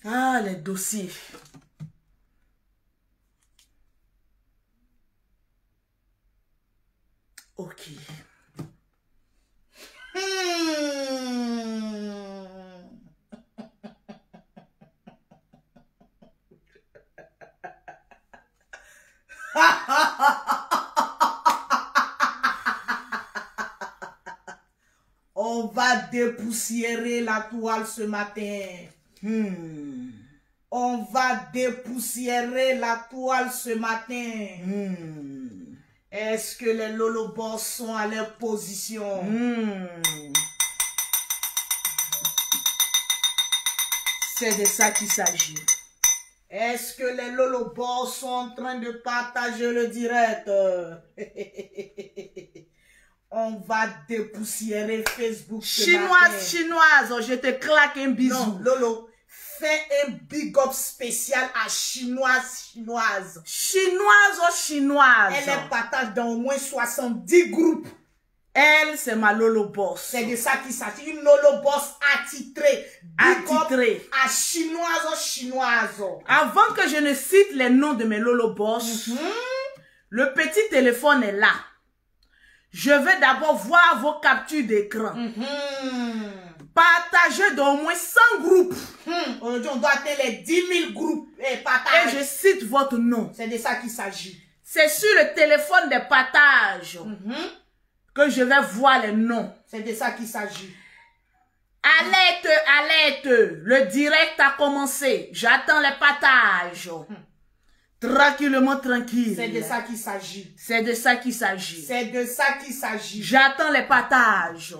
Ah, les dossiers. Ok. On va dépoussiérer la toile ce matin. On va dépoussiérer la toile ce matin. Est-ce que les lolobos sont à leur position? C'est de ça qu'il s'agit. Est-ce que les lolobos sont en train de partager le direct? On va dépoussiérer Facebook ce matin. Chinoise, je te claque un bisou. Non, Lolo, fais un big up spécial à chinoise. Elle partage dans au moins 70 groupes. Elle, c'est ma Lolo Boss. C'est de ça qu'il s'agit. Une Lolo Boss attitrée. Attitrée. À chinoise. Avant que je ne cite les noms de mes Lolo Boss, le petit téléphone est là. Je vais d'abord voir vos captures d'écran. Partagez dans au moins 100 groupes. Aujourd'hui, on doit atteindre les 10 000 groupes. Et je cite votre nom. C'est de ça qu'il s'agit. C'est sur le téléphone des partages que je vais voir les noms. C'est de ça qu'il s'agit. Alerte, alerte. Le direct a commencé. J'attends les partages. Tranquillement, tranquille. C'est de ça qu'il s'agit. C'est de ça qu'il s'agit. C'est de ça qu'il s'agit. J'attends les partages.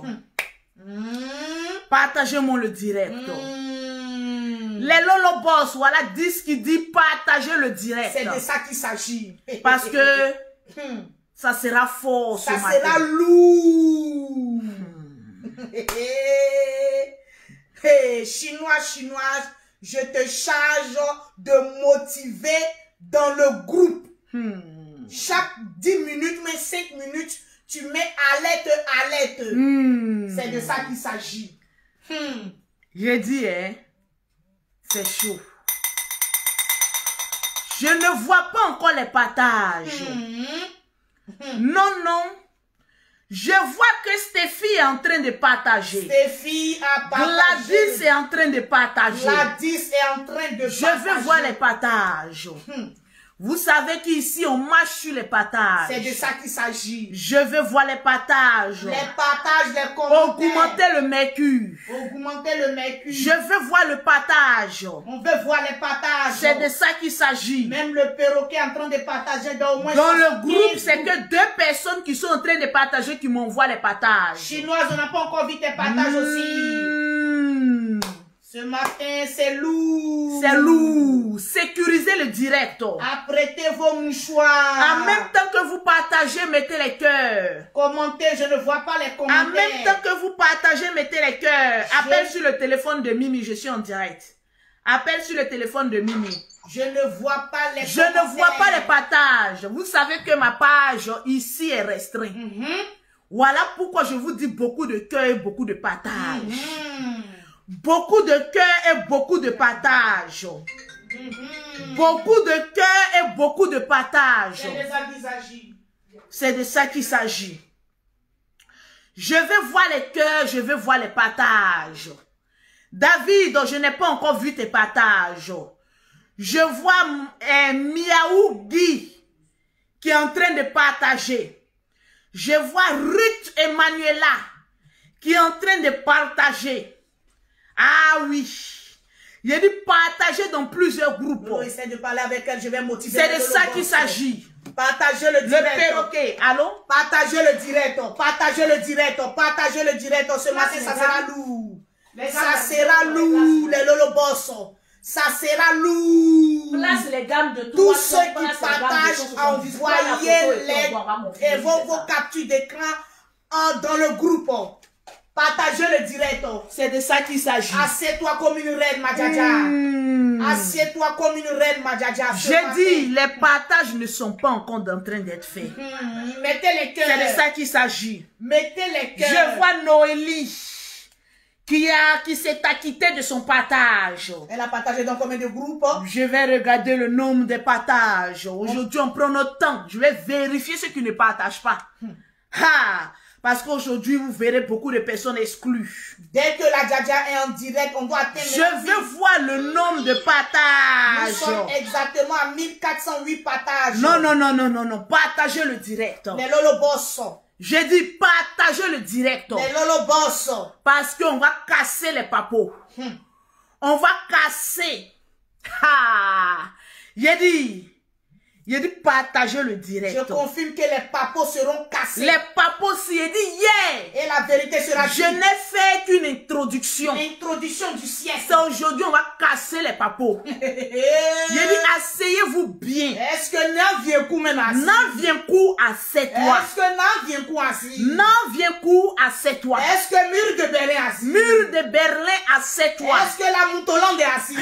Partagez-moi le direct. Les Lolo Boss, voilà, disent qui dit partager le direct. C'est de ça qu'il s'agit. Parce que ça sera fort ce matin. Ça sera lourd. Chinoise, je te charge de motiver dans le groupe. Chaque 10 minutes, mais 5 minutes, tu mets alerte. C'est de ça qu'il s'agit. J'ai dit, hein, c'est chaud. Je ne vois pas encore les partages. Non. Je vois que Stéphie est en train de partager. Stéphie a partagé. Gladys est en train de partager. Gladys est en train de partager. Je veux voir les partages. Vous savez qu'ici, on marche sur les partages. C'est de ça qu'il s'agit. Je veux voir les partages. Les partages, les commentaires. Augmenter le mercure. Je veux voir le partage. On veut voir les partages. C'est de ça qu'il s'agit. Même le perroquet est en train de partager dans au moins... Dans le groupe, c'est que 2 personnes qui sont en train de partager qui m'envoient les partages. Chinoise, on n'a pas encore vu tes partages aussi. Ce matin, c'est lourd. C'est lourd. Sécurisez le direct. Apprêtez vos mouchoirs. En même temps que vous partagez, mettez les cœurs. Commentez, je ne vois pas les commentaires. En même temps que vous partagez, mettez les cœurs. Appelle sur le téléphone de Mimi, je suis en direct. Appelle sur le téléphone de Mimi. Je ne vois pas les commentaires. Je ne vois pas les partages. Vous savez que ma page ici est restreinte. Voilà pourquoi je vous dis beaucoup de cœurs et beaucoup de partages. Beaucoup de cœur et beaucoup de partage. Beaucoup de cœur et beaucoup de partage. C'est de ça qu'il s'agit. Je vais voir les cœurs, je vais voir les partages. David, je n'ai pas encore vu tes partages. Je vois Miaou Guy qui est en train de partager. Je vois Ruth Emmanuela qui est en train de partager. Ah oui, il a dit partager dans plusieurs groupes. Non, essaie de parler avec elle, je vais motiver. C'est de ça qu'il s'agit. Partagez le direct. Le perroquet, allô? Partagez le direct, partagez le direct, partagez le direct. Ce matin, ça sera lourd. Ça sera lourd, les lolobos. Ça sera lourd. Place les gammes de tous ceux qui partagent, envoyez vos captures d'écran dans le groupe. Partagez le direct. C'est de ça qu'il s'agit. Assieds-toi comme une reine, Madjaja. Assieds-toi comme une reine, Madjaja. J'ai dit, les partages ne sont pas encore en train d'être faits. Mettez les cœurs. C'est de ça qu'il s'agit. Mettez les cœurs. Je vois Noélie qui s'est acquittée de son partage. Elle a partagé dans combien de groupes? Je vais regarder le nombre de partages. Aujourd'hui, on prend notre temps. Je vais vérifier ceux qui ne partagent pas. Parce qu'aujourd'hui, vous verrez beaucoup de personnes exclues. Dès que la Djadja est en direct, on doit atteindre... Je veux voir le nombre de partages. Nous sommes exactement à 1408 partages. Non. Partagez le direct. Les Lolo Boss. J'ai dit partagez le direct. Les Lolo Boss. Parce qu'on va casser les papos. On va casser. J'ai dit partager le direct. Je confirme que les papos seront cassés. Les papos, j'ai dit Et la vérité sera Je n'ai fait qu'une introduction. L'introduction du siècle. C'est aujourd'hui, on va casser les papos. J'ai dit, asseyez-vous bien. Est-ce que n'en vient coup maintenant? N'en vient coup à cette toi. Est-ce que n'en vient coup assis? N'en vient coup à cette toi. Est-ce que mur de Berlin assis? Mur de Berlin à cette toi. Est-ce que la Moutolande est assise?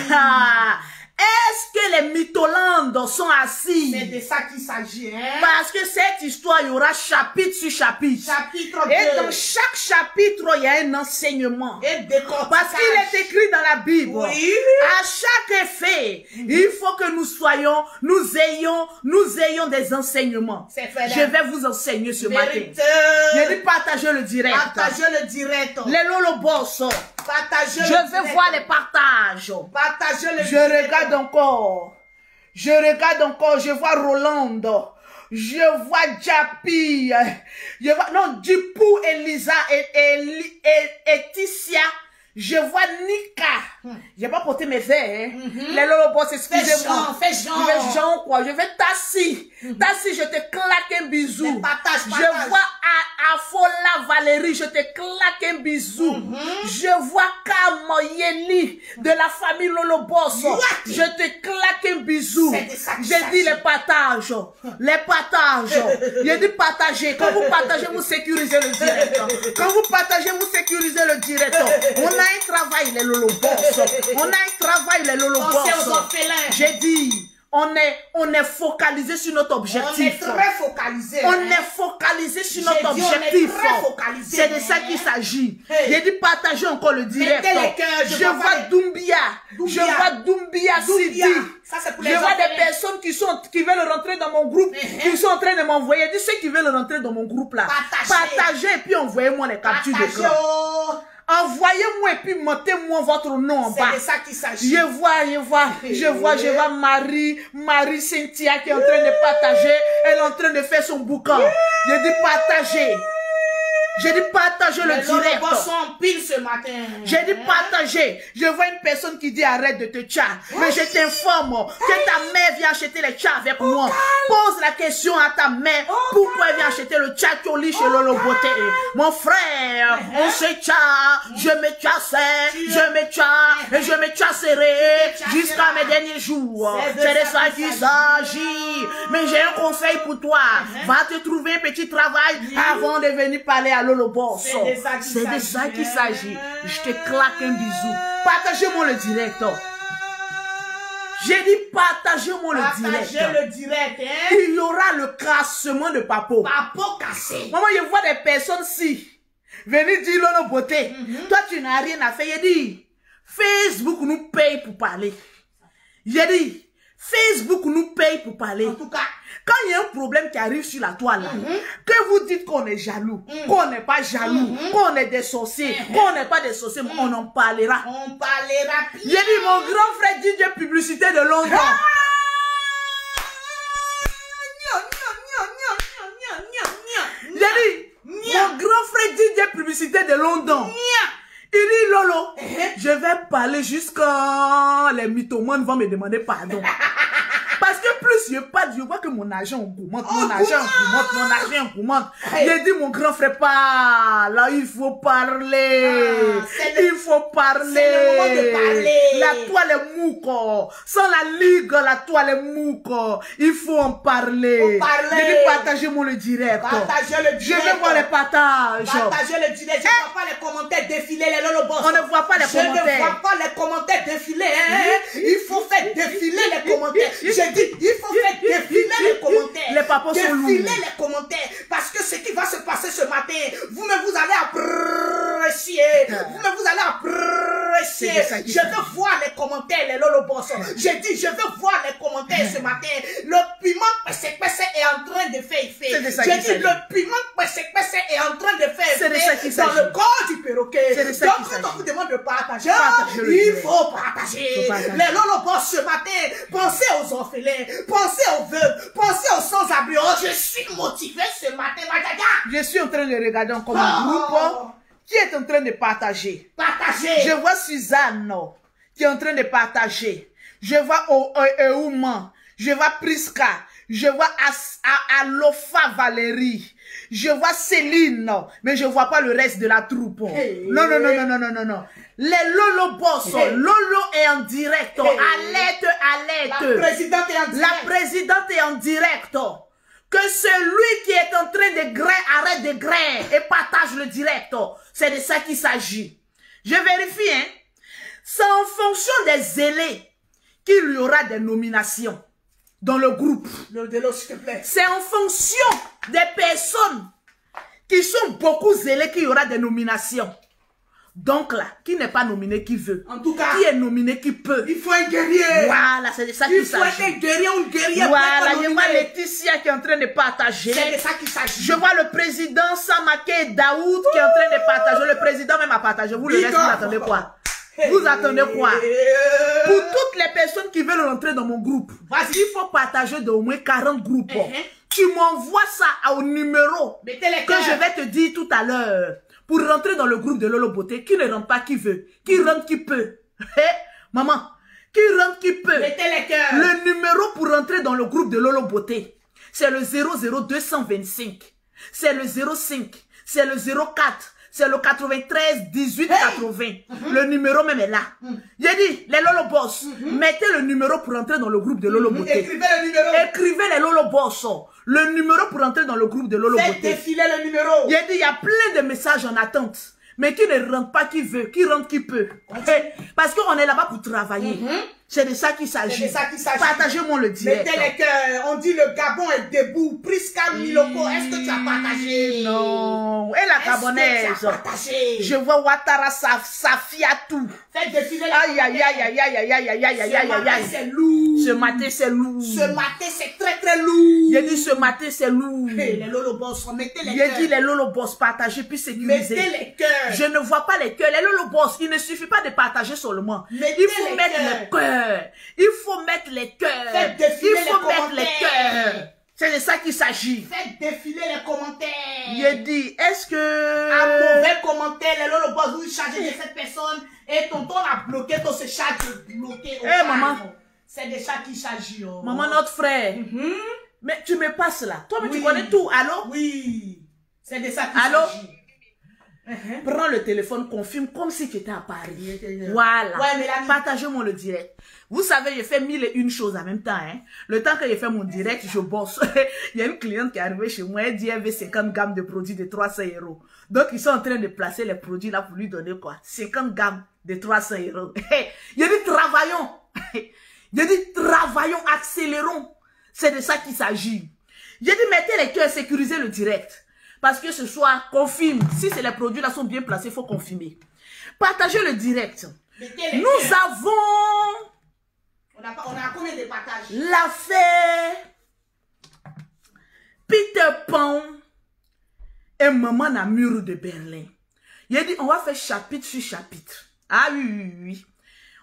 Est-ce que les mytholandes sont assis? C'est de ça qu'il s'agit, hein? Parce que cette histoire, il y aura chapitre sur chapitre. Chapitre 2. Et dans chaque chapitre, il y a un enseignement. Et décortiquage. Parce qu'il est écrit dans la Bible. Oui. À chaque effet, il faut que nous ayons des enseignements. C'est fait. Je vais vous enseigner ce matin. Je dis partager le direct. Partagez le direct. Les lolobos. Partagez le Je veux voir les partages. Partagez le Je regarde encore. Je vois Rolando. Je vois Japi. Je vois, non, Dupou, Elisa et Ticia. Je vois Nika. J'ai pas porté mes verres. Les lolobos, excusez-moi. Fais genre. Je vais genre quoi. Je vais Tassi. Tassi, je te claque un bisou. Partage. Je vois Afola Valérie, je te claque un bisou. Je vois Kamoyeli de la famille Lolobos. Je te claque un bisou. J'ai dit les partages. Les partages. J'ai dit partager. Quand vous partagez, vous sécurisez le direct. Quand vous partagez, vous sécurisez le direct. On a un travail, les Lolobos. On a un travail, les Lolobos. J'ai dit, on est focalisé sur notre objectif. On est très focalisé. On est focalisé sur notre objectif. C'est de ça qu'il s'agit. J'ai dit partager encore le direct. Je vois Doumbia. Je vois Doumbia Sidi. Je vois des personnes qui veulent rentrer dans mon groupe, qui sont en train de m'envoyer. Dis ceux qui veulent rentrer dans mon groupe là. Partagez et puis envoyez-moi les captures d'écran. Envoyez-moi et puis mettez-moi votre nom en bas. C'est de ça qu'il s'agit. Je vois Marie Cynthia qui est en train de partager. Elle est en train de faire son boucan. Je dis partager. J'ai dit partager le direct. En pile ce matin. J'ai dit partager. Je vois une personne qui dit arrête de te tchar. Mais je t'informe que ta mère vient acheter les tchars avec moi. Pose la question à ta mère. Pourquoi elle vient acheter le tchatcholi chez Lolo Beauté? Mon frère, on se tchar. Je me tchassais. Je me tchar. Et je me tchasserai jusqu'à mes derniers jours. C'est de ça qu'il s'agit. Mais j'ai un conseil pour toi. Va te trouver un petit travail avant de venir parler à Lolo Boss. C'est de ça qu'il s'agit. Je te claque un bisou. Partagez-moi le direct. J'ai dit partagez-moi le direct. Partagez le direct, hein? Il y aura le cassement de papo. Papo cassé. Maman, je vois des personnes si venir dire Lolo Beauté. Toi, tu n'as rien à faire. J'ai dit Facebook nous paye pour parler. J'ai dit Facebook nous paye pour parler. En tout cas, quand il y a un problème qui arrive sur la toile, là, que vous dites qu'on est jaloux, qu'on n'est pas jaloux, qu'on est des sorciers, qu'on n'est pas des sorciers, on en parlera. On parlera. J'ai dit mon grand frère DJ Publicité de Londres. J'ai dit mon grand frère DJ Publicité de Londres. Il dit Lolo, je vais parler jusqu'à les mythomanes vont me demander pardon. Parce que plus, je vois que mon argent augmente, mon argent augmente. J'ai dit, mon grand frère, pas là, il faut parler. Il faut parler. C'est le moment de parler. La toile est mou, quoi. Sans la ligue, la toile est mou, quoi. Il faut en parler. J'ai dit, partagez-moi le direct. Partagez le direct. Je veux voir les partages. Partagez le direct. Je ne vois pas les commentaires défiler, les lolobos. On ne voit pas les commentaires. Je ne vois pas les commentaires défiler. Il faut faire défiler les commentaires. J'ai dit, il faut faire défiler les commentaires. Les papas sont lourds. Défiler les commentaires. Parce que ce qui va se passer ce matin, vous allez apprécier. Vous allez apprécier. Je veux voir les commentaires, les lolobos. J'ai dit, je veux voir les commentaires ce matin. Le piment est en train de faire effet. J'ai dit, le piment est en train de faire effet dans le corps du perroquet. Donc, quand on vous demande de partager, il faut partager. Les lolobos ce matin, pensez aux orphelins, pensez aux veuves, pensez aux sans-abri. Oh, je suis motivé ce matin, Madjaja. Je suis en train de regarder encore un groupe qui est en train de partager. Je vois Suzanne qui est en train de partager. Je vois Eouman. Je vois Priska. Je vois Alofa Valérie. Je vois Céline, mais je vois pas le reste de la troupe. Non. Les lolobos, Lolo est en direct. Alerte. La présidente est en direct. Que celui qui est en train de grain arrête de grain et partage le direct. C'est de ça qu'il s'agit. Je vérifie, hein. C'est en fonction des zélés qu'il y aura des nominations dans le groupe. C'est en fonction des personnes qui sont beaucoup zélées qu'il y aura des nominations. Donc là, qui n'est pas nominé qui veut. En tout cas, qui est nominé qui peut. Il faut un guerrier. Voilà, c'est de ça qu'il s'agit. Il faut un guerrier ou une guerrière. Voilà, je vois Laetitia qui est en train de partager. C'est de ça qu'il s'agit. Je vois le président Samake Daoud qui est en train de partager. Le président même a partagé. Vous le reste, vous attendez quoi? Vous attendez quoi? Pour toutes les personnes qui veulent rentrer dans mon groupe, il faut partager d'au moins 40 groupes. Tu m'envoies ça au numéro que je vais te dire tout à l'heure. Pour rentrer dans le groupe de Lolo Beauté, qui ne rentre pas qui veut, qui rentre qui peut. Maman, qui rentre qui peut. Mettez les cœurs. Le numéro pour rentrer dans le groupe de Lolo Beauté, c'est le 00225. C'est le 05. C'est le 04. C'est le 93 18 80. Le numéro même est là. J'ai dit, les Lolo Boss, mettez le numéro pour entrer dans le groupe de Lolo Beauté. Écrivez le numéro. Écrivez les Lolo Boss. Le numéro pour entrer dans le groupe de Lolo Beauté. Faites défiler le numéro. J'ai dit, il y a plein de messages en attente. Mais qui ne rentre pas qui veut, qui rentre qui peut. Parce qu'on est là-bas pour travailler. C'est de ça qu'il s'agit. Partagez-moi le direct. Mettez les cœurs. On dit le Gabon est debout. Priska Miloko, est-ce que tu as partagé? Non. Et la Gabonaise. Je vois Ouattara Safiatou. Faites défiler les c'est lourd. Ce matin, c'est lourd. Ce matin, c'est très très lourd. J'ai dit ce matin, c'est lourd. Les Lolobos, mettez les cœurs. J'ai dit les Lolobos, partagez puis sécuriser. Mettez les cœurs. Je ne vois pas les cœurs. Les Lolobos, il ne suffit pas de partager seulement. Il faut mettre les cœurs. Il faut mettre les cœurs. Faites défiler les cœurs. C'est de ça qu'il s'agit. Faites défiler les commentaires. J'ai dit, est-ce que... Un mauvais commentaire, les Lolobos, vous chargez de cette personne et tonton a bloqué, ton se charge de bloquer. Maman. C'est de ça qu'il s'agit. Maman, notre frère. Mais tu me passes là. Toi, mais tu connais tout. Allô? Oui. C'est de ça qu'il s'agit. Prends le téléphone, confirme comme si tu étais à Paris. Voilà. Ouais, partagez-moi le direct. Vous savez, je fais 1001 choses en même temps. Hein. Le temps que je fais mon direct, je bosse. Il y a une cliente qui est arrivée chez moi, elle dit elle veut 50 gammes de produits de 300 €. Donc, ils sont en train de placer les produits là pour lui donner quoi? 50 gammes de 300 €. Il a dit travaillons. Il a dit travaillons, accélérons. C'est de ça qu'il s'agit. J'ai dit mettez les cœurs, sécurisez le direct. Parce que ce soir, confirme. Si les produits là sont bien placés, il faut confirmer. Partagez le direct. Nous avons... On a combien de partages? L'affaire Peter Pan et Maman Namur de Berlin. Il a dit, on va faire chapitre sur chapitre. Ah oui.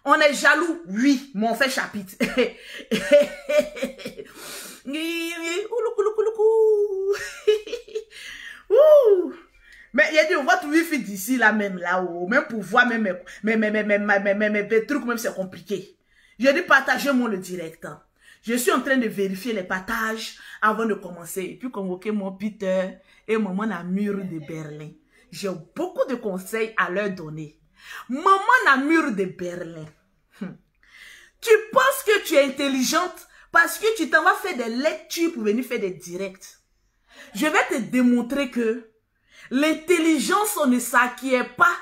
On est jaloux, oui, mais on fait chapitre. Mais il a dit, on va trouver fit d'ici là même là-haut. Même pour voir même mes trucs, même c'est compliqué. J'ai dit, partagez-moi le direct. Je suis en train de vérifier les partages avant de commencer. Et puis convoquer mon Peter et maman Namur de Berlin. J'ai beaucoup de conseils à leur donner. Maman Namur de Berlin. Tu penses que tu es intelligente parce que tu t'en vas faire des lectures pour venir faire des directs. Je vais te démontrer que l'intelligence, on ne s'acquiert pas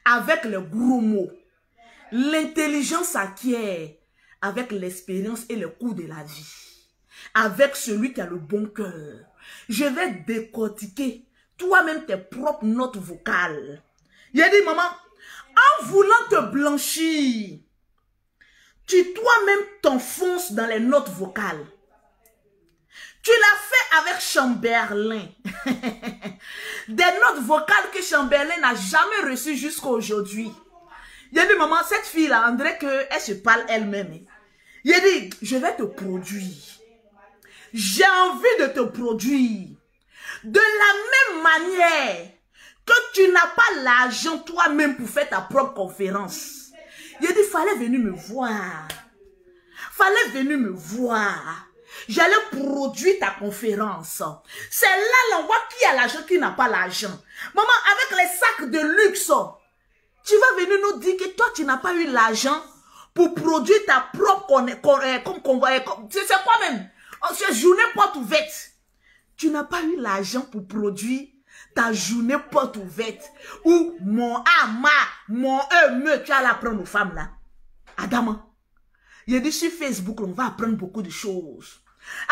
avec les gros mots. L'intelligence s'acquiert avec l'expérience et le cours de la vie. Avec celui qui a le bon cœur. Je vais décortiquer toi-même tes propres notes vocales. Il a dit, maman, en voulant te blanchir, tu toi-même t'enfonces dans les notes vocales. Tu l'as fait avec Chamberlain. Des notes vocales que Chamberlain n'a jamais reçues jusqu'à aujourd'hui. Il a dit, maman, cette fille-là, on dirait qu'elle se parle elle-même. Il a dit, je vais te produire. J'ai envie de te produire. De la même manière que tu n'as pas l'argent toi-même pour faire ta propre conférence. Il a dit, fallait venir me voir. Fallait venir me voir. J'allais produire ta conférence. C'est là l'endroit qui a l'argent, qui n'a pas l'argent. Maman, avec les sacs de luxe, tu vas venir nous dire que toi, tu n'as pas eu l'argent pour produire ta propre c'est quoi même? C'est journée porte ouverte. Tu n'as pas eu l'argent pour produire ta journée porte ouverte. Ou mon tu vas l'apprendre aux femmes là. Adama. Il a dit sur Facebook, on va apprendre beaucoup de choses.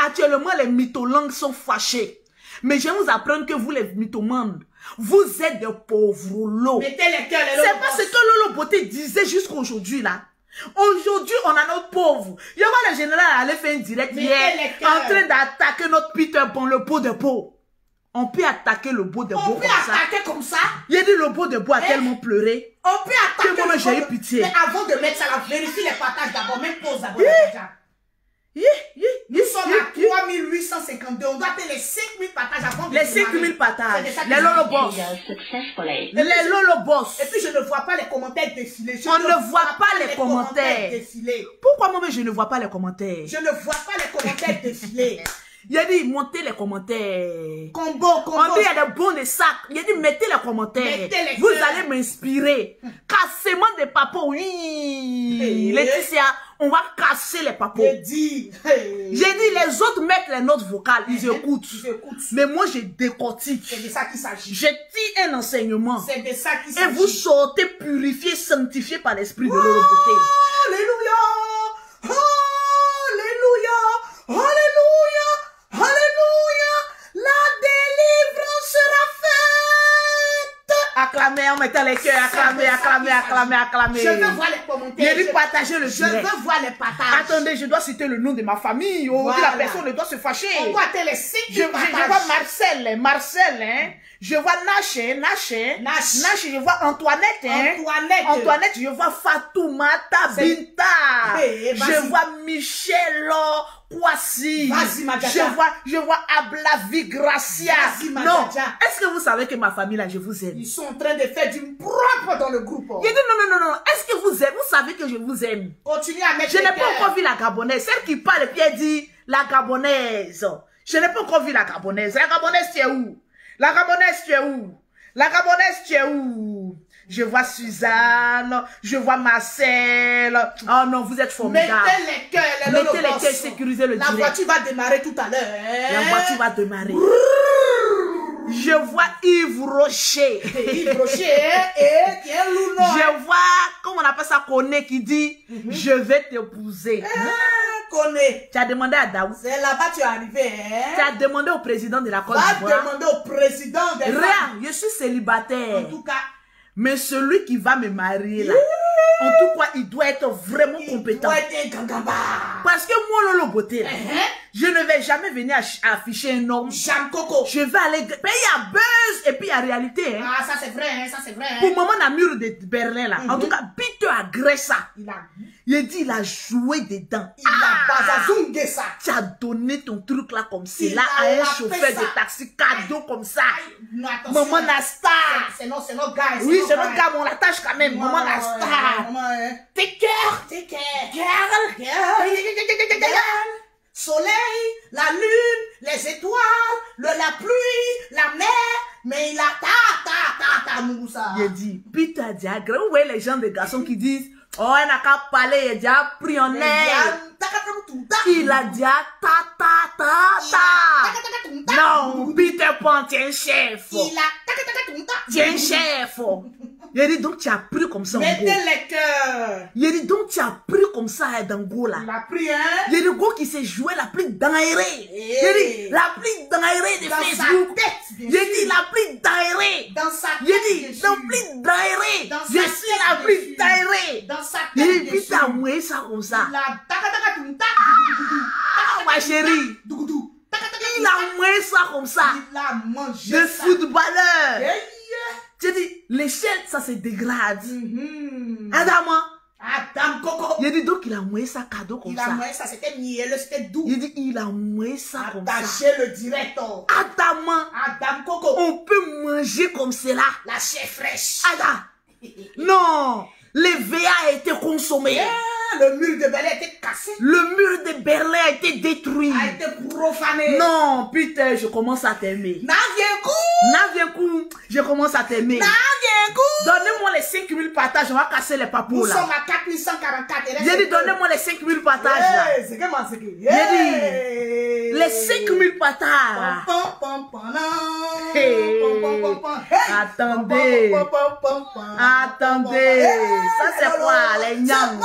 Actuellement, les mytholangues sont fâchés. Mais je vais vous apprendre que vous, les mythomanes, vous êtes des pauvres lots. Mettez les cœurs, c'est pas ce que Lolo Beauté disait jusqu'à aujourd'hui là. Aujourd'hui, on a notre pauvre. Il y a le général allait faire un direct hier en train d'attaquer notre Peter Bon, le beau de beau. On peut attaquer le beau de beau comme ça. On peut attaquer comme ça. Il a dit le beau de beau a tellement pleuré. On peut attaquer que moi j'ai eu pitié. Mais avant de mettre ça là, vérifie les partages d'abord. Même pause d'abord. Nous sommes à 3852. On doit faire les 5000 partages avant de les 5000 partages. Les Lolo Boss. Les Lolo Boss. Et puis je ne vois pas les commentaires défiler. On ne voit pas les commentaires défiler. Pourquoi moi je ne vois pas les commentaires? Je ne vois pas les commentaires défiler. Il a dit, montez les commentaires. Combo. On dit, il y a des bons de sacs. Il a dit, mettez les commentaires. Vous allez m'inspirer. Cassement des papos, oui. Laetitia, on va casser les papos. J'ai dit, les autres mettent les notes vocales. Ils écoutent. Mais moi, je décortique. C'est de ça qu'il s'agit. Je tire un enseignement. C'est de ça qu'il s'agit. Et vous sortez purifiés, sanctifiés par l'esprit de Lolo Beauté. Alléluia. Alléluia. Alléluia. Alléluia, la délivrance sera faite. Acclamez en mettant les cœurs, acclamez. Je veux voir les commentaires. Il dit partager le direct. Je veux voir les partages. Attendez, je dois citer le nom de ma famille. Voilà. La personne ne doit se fâcher. On doit te les citer. Je vois Marcel, hein. Je vois Nash, je vois Antoinette, Antoinette, je vois Fatoumata Binta. Je vois Michel Kwasi. Je vois Ablavi Gracia. Non. Est-ce que vous savez que ma famille là, je vous aime? Ils sont en train de faire du propre dans le groupe. Il dit non. Est-ce que vous aimez? Vous savez que je vous aime. Continuez à mettre. Je n'ai pas encore vu la Gabonaise. Celle qui parle et puis elle dit la Gabonaise. Je n'ai pas encore vu la Gabonaise. La Gabonaise, tu es où? La Gabonaise, tu es où? La Gabonaise, tu es où? Je vois Suzanne, je vois Marcel. Oh non, vous êtes formidables. Mettez les cœurs, sécurisez le direct. La voiture va démarrer tout à l'heure. La voiture va démarrer. Je vois Yves Rocher. Yves Rocher, je vois, comment on appelle ça, Koné qui dit, je vais t'épouser. Koné. Tu as demandé à Daou. C'est là-bas tu es arrivé. Tu as demandé au président de la Côte d'Ivoire. Va demander au président de Rien, je suis célibataire. En tout cas. Mais celui qui va me marier là, en tout cas, il doit être vraiment compétent. Il doit être gangamba. Parce que moi, Lolo Beauté, je ne vais jamais venir afficher un homme. Jean Coco. Je vais aller... Mais il y a buzz et puis il y a réalité. Hein. Ah, ça c'est vrai, ça c'est vrai. Pour maman Namur de Berlin là. En tout cas, Peter Agressa. Il dit, il a joué dedans. Il a bazazungé ça. Tu as donné ton truc là comme cela à un chauffeur de taxi cadeau comme ça. Maman Nasta. C'est notre gars. Oui, c'est notre gars, mais on l'attache quand même. Maman Nasta. Take care. Take care. Girl. Soleil, la lune, les étoiles, la pluie, la mer, mais il a ta moussa. Il dit, putain, diagre, où est les gens des garçons qui disent, oh, il n'a qu'à parler, il a déjà pris en air. Il a dit, ta. Non, Peter Pan, tiens, chef. Tiens, chef. Il dit, donc tu as pris comme ça. Mettez les cœurs. Il dit, donc tu as pris comme ça dans Go là. Il a pris, hein. Il dit, Go qui s'est joué la plus daérée. Il dit, la plus daérée de Facebook. Il dit, la plus daérée. Dans sa tête. Il dit, la plus daérée. Je suis la plus daérée. Dans sa tête. Il dit, putain, moi ça comme ça. Ma chérie. Il a moué ça comme ça. Il a mangé de ça. Footballeur. Tu dis, l'échelle, ça se dégrade. Adam Coco. Il dit donc il a moué ça cadeau comme ça. Il a moué ça, c'était mielleux, c'était doux. Il dit, il a moué ça comme ça. Attaché le directeur. Adam Coco. On peut manger comme cela. La chair fraîche. Non. Les VA a été consommé. Le mur de Berlin a été cassé. Le mur de Berlin a été détruit. A été profané. Non, putain, je commence à t'aimer. Navienkou, je commence à t'aimer. Donnez-moi les 5000 partages, on va casser les papous là. Nous sommes à 4144. J'ai dit, donnez-moi les 5000 partages là. J'ai dit, les 5000 partages. Attendez. Attendez. Ça c'est quoi, les nyang?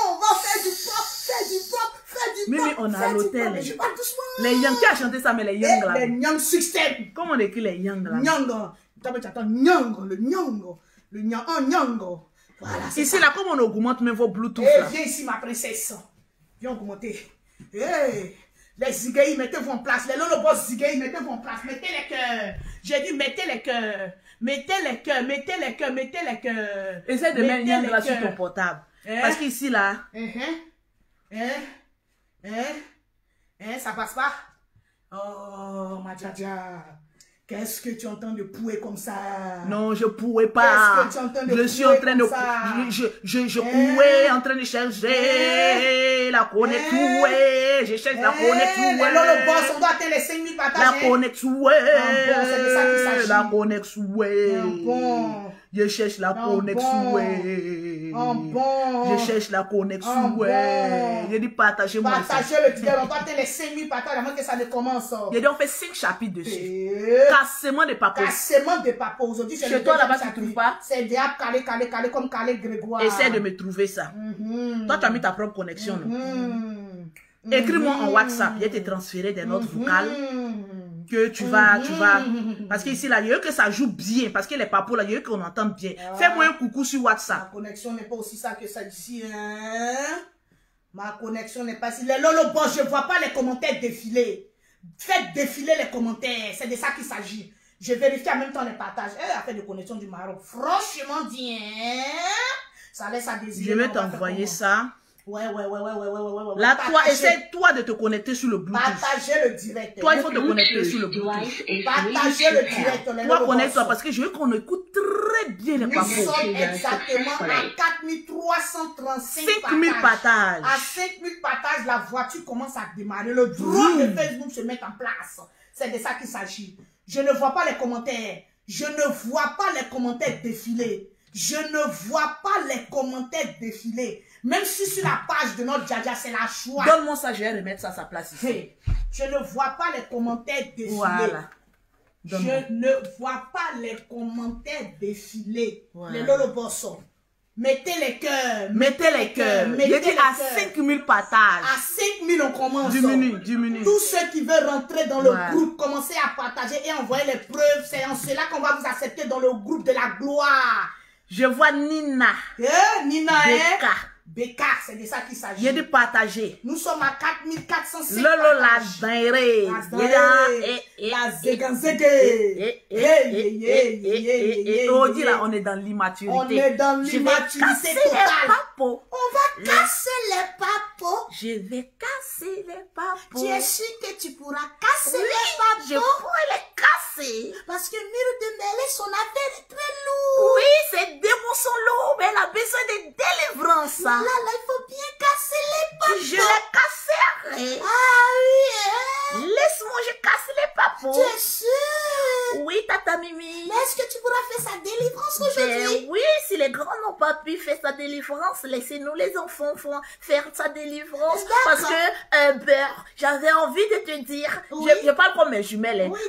On va faire du pop, Mimi, on a l'hôtel. Les Yang, qui a chanté ça, mais les Yang là? Les Yang système. Comment on écrit les Yang là? Nyang. Le Nyang. Voilà. Ici là, comment on augmente même vos Bluetooth là? Viens ici, ma princesse. Viens augmenter. Les zigay, mettez-vous en place. Les lolobos zigay, mettez-vous en place. Mettez les cœurs. J'ai dit, mettez les cœurs. Mettez les cœurs. Essaye de mettre Yang là sur ton portable. Parce qu'ici là. Ça passe pas? Oh, ma djadia. Qu'est-ce que tu entends de pouet comme ça? Non, je pouais pas. Qu'est-ce que tu entends de je suis en train de je couais en train de chercher la connexion. Je cherche la connexion. Le boss, on doit atteindre les 5000 partages. La connexion. C'est de ça qu'il s'agit. La connexion. Je cherche la connexion. Je cherche la connexion. Je dis partagez-moi. Partagez le vidéo. On doit atteindre les 5000 partages avant que ça ne commence. Je dis on fait 5 chapitres dessus. Cassement de papo. Cassement de papo. Aujourd'hui, chez toi là-bas, tu trouves pas? C'est déjà calé comme calé Grégoire. Essaie de me trouver ça. Toi, tu as mis ta propre connexion. Écris-moi en WhatsApp. Je vais te transférer des notes vocales. Que tu vas. Parce qu'ici, là, il y a que ça joue bien. Parce que les papos, là, il y a qu'on entend bien. Fais-moi un coucou sur WhatsApp. Ma connexion n'est pas aussi ça que ça ici. Ma connexion n'est pas ici. Les lolobos, je ne vois pas les commentaires défiler. Faites défiler les commentaires. C'est de ça qu'il s'agit. Je vérifie en même temps les partages. Affaire de connexion du Maroc. Franchement, bien. Ça laisse à désirer. Je vais t'envoyer ça. Ouais. Là, toi, essaie-toi de te connecter sur le Bluetooth. Partagez le direct. Toi, il faut te connecter sur le Bluetooth. Partagez le direct. Toi, connecte-toi parce que je veux qu'on écoute très bien les papos. Nous sommes exactement à 4335 5000 partages. À 5000 partages, la voiture commence à démarrer. Le drone de Facebook se met en place. C'est de ça qu'il s'agit. Je ne vois pas les commentaires. Je ne vois pas les commentaires défiler. Je ne vois pas les commentaires défiler. Même si sur la page de notre Djadia, c'est la choix. Donne-moi ça, je vais remettre ça à sa place ici. Hey, je ne vois pas les commentaires défiler. Voilà. Je ne vois pas les commentaires défiler. Voilà. Les lolobossos. Mettez les cœurs. Mettez les cœurs. J'ai dit à 5000 partages. À 5000, on commence. Diminue. Tous ceux qui veulent rentrer dans le groupe, commencez à partager et envoyer les preuves. C'est en cela qu'on va vous accepter dans le groupe de la gloire. Je vois Nina. Nina, Bécard, c'est de ça qu'il s'agit. Il dit partager. Nous sommes à 4405 Lolo la dingue. La zéganzégue. On dit là, on est dans l'immaturité. On est dans l'immaturité totale. On va casser les papos. Je vais casser les papos. Tu es sûr que tu pourras casser les papos? Je pourrais les casser. Parce que Mur de Mêlée, son affaire est très lourde. Oui, ses démons sont lourds, mais elle a besoin de délivrance. Là, il faut bien casser les papos. Je les casserai. Ah oui, Laisse-moi, je casse les papos. Tu es sûr? Oui, Tata Mimi. Mais est-ce que tu pourras faire sa délivrance aujourd'hui? Oui, si les grands n'ont pas pu faire sa délivrance, laissez-nous les enfants faire sa délivrance. Parce que, j'avais envie de te dire, je parle comme mes jumelles, hein. Oui,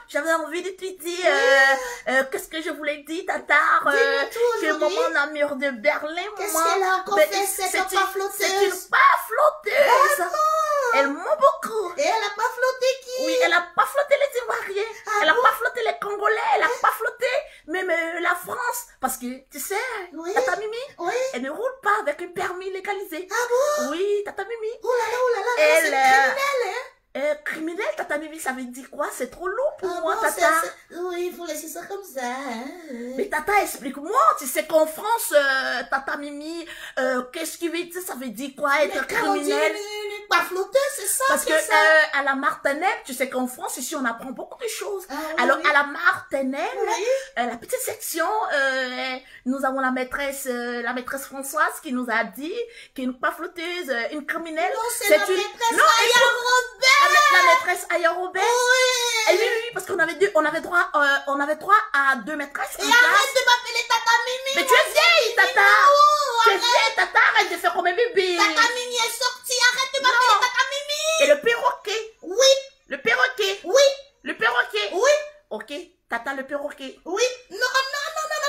j'avais envie de te dire, qu'est-ce que je voulais dire, Tata, que maman n'a mur de Berlin, qu'est-ce qu'elle a encore fait, cette pas flotteuse? C'est une pas flotteuse. Elle ment beaucoup. Et elle a pas flotté qui? Oui, elle a pas flotté les Ivoiriens. Elle a pas flotté les Congolais. Elle a pas flotté même la France. Parce que, tu sais, Tata Mimi, elle ne roule pas avec un permis légalisé. Ah bon? Oui, Tata Mimi. Oh là là, Elle c'est criminel, hein? Criminel, Tata Mimi, ça veut dire quoi? C'est trop lourd pour moi, Tata. Oui, il faut laisser ça comme ça. Hein? Mais Tata, explique-moi. Tu sais qu'en France, Tata Mimi, qu'est-ce qui veut dire? Ça veut dire quoi être criminel? Pas flotteuse, c'est ça? Parce que à la Martinique, tu sais qu'en France, ici, on apprend beaucoup de choses. Alors, à la Martinique, la petite section, nous avons la maîtresse Françoise qui nous a dit qu'une pas flotteuse, une criminelle. Non, c'est la maîtresse Aya Robert. La maîtresse Aya Robert. Oui. Oui, parce qu'on avait droit à 2 maîtresses. Et arrête de m'appeler Tata Mimi. Mais tu es vieille, Tata. Tu es vieille, Tata. Arrête de faire comme un bébé. Tata Mimi est sortie. Arrête de m'appeler Tata Mimi. Et le perroquet. Oui. Le perroquet. Oui. Le perroquet. Oui. Ok, Tata le perroquet. Oui. Non,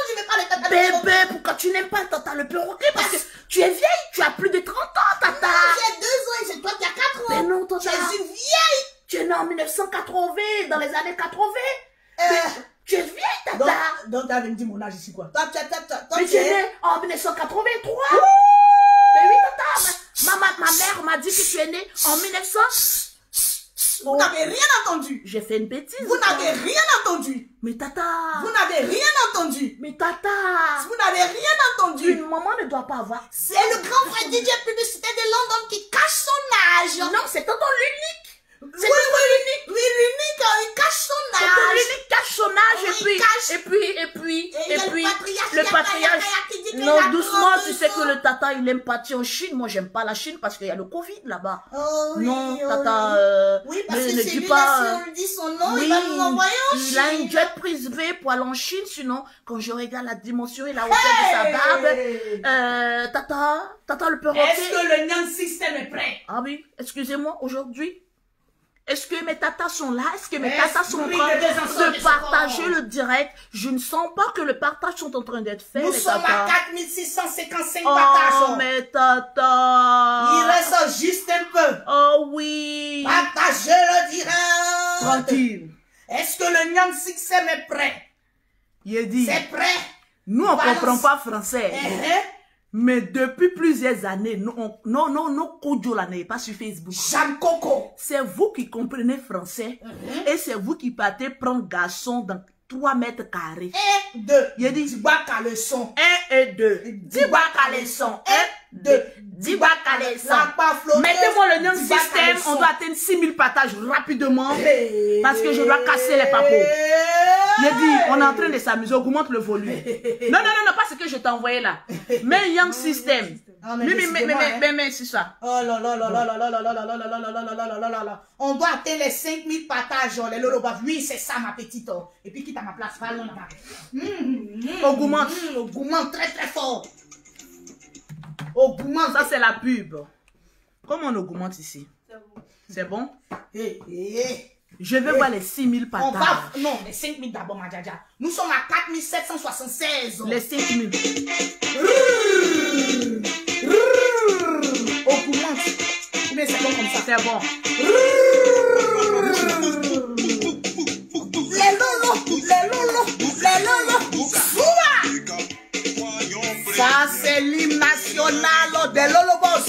je vais pas le Tata le perroquet. Bébé, pourquoi tu n'aimes pas Tata le perroquet? Parce que tu es vieille, tu as plus de 30 ans, Tata. Non, j'ai 2 ans et c'est toi qui as 4 ans. Mais non, Tata. Tu es une vieille. Tu es née en 1980, dans les années 80. Tu es vieille, Tata. Donc, tu avais dit mon âge ici, quoi. Toi, mais tu es née en 1983. Mais oui, Tata. Ma mère m'a dit que tu es née en 1900. Vous n'avez rien entendu. J'ai fait une bêtise. Vous n'avez rien entendu. Mais Tata. Vous n'avez rien entendu. Mais Tata. Vous n'avez rien entendu. Une maman ne doit pas avoir. C'est le grand frère DJ publicité de London qui cache son âge. Non, c'est tonton l'unique. Oui, l'unique, il cache son âge. Tonton l'unique cache son âge et puis le patriarche. Non, doucement, tu sais que le Tata, il aime partir en Chine. Moi, j'aime pas la Chine parce qu'il y a le Covid là-bas. Non, Tata, oui, parce que ne c'est dis pas. Si on lui dit son nom, il va nous envoyer en Chine. Il a une jet privé pour aller en Chine, sinon, quand je regarde la dimension et la hauteur de sa barbe, Tata le perroquet. Est-ce que le Nyan System est prêt? Ah oui, excusez-moi, aujourd'hui. Est-ce que mes tatas sont là? Est-ce que mes tatas sont en train de partager le direct? Je ne sens pas que le partage sont en train d'être fait. Nous sommes à 4655 partages. Oh, mes tatas. Il reste juste un peu. Oh oui. Partagez le direct. Tranquille. Est-ce que le Nyan System est prêt? Il dit. C'est prêt. Nous, on ne comprend pas français. Mais depuis plusieurs années, nos Kodjo là n'est pas sur Facebook. Jean Coco. C'est vous qui comprenez français. Et c'est vous qui partez prendre garçon dans 3 mètres carrés. 1, 2. Il dit 10 bacs à leçon. 1 et 2. 10 bacs à leçon. 1, 2. 10 bacs à leçon. Mettez-moi le Nyan System. On doit atteindre 6000 partages rapidement. Parce que je dois casser les papos. Il dit, on est en train de s'amuser, augmente le volume. Non, pas ce que je t'ai envoyé là. Mais Nyan System. Mais c'est ça. Oh là là là là là là là là là là là là là là là là là. On doit atteindre les 5000 partages, les lolobas. Oui, c'est ça ma petite. Et puis quitte à ma place, va là-bas. Augmente très très fort. Augmente. Ça c'est la pub. Comment on augmente ici? C'est bon? Je vais voir les 6000 partages. Non, les 5000 d'abord, ma djaja. Nous sommes à 4776. Les 5000. Augmente. Mais c'est bon comme ça. C'est bon. Les lolos. Ça, c'est l'hymne nationale. National de Lolobos.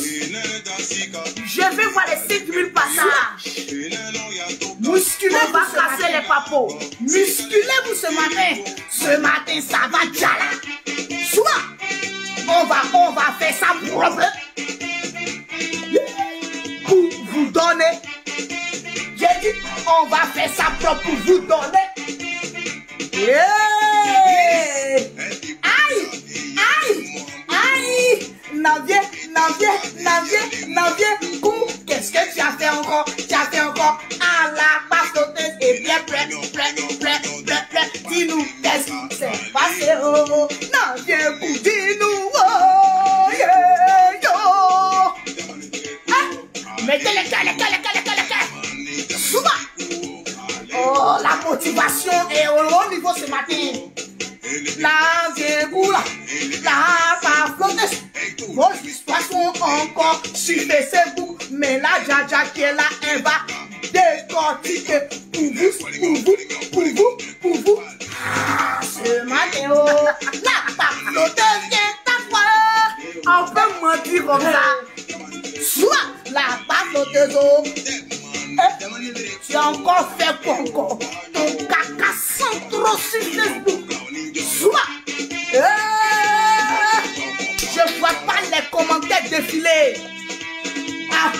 Je vais voir les 5000 passages. Musculez-vous va casser les papos. Musculez-vous ce matin. Ce matin, ça va déjà souvent. On va faire ça propre. Pour vous donner. J'ai dit, on va faire ça propre pour vous donner. Yeah. Aïe, aïe, aïe. Navier, qu'est-ce que tu as fait encore? Tu as fait encore à la passoteuse et bien prêt. Dis-nous, qu'est-ce qui s'est passé? Oh, Navier, dis-nous, oh, yeah, yo. Mettez les cœurs. Souvent. Oh, la motivation est au haut niveau ce matin. Navier, la passoteuse. Vos histoires sont encore sur Facebook, mais la Jaja qui est là, elle va décortiquer pour vous. Ah, ce matin, oh, la paploteuse vient t'avoir. On peut mentir comme ça. Soit la paploteuse, oh, tu as encore fait quoi encore? Ton caca sent trop sur Facebook. Soit, je vois pas les commentaires défiler. Ah,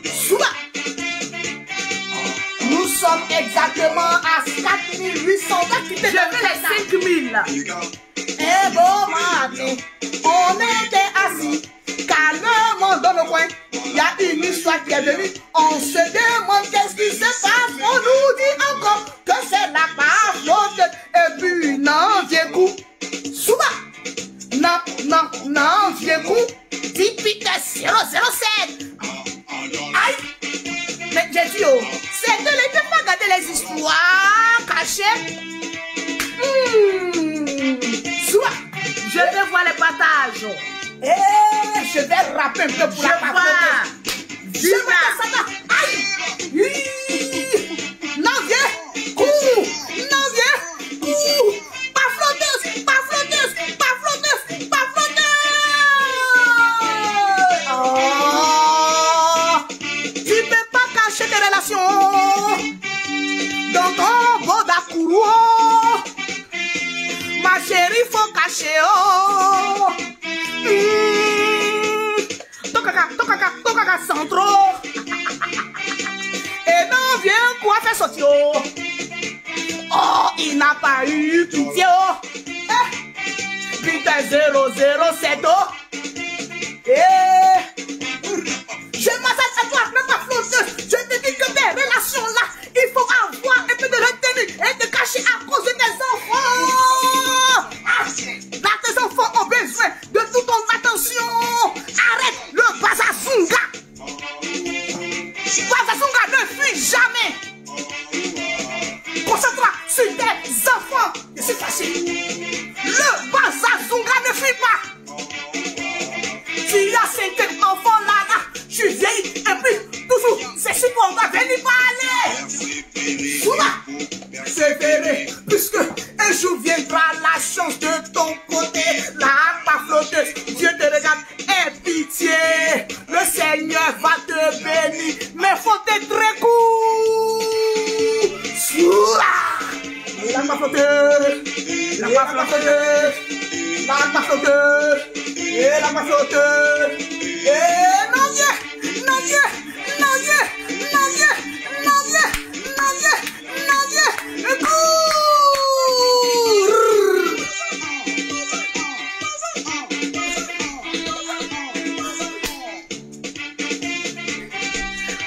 souvent. Nous sommes exactement à 4800 activités. Je veux les 5000. Et bon matin, on était assis calmement dans le coin. Il y a une histoire qui est venue. On se demande qu'est-ce qui se passe. On nous dit encore que c'est la pavlote. Et puis, non, vieux coup. Souvent. Non, vieux coup. 18 007. Aïe. Mais j'ai dit, oh, c'est de ne pas regarder les histoires cachées. Soit. Je vais voir les partages. Et je vais rapper un peu pour la pavlote. Aïe. Non, vieux coup. Dans ton beau Dakourou, ma chérie, faut cacher. Oh. Ton caca sans trop. Et non, viens quoi faire sortir. Oh, il n'a pas eu pitié. Putain 007. Je m'attache à toi, même pas flotteuse. Je te dis que tes relations là, il faut avoir un peu de retenue et te cacher à cause de tes enfants. Là, tes enfants ont besoin de toute ton attention. Arrête le bazazunga. Bazazunga ne fuit jamais. Concentre-toi sur tes enfants. Et c'est facile. Le bazazunga ne fuit pas. Tu as 5 enfants là. Je suis vieille et puis toujours c'est si bon, on va venir parler. Souvent, c'est vrai, puisque un jour viendra la chance de ton côté. La pavloteuse, Dieu te regarde, aie pitié. Le Seigneur va te bénir, mais faut être très court. La pavloteuse, la pavloteuse, la pavloteuse, et la pavloteuse. Et non,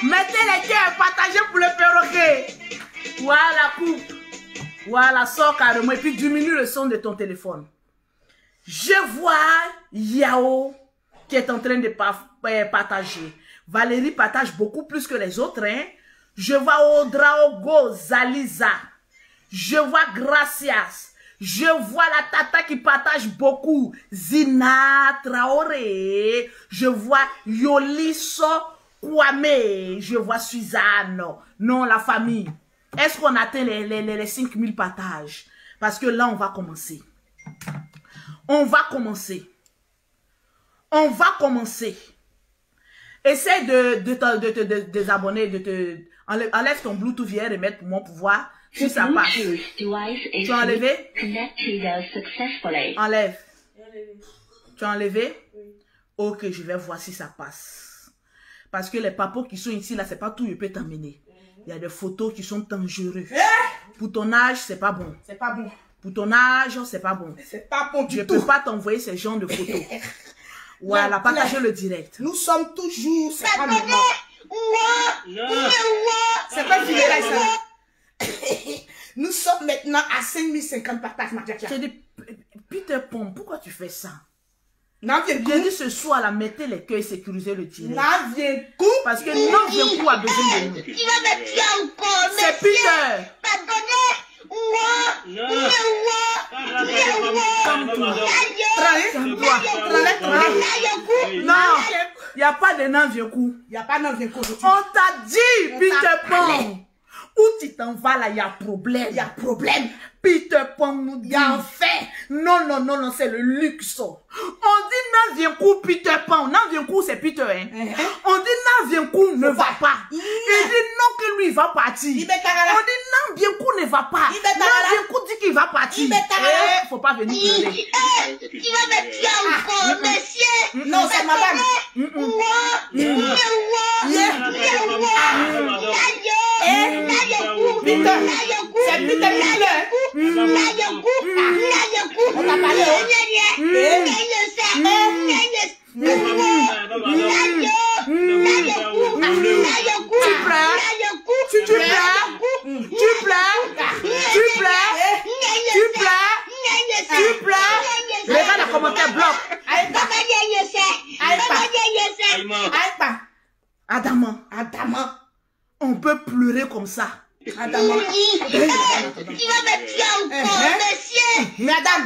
mettez les cœurs, partagez pour le perroquet. Voilà, coupe. Voilà, sors carrément et puis diminue le son de ton téléphone. Je vois Yao qui est en train de partager. Valérie partage beaucoup plus que les autres. Hein? Je vois Odraogo Zaliza. Je vois Gracias. Je vois la tata qui partage beaucoup. Zina Traoré. Je vois Yoliso Kwame. Je vois Suzanne. Non, la famille. Est-ce qu'on atteint les 5000 partages? Parce que là, on va commencer. On va commencer. On va commencer. Essaye de te désabonner, enlève ton Bluetooth, viens remettre pour moi pour voir si ça passe. Tu as enlevé? Enlève. Tu as enlevé? Ok, je vais voir si ça passe. Parce que les papos qui sont ici, là, c'est pas tout, je peux t'emmener. Il y a des photos qui sont dangereuses. Pour ton âge, c'est pas bon. C'est pas bon. Pour ton âge, c'est pas bon. C'est pas bon du tout. Je peux pas t'envoyer ces genres de photos. Voilà, partagez le direct. Nous sommes toujours... C'est pas normal. C'est pas fini là, ça. Nous sommes maintenant à 5050 partages, ma tcha. Je dis, Peter Pom, pourquoi tu fais ça? J'ai dit ce soir, là, mettez les cœurs et sécurisez le direct. Parce que Nanvienkou a besoin de nous. C'est Peter. Non, il n'y a pas de Nanvienkou. Il n'y a pas de Nanvienkou. On t'a dit, Peter Pom. Où tu t'en vas là, il y a problème. Il y a problème. Peter Pom nous dit. En fait. Non, c'est le luxe. On dit Nanvienkou, Peter Pom. Nanvienkou, c'est Peter, hein. On dit Nanvienkou ne va pas. Il dit non que lui, il va partir. On dit Nanvienkou ne va pas. Nanvienkou dit qu'il va partir. Faut pas venir pleurer. Tu vas me tuer encore, monsieur. Non, c'est madame. C'est Peter qui pleure. On t'a parlé. Tu pleures. Regarde la commentaire bloc. Adama, on peut pleurer comme ça. Adama. Tu vas me tuer encore, monsieur. Madame.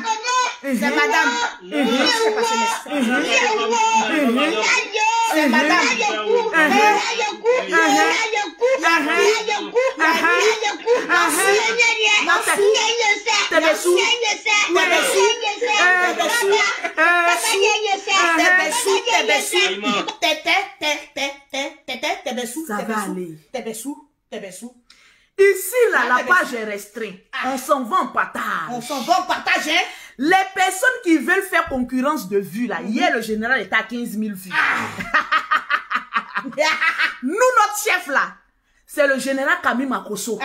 C'est madame. C'est madame. Ça va aller. Ici, là, la page est restreinte. On s'en va en partage. On s'en va en partage, hein? Les personnes qui veulent faire concurrence de vues, là, hier, le général était à 15 000 vues. Nous, notre chef, là, c'est le général Camille Makosso.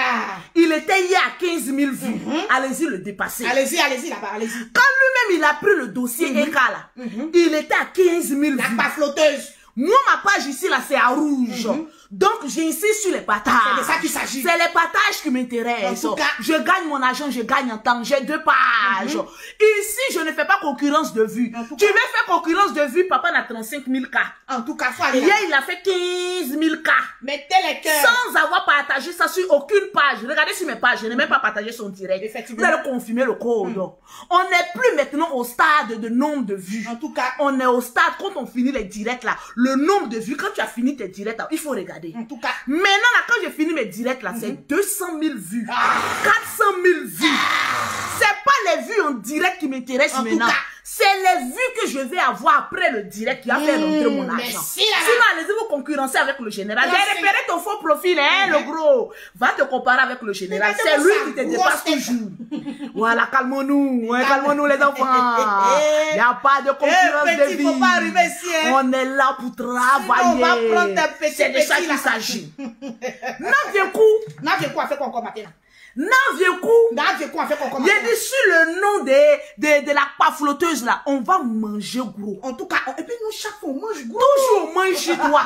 Il était hier à 15 000 vues. Allez-y le dépasser. Allez-y, là-bas, allez-y. Quand lui-même, il a pris le dossier EKA, là, il était à 15 000 vues. La pas flotteuse. Moi, ma page ici, là, c'est à rouge. Donc, j'insiste sur les partages. C'est de ça qu'il s'agit. C'est les partages qui m'intéressent. En tout cas, je gagne mon argent, je gagne en temps. J'ai 2 pages. Ici, je ne fais pas concurrence de vues. Tu veux faire concurrence de vues, papa n'a 35 000 cas. En tout cas, faut aller là. Hier, il a fait 15 000 cas. Mettez les cœurs. Sans avoir partagé ça sur aucune page. Regardez sur mes pages, je n'ai même pas partagé son direct. Effectivement. Vous allez confirmer le code. On n'est plus maintenant au stade de nombre de vues. En tout cas, on est au stade, quand on finit les directs là, le nombre de vues, quand tu as fini tes directs là, il faut regarder. En tout cas, maintenant là, quand j'ai fini mes directs là, c'est 200 000 vues, 400 000 vues. C'est pas les vues en direct qui m'intéressent maintenant. C'est les vues que je vais avoir après le direct qui va faire rentrer mon argent. Sinon, allez-y vous concurrencer avec le général. J'ai repéré ton faux profil, hein, le gros. Va te comparer avec le général. C'est lui qui te dépasse toujours. Voilà, calmons-nous. Calmons-nous les enfants. Il n'y a pas de concurrence de vie. Faut pas arriver ici, hein. On est là pour travailler. On va prendre un petit. C'est de ça qu'il s'agit. Nanvienkou a fait quoi encore maintenant? Nanvienkou a fait quoi encore maintenant? J'ai dit sur le nom de la pafloteuse là, on va manger gros. En tout cas, et puis nous chaque fois on mange gros. Toujours on mange chez toi.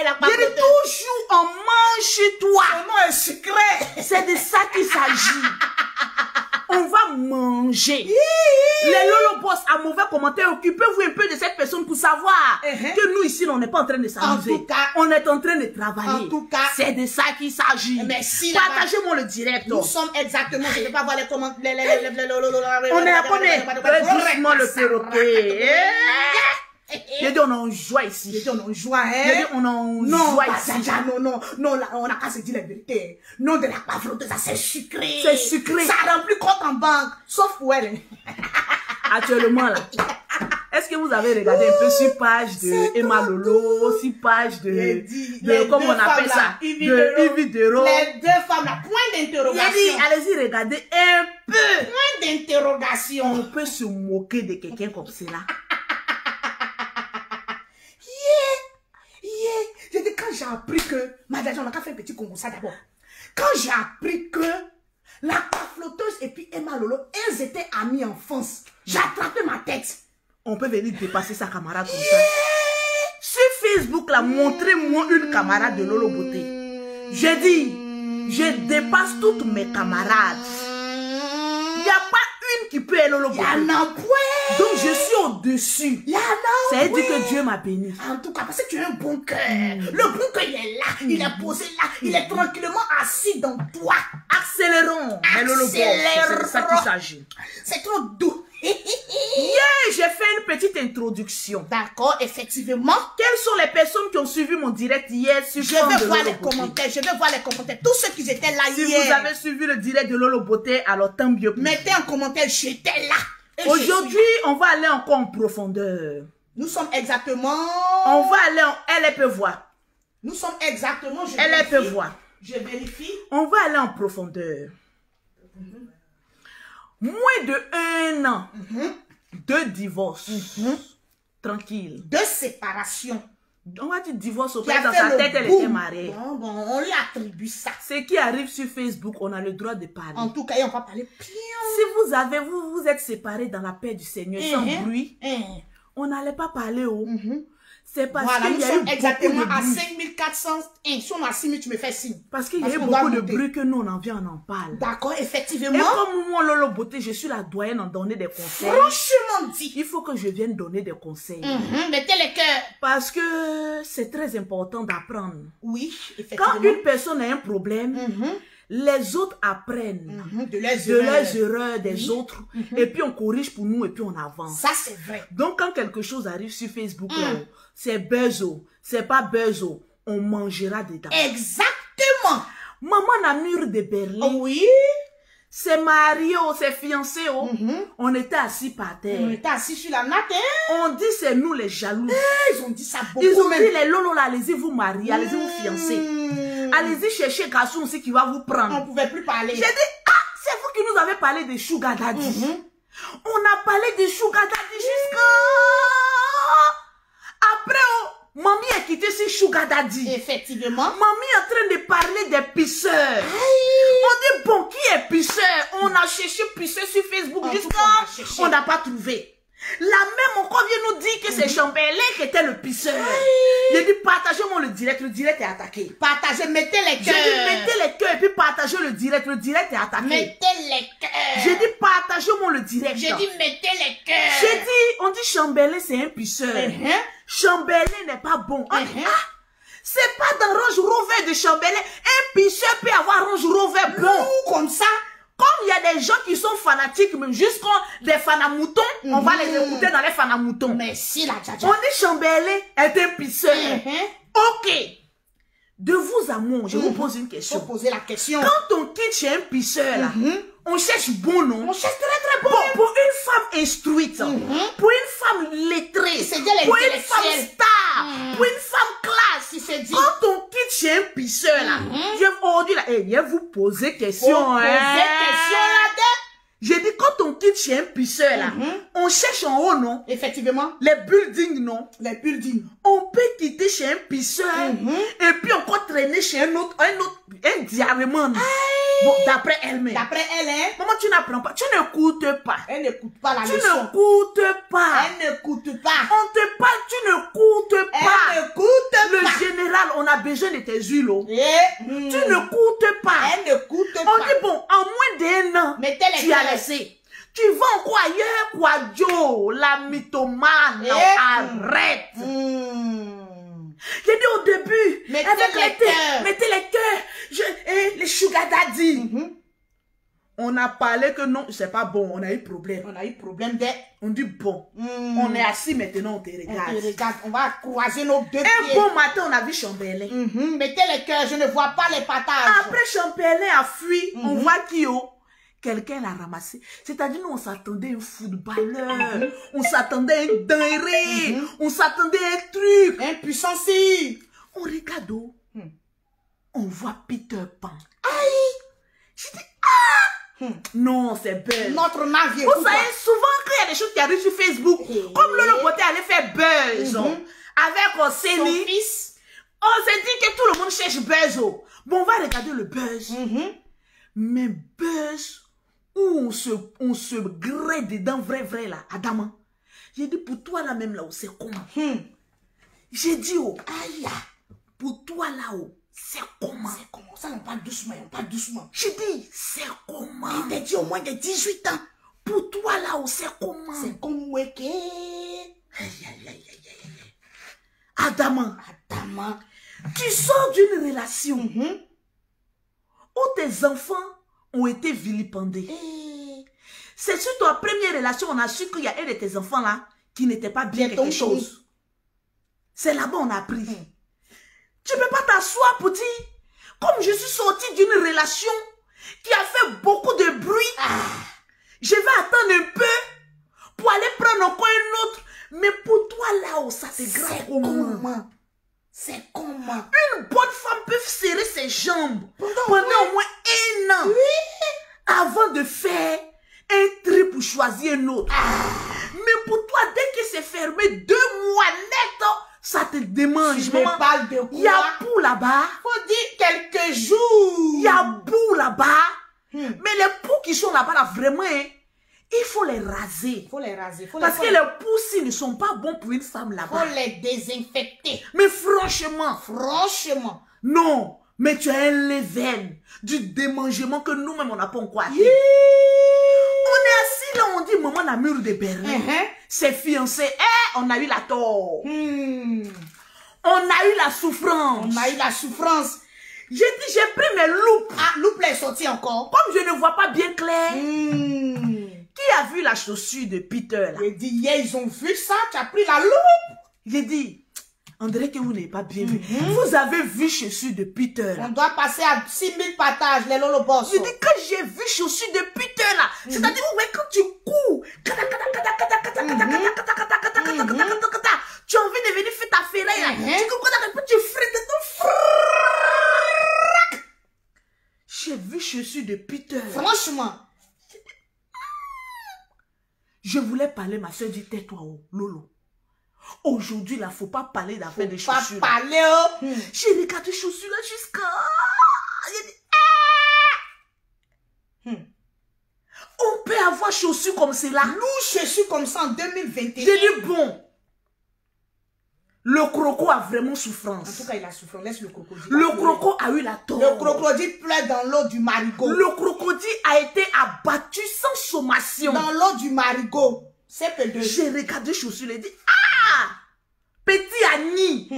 J'ai dit toujours on mange chez toi. Son nom est sucré. C'est de ça qu'il s'agit. On va manger. Les Lolo Boss à mauvais commentaire, occupez-vous un peu de cette personne pour savoir que nous ici, on n'est pas en train de s'amuser. En tout cas, on est en train de travailler. En tout cas, c'est de ça qu'il s'agit. Partagez-moi le direct. Nous sommes exactement, je ne vais pas voir les commentaires. On est à combien? Doucement le perroquet. J'ai dit on en joie ici. J'ai dit on en joie, hein. J'ai dit on en joie ici. Non, là, on n'a qu'à se dire la vérité. Non, de la pavloteuse, c'est sucré. C'est sucré. Ça remplit compte en banque. Sauf pour elle. Actuellement là. Est-ce que vous avez regardé un peu sur page de Emma Lolo, sur page de comment on appelle ça, de Ividero. Les deux femmes là, point d'interrogation. Allez-y, regardez un peu. Point d'interrogation. On peut se moquer de quelqu'un comme cela. J'ai dit, quand j'ai appris que, madame, on a qu'à faire un petit concours ça d'abord. Quand j'ai appris que la flotteuse et puis Emma Lolo, elles étaient amies en France, j'ai attrapé ma tête. On peut venir dépasser sa camarade comme ça. Sur Facebook, là, montrez-moi une camarade de Lolo Beauté. J'ai dit, je dépasse toutes mes camarades. Il n'y a pas une qui peut être Lolo Beauté. Il y en a point. Donc je suis au-dessus. Il y en a. Ça veut dire que Dieu m'a béni. En tout cas, parce que tu as un bon cœur. Le bon cœur, il est là. Il est posé là. Il est tranquillement assis dans toi. Accélérons. Mais Lolo Beauté, c'est de ça qu'il s'agit. C'est trop doux. J'ai fait une petite introduction. D'accord, effectivement. Quelles sont les personnes qui ont suivi mon direct hier sur Je vais voir les commentaires. Je vais voir les commentaires. Tous ceux qui étaient là hier. Si vous avez suivi le direct de Lolo Beauté, alors tant mieux. Mettez en commentaire, j'étais là. Aujourd'hui, on va aller encore en profondeur. Nous sommes exactement... On va aller en... Elle peut voir. Nous sommes exactement... Elle peut voir. Je vérifie. On va aller en profondeur. Moins de 1 an de divorce. Tranquille. De séparation. On va dire divorce au fait dans sa tête, elle était mariée. Bon, on lui attribue ça. Ce qui arrive sur Facebook, on a le droit de parler. En tout cas, on va parler. Si vous êtes séparés dans la paix du Seigneur, sans bruit, on n'allait pas parler. C'est parce qu'il y a eu exactement beaucoup de à bruit. 5401. Si on a 6000, tu me fais signe. Parce qu'il y a eu beaucoup de bruit que nous, on en vient, on en parle. D'accord, effectivement. Et comme moi, Lolo Beauté, je suis la doyenne en donner des conseils. Franchement dit. Il faut que je vienne donner des conseils. Mettez les cœurs. Parce que c'est très important d'apprendre. Oui, effectivement. Quand une personne a un problème, les autres apprennent de leurs erreurs des autres. Et puis on corrige pour nous et puis on avance. Ça, c'est vrai. Donc quand quelque chose arrive sur Facebook, c'est buzzo, c'est pas buzzo, on mangera dedans. Exactement. Maman Namur de Berlin. Oui. C'est marié, c'est fiancé. On était assis par terre. On était assis sur la natte. On dit c'est nous les jaloux. Ils ont dit ça beaucoup. Ils ont dit les lolo là, allez-y vous marier, allez-y vous fiancer. Allez-y chercher garçon aussi qui va vous prendre. On ne pouvait plus parler. J'ai dit, c'est vous qui nous avez parlé de Sugar Daddy. On a parlé de Sugar Daddy jusqu'à... Après, mamie a quitté ce Sugar Daddy. Effectivement. Mamie est en train de parler des pisseurs. On dit, bon, qui est pisseur? On a cherché pisseur sur Facebook jusqu'à... On n'a pas trouvé. La même encore vient nous dire que c'est Chambellet qui était le pisseur. J'ai dit, partagez-moi le direct est attaqué. Partagez, mettez les cœurs. J'ai dit, mettez les cœurs et puis partagez le direct est attaqué. Mettez les cœurs. J'ai dit, partagez-moi le direct. J'ai dit, mettez les cœurs. J'ai dit, on dit Chambellet c'est un pisseur. Chambellet n'est pas bon. C'est pas dans Range Rover de Chambellet. Un pisseur peut avoir Range Rover bon. Comme ça. Comme il y a des gens qui sont fanatiques, même jusqu'à des fanamoutons, on va les écouter dans les fanamoutons. Mais si la djadja. On dit Chambellet est un pisseur. Ok. De vous à moi, je vous pose une question. Faut poser la question. Quand on quitte chez un pisseur, là, on cherche bon nom. On cherche très bon. Pour une femme instruite, pour une femme lettrée, pour une femme star, pour une femme classe. Quand on quitte chez un pisseur, là, je vais vous poser question. J'ai dit, quand on quitte chez un pisseur, là, on cherche en haut, non? Effectivement. Les buildings, non? Les buildings. On peut quitter chez un pisseur, et puis encore traîner chez un diamant. Bon, d'après elle-même. D'après elle, hein? Maman, tu n'apprends pas, tu n'écoutes pas. Elle n'écoute pas la leçon. Tu n'écoutes pas. Elle n'écoute pas. On te parle, tu n'écoutes pas. Elle n'écoute pas. Le général, on a besoin de tes huiles. Tu n'écoutes pas. Elle n'écoute pas. On dit, bon, en moins d'1 an, tu as laissé. Tu vas encore ailleurs, quoi, Joe, la mythomane, arrête. J'ai dit au début, mettez les cœurs, les Sugar Daddy. On a parlé que non, c'est pas bon, on a eu problème. On a eu problème on dit bon, on est assis maintenant, on te regarde. On te regarde, on va croiser nos deux pieds. Un bon matin, on a vu Chambellet. Mettez les cœurs, je ne vois pas les patages. Après Chambellet a fui, on voit quelqu'un l'a ramassé. C'est-à-dire, nous, on s'attendait à un footballeur, on s'attendait à un dinguerie, on s'attendait à un truc. Un puissancier. On regarde, on voit Peter Pan. Aïe! Je dis, ah! Non, c'est buzz. Notre navire. Vous savez, souvent, quand il y a des choses qui arrivent sur Facebook, comme Lolo Beauté allait faire buzz, avec Céline, on s'est dit que tout le monde cherche buzz. Bon, on va regarder le buzz. Mais buzz, où on se grée dedans, vrai, là, Adama. J'ai dit, pour toi, là, même, là, c'est comment? J'ai dit, aïe, pour toi, là, c'est comment? C'est comment? Ça, on parle doucement, J'ai dit, c'est comment? Il t'a dit au moins de 18 ans. Pour toi, là, c'est comment? C'est comme Weke. Aïe. Adama, tu sors d'une relation où tes enfants ont été vilipendés. C'est sur ta première relation, on a su qu'il y a un de tes enfants là qui n'était pas bien quelque chose. C'est là-bas on a appris. Tu ne peux pas t'asseoir pour dire, comme je suis sortie d'une relation qui a fait beaucoup de bruit, je vais attendre un peu pour aller prendre encore un autre. Mais pour toi là, ça te grave comment? C'est comment? Une bonne femme peut serrer ses jambes pendant au moins 1 an avant de faire un tri pour choisir un autre. Mais pour toi, dès que c'est fermé 2 mois net, ça te démange. Je me parle de quoi? Il y a bout là-bas. Faut dire quelques jours. Il y a bout là-bas. Mais les poux qui sont là-bas, là, vraiment, il faut les raser. Parce que les poux, ne sont pas bons pour une femme là-bas. Il faut les désinfecter. Mais franchement. Non. Mais tu as un level du démangement que nous-mêmes, on n'a pas encore atteint. On est assis là, on dit, maman, la mur de Berlin. C'est fiancé. On a eu la tort. On a eu la souffrance. J'ai dit, j'ai pris mes loupes. Loupe est sorti encore. Comme je ne vois pas bien clair. Qui a vu la chaussure de Peter là? J'ai dit, hier, ils ont vu ça, tu as pris la loupe. J'ai dit, on dirait que vous n'avez pas bien vu. Vous avez vu chaussure de Peter là. On doit passer à 6000 partages, les Lolo Boss. J'ai dit, quand j'ai vu chaussure de Peter là, c'est-à-dire, quand tu cours, tu as envie de venir faire ta ferraille là. Tu frettes ton j'ai vu chaussure de Peter. Franchement. Je voulais parler, ma soeur dit, tais-toi, Lolo. Aujourd'hui, là, faut pas parler d'affaires de chaussures. Pas parler, J'ai regardé chaussures là jusqu'à... J'ai dit, on peut avoir chaussures comme cela. Nous, chaussures comme ça en 2021. J'ai dit, bon. Le croco a vraiment souffrance. En tout cas, il a souffert. Laisse le crocodile. Le croco a eu la tort. Le crocodile pleure dans l'eau du marigot. Le crocodile a été abattu sans sommation. Dans l'eau du marigot. C'est peu de... J'ai regardé chaussures et dit, petit Annie.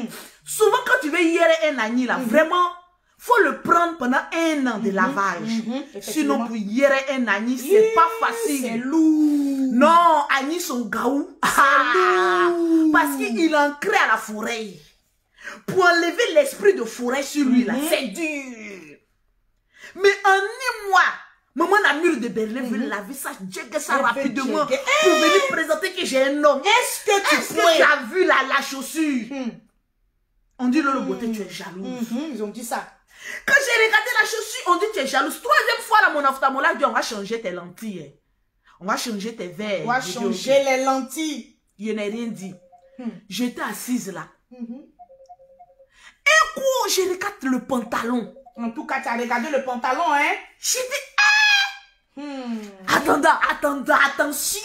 Souvent, quand tu veux hier un Annie, là, vraiment, faut le prendre pendant 1 an de lavage. Sinon, pour hier un Annie, c'est pas facile. C'est lourd. Non, Annie, son gaou. Parce qu'il est ancré à la forêt. Pour enlever l'esprit de forêt sur lui, là, c'est dur. Mais en 1 mois, maman la mur de Berlin veut laver ça, jégger ça rapidement pour venir présenter que j'ai un homme. Est-ce que tu as vu la chaussure? On dit, Lolo Beauté, tu es jalouse. Ils ont dit ça. Quand j'ai regardé la chaussure, on dit, tu es jalouse. 3e fois, là, mon ophtalmologue dit, on va changer tes lentilles. On va changer tes verres. On va changer les lentilles. Je n'ai rien dit. J'étais assise là. Un coup, je regarde le pantalon. En tout cas, tu as regardé le pantalon, hein? J'ai dit, attention.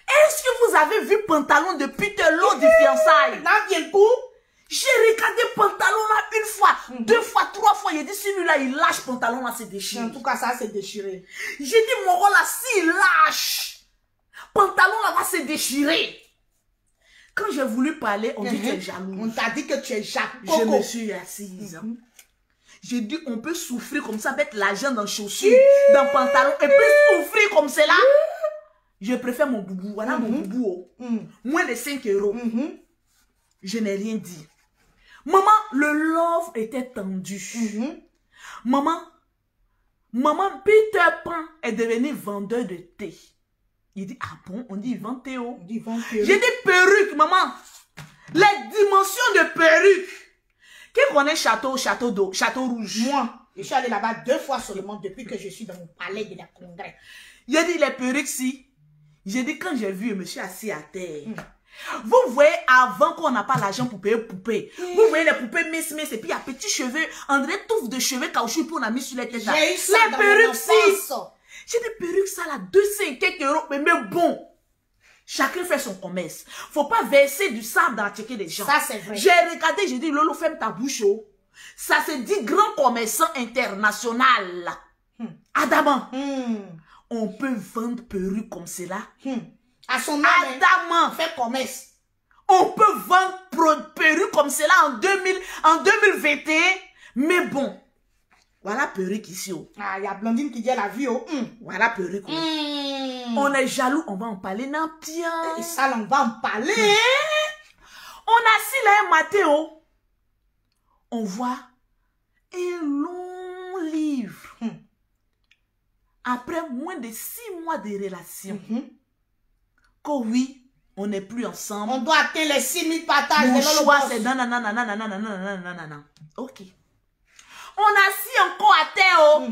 Est-ce que vous avez vu le pantalon de Peter lors du fiançailles? Là, bien le coup. J'ai regardé le pantalon là 1 fois, 2 fois, 3 fois. J'ai dit, celui-là, il lâche le pantalon là, c'est déchiré. En tout cas, ça, c'est déchiré. J'ai dit, mon rôle là, s'il lâche, pantalon là va se déchirer. Quand j'ai voulu parler, on dit que tu es jaloux. On t'a dit que tu es jaloux. Je me suis assise. J'ai dit, on peut souffrir comme ça, mettre l'argent dans chaussures, dans pantalon, et puis souffrir comme cela. Je préfère mon boubou. Voilà mon boubou. Moins de 5 €. Je n'ai rien dit. Maman, le love était tendu. Maman, Maman, Peter Pan est devenu vendeur de thé. Il dit, ah bon, on dit il vend thé. Oh. J'ai dit perruque, maman. Les dimensions de perruque. Qui connaît château rouge? Moi, je suis allé là-bas 2 fois seulement depuis que je suis dans mon palais de la congrès. J'ai dit les perruques si. J'ai dit quand j'ai vu, je me suis assis à terre. Vous voyez, avant qu'on n'a pas l'argent pour payer poupées. Vous voyez les poupées Miss, et puis il y a petits cheveux, André touffe de cheveux caoutchouc pour on a mis sur les têtes. J'ai eu ça les dans perruques si. mon J'ai des perruques ça là, 200 et quelques euros, mais bon. Chacun fait son commerce. Faut pas verser du sable dans la tête des gens. Ça c'est vrai. J'ai regardé, j'ai dit, Lolo, ferme ta bouche. Oh. Ça se dit grand commerçant international. Adamant. On peut vendre perruques comme cela. À son nom, Adamant. Fait commerce. On peut vendre perruques comme cela en 2021. Mais bon. Voilà perruque ici. Oh. Ah, il y a Blondine qui dit elle a vu. Oh. Voilà perruque. Oh. On est jaloux, on va en parler. Non, bien. Et ça, on va en parler. On a assis là un matin. Oh. On voit un long livre. Après moins de 6 mois de relation. Que oui, on n'est plus ensemble. On doit atteindre les 6000 partages. Mon choix, c'est non. Ok. On a assis encore à terre. Oh.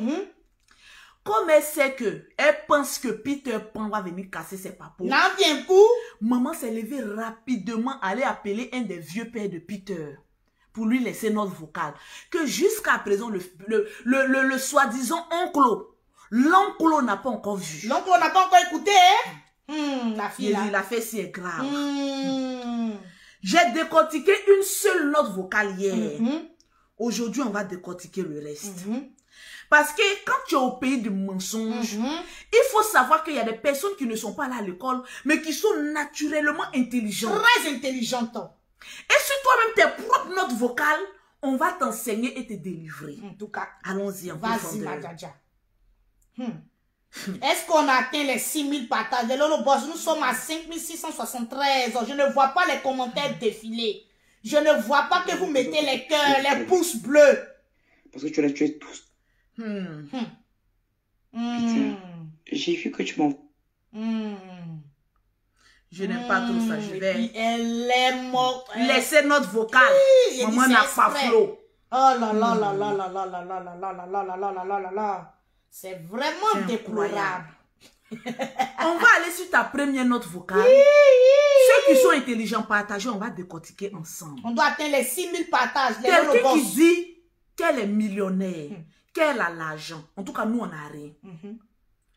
Comme elle sait que, elle pense que Peter Pan va venir casser ses papous. N'en vient pour. Maman s'est levée rapidement, aller appeler un des vieux pères de Peter pour lui laisser notre vocale. Que jusqu'à présent, le soi-disant oncle, l'oncle n'a pas encore vu. L'oncle n'a pas encore écouté, hein? La fille là. Il a fait si grave. J'ai décortiqué une seule note vocale hier. Aujourd'hui, on va décortiquer le reste. Parce que quand tu es au pays du mensonge, il faut savoir qu'il y a des personnes qui ne sont pas là à l'école, mais qui sont naturellement intelligentes. Très intelligentes. Et si toi-même tes propres notes vocales, on va t'enseigner et te délivrer. En tout cas, allons-y en vas-y, Madjaja. Est-ce qu'on a atteint les 6000 partages? De Lolo Boss, nous sommes à 5673. Je ne vois pas les commentaires défiler. Je ne vois pas que vous mettez les cœurs, les pouces bleus. Parce que tu l'as tué tous. J'ai vu que tu m'en... Je n'aime pas trop ça, je vais... Elle est morte. Laissez notre vocale. Maman n'a pas flot. Oh là là là là là là là là là là là là là là là là là. C'est vraiment déplorable. On va aller sur ta première note vocale. Ceux qui sont intelligents, partagez, on va décortiquer ensemble. On doit atteindre les 6000 partages. Quelqu'un qui dit qu'elle est millionnaire, qu'elle a l'argent. En tout cas, nous, on n'a rien.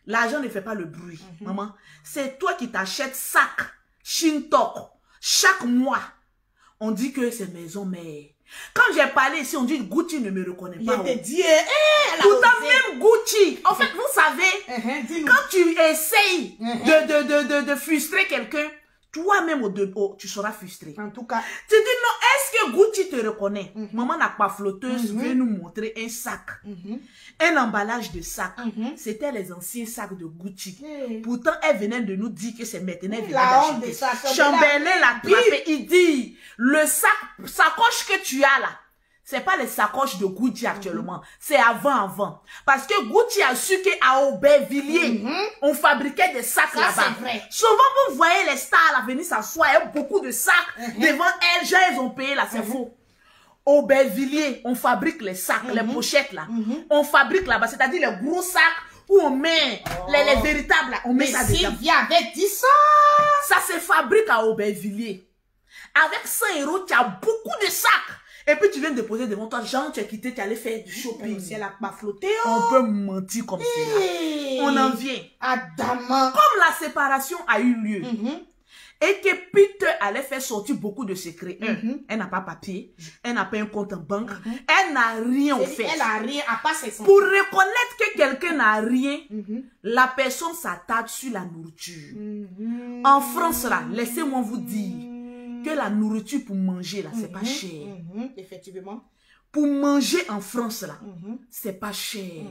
L'argent ne fait pas le bruit. Maman, c'est toi qui t'achètes sac, Shintok, chaque mois. On dit que c'est maison mère. Quand j'ai parlé ici, on dit Gucci ne me reconnaît pas. Je te dis, pourtant même Gucci. En fait, vous savez, quand tu essayes de frustrer quelqu'un, toi-même tu seras frustré. En tout cas, tu dis non, est-ce que Gucci te reconnaît? Maman n'a pas flotteuse, veut nous montrer un sac. Un emballage de sac. C'était les anciens sacs de Gucci. Pourtant, elle venait de nous dire que c'est maintenant elle venait d'acheter. Chamberlain l'a attrapé. Il dit, le sacoche que tu as là, c'est pas les sacoches de Gucci actuellement. C'est avant. Parce que Gucci a su qu'à Aubervilliers, on fabriquait des sacs là-bas. Souvent, vous voyez les stars là venir s'asseoir, il y a beaucoup de sacs devant elles. Gens, ils ont payé là, c'est faux. Aubervilliers, on fabrique les sacs, les pochettes là. On fabrique là-bas, c'est-à-dire les gros sacs où on met les véritables là. On met ça dedans. Sylvia avait dit ça. Ça se fabrique à Aubervilliers. Avec 100 €, tu as beaucoup de sacs. Et puis tu viens de déposer devant toi, genre tu as quitté, tu allais faire du shopping. Si elle a pas flotté, on peut mentir comme ça. On en vient. Adamant. Comme la séparation a eu lieu, et que Peter allait faire sortir beaucoup de secrets. Elle n'a pas papier, elle n'a pas un compte en banque, elle n'a rien fait. Elle n'a rien, à part ses sens. Pour reconnaître que quelqu'un n'a rien, la personne s'attarde sur la nourriture. En France, là, laissez-moi vous dire que la nourriture pour manger, là, c'est pas cher. Effectivement. Pour manger en France, là, c'est pas cher.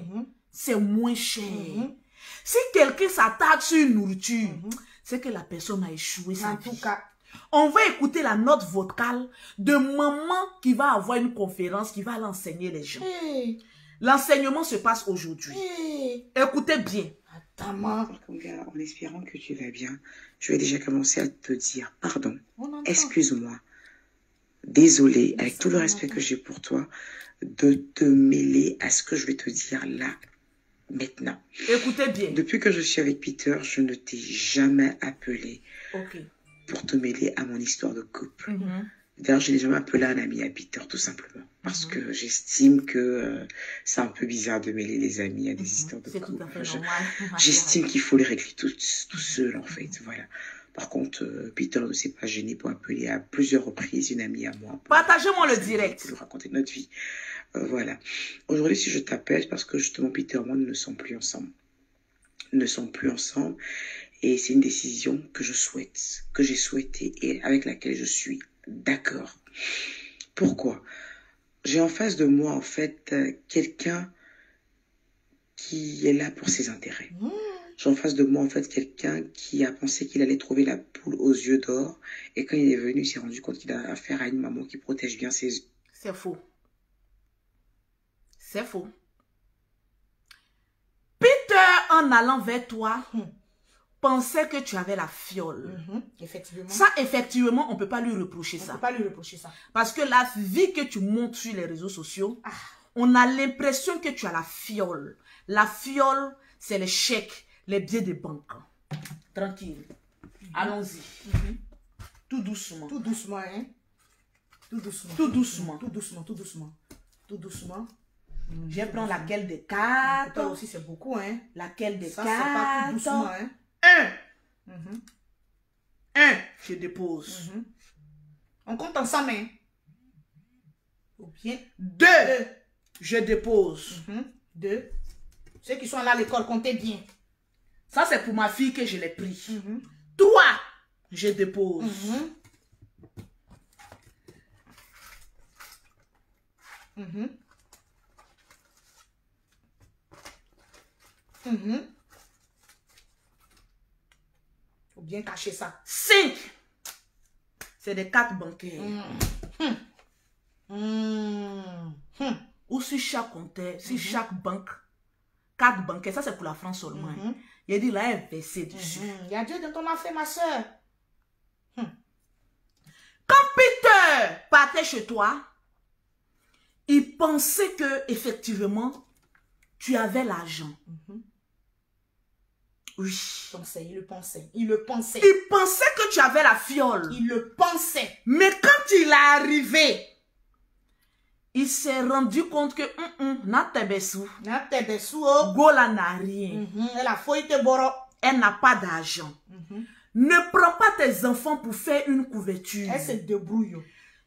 C'est moins cher. Si quelqu'un s'attarde sur une nourriture, c'est que la personne a échoué sa vie. En tout cas, on va écouter la note vocale de maman qui va avoir une conférence, qui va l'enseigner les gens. L'enseignement se passe aujourd'hui. Écoutez bien. En espérant que tu vas bien, je vais déjà commencer à te dire pardon, excuse-moi, désolé, avec tout le respect que j'ai pour toi, de te mêler à ce que je vais te dire là, maintenant. Écoutez bien. Depuis que je suis avec Peter, je ne t'ai jamais appelé pour te mêler à mon histoire de couple. D'ailleurs, je n'ai jamais appelé un ami à Peter, tout simplement. Parce que j'estime que c'est un peu bizarre de mêler les amis à des histoires de couple. Tout à fait normal. J'estime qu'il faut les régler tout seul, en fait. Voilà. Par contre, Peter ne s'est pas gêné pour appeler à plusieurs reprises une amie à moi. Partagez-moi le direct. Pour lui raconter notre vie. Voilà. Aujourd'hui, si je t'appelle, parce que justement, Peter et moi, nous ne sommes plus ensemble. Nous ne sommes plus ensemble. Et c'est une décision que je souhaite, que j'ai souhaitée et avec laquelle je suis d'accord. Pourquoi? J'ai en face de moi, en fait, quelqu'un qui est là pour ses intérêts. J'ai en face de moi, en fait, quelqu'un qui a pensé qu'il allait trouver la poule aux yeux d'or. Et quand il est venu, il s'est rendu compte qu'il a affaire à une maman qui protège bien ses yeux. C'est faux. C'est faux. Peter, en allant vers toi, pensait que tu avais la fiole. Effectivement. Ça, effectivement, on ne peut pas lui reprocher ça. On ne peut pas lui reprocher ça. Parce que la vie que tu montres sur les réseaux sociaux, on a l'impression que tu as la fiole. La fiole, c'est les chèques, les billets de banque. Tranquille. Allons-y. Tout doucement. Tout doucement, hein. Tout doucement. Tout doucement. Tout doucement, tout doucement. Tout doucement. Je vais prendre laquelle des quatre. Toi aussi, c'est beaucoup, hein. Laquelle des ça, quatre. c'est pas tout doucement, hein. Un. Je dépose. On compte ensemble, hein. Ou bien. 2. Je dépose. 2. Ceux qui sont là à l'école, comptez bien. Ça, c'est pour ma fille que je l'ai pris. 3. Je dépose. 'Faut bien cacher ça. 5. C'est des cartes bancaires. Ou sur chaque compte, sur chaque banque, carte bancaire, ça c'est pour la France seulement. Il a dit là, elle versé dessus. Il y a Dieu dans ton affaire, ma soeur. Quand Peter partait chez toi, il pensait que effectivement tu avais l'argent. Oui. Il le pensait. Il le pensait. Il pensait que tu avais la fiole. Il le pensait. Mais quand il est arrivé, il s'est rendu compte que Gola n'a rien. Elle n'a pas d'argent. Ne prends pas tes enfants pour faire une couverture. Elle se débrouille.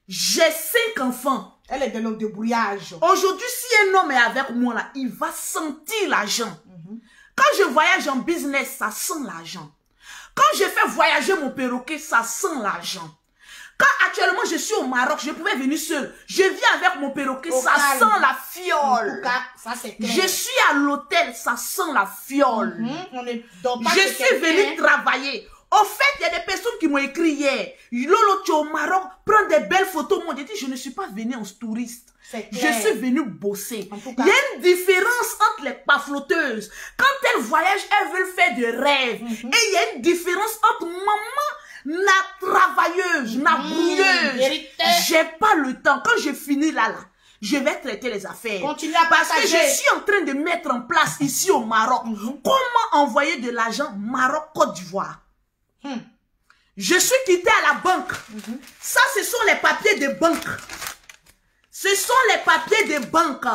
J'ai 5 enfants. Elle est dans le débrouillage. Aujourd'hui, si un homme est avec moi là, il va sentir l'argent. Quand je voyage en business, ça sent l'argent. Quand je fais voyager mon perroquet, ça sent l'argent. Quand actuellement je suis au Maroc, je pouvais venir seul. Je vis avec mon perroquet, ça sent la fiole. En tout cas, ça c'est clair. Je suis à l'hôtel, ça sent la fiole. Je suis venue travailler. Au fait, il y a des personnes qui m'ont écrit hier. Lolo, tu es au Maroc, prends des belles photos. Moi, j'ai dit, je ne suis pas venue en touriste. Je suis venue bosser. Il y a une différence entre les pafloteuses. Quand elles voyagent, elles veulent faire des rêves. Et il y a une différence entre maman, la travailleuse, la brouilleuse. J'ai pas le temps. Quand je finis là, je vais traiter les affaires. Continue à parce partager. que je suis en train de mettre en place ici au Maroc. Comment envoyer de l'argent Maroc-Côte d'Ivoire? Je suis quitté à la banque. Ça, ce sont les papiers de banque. Ce sont les papiers de banque.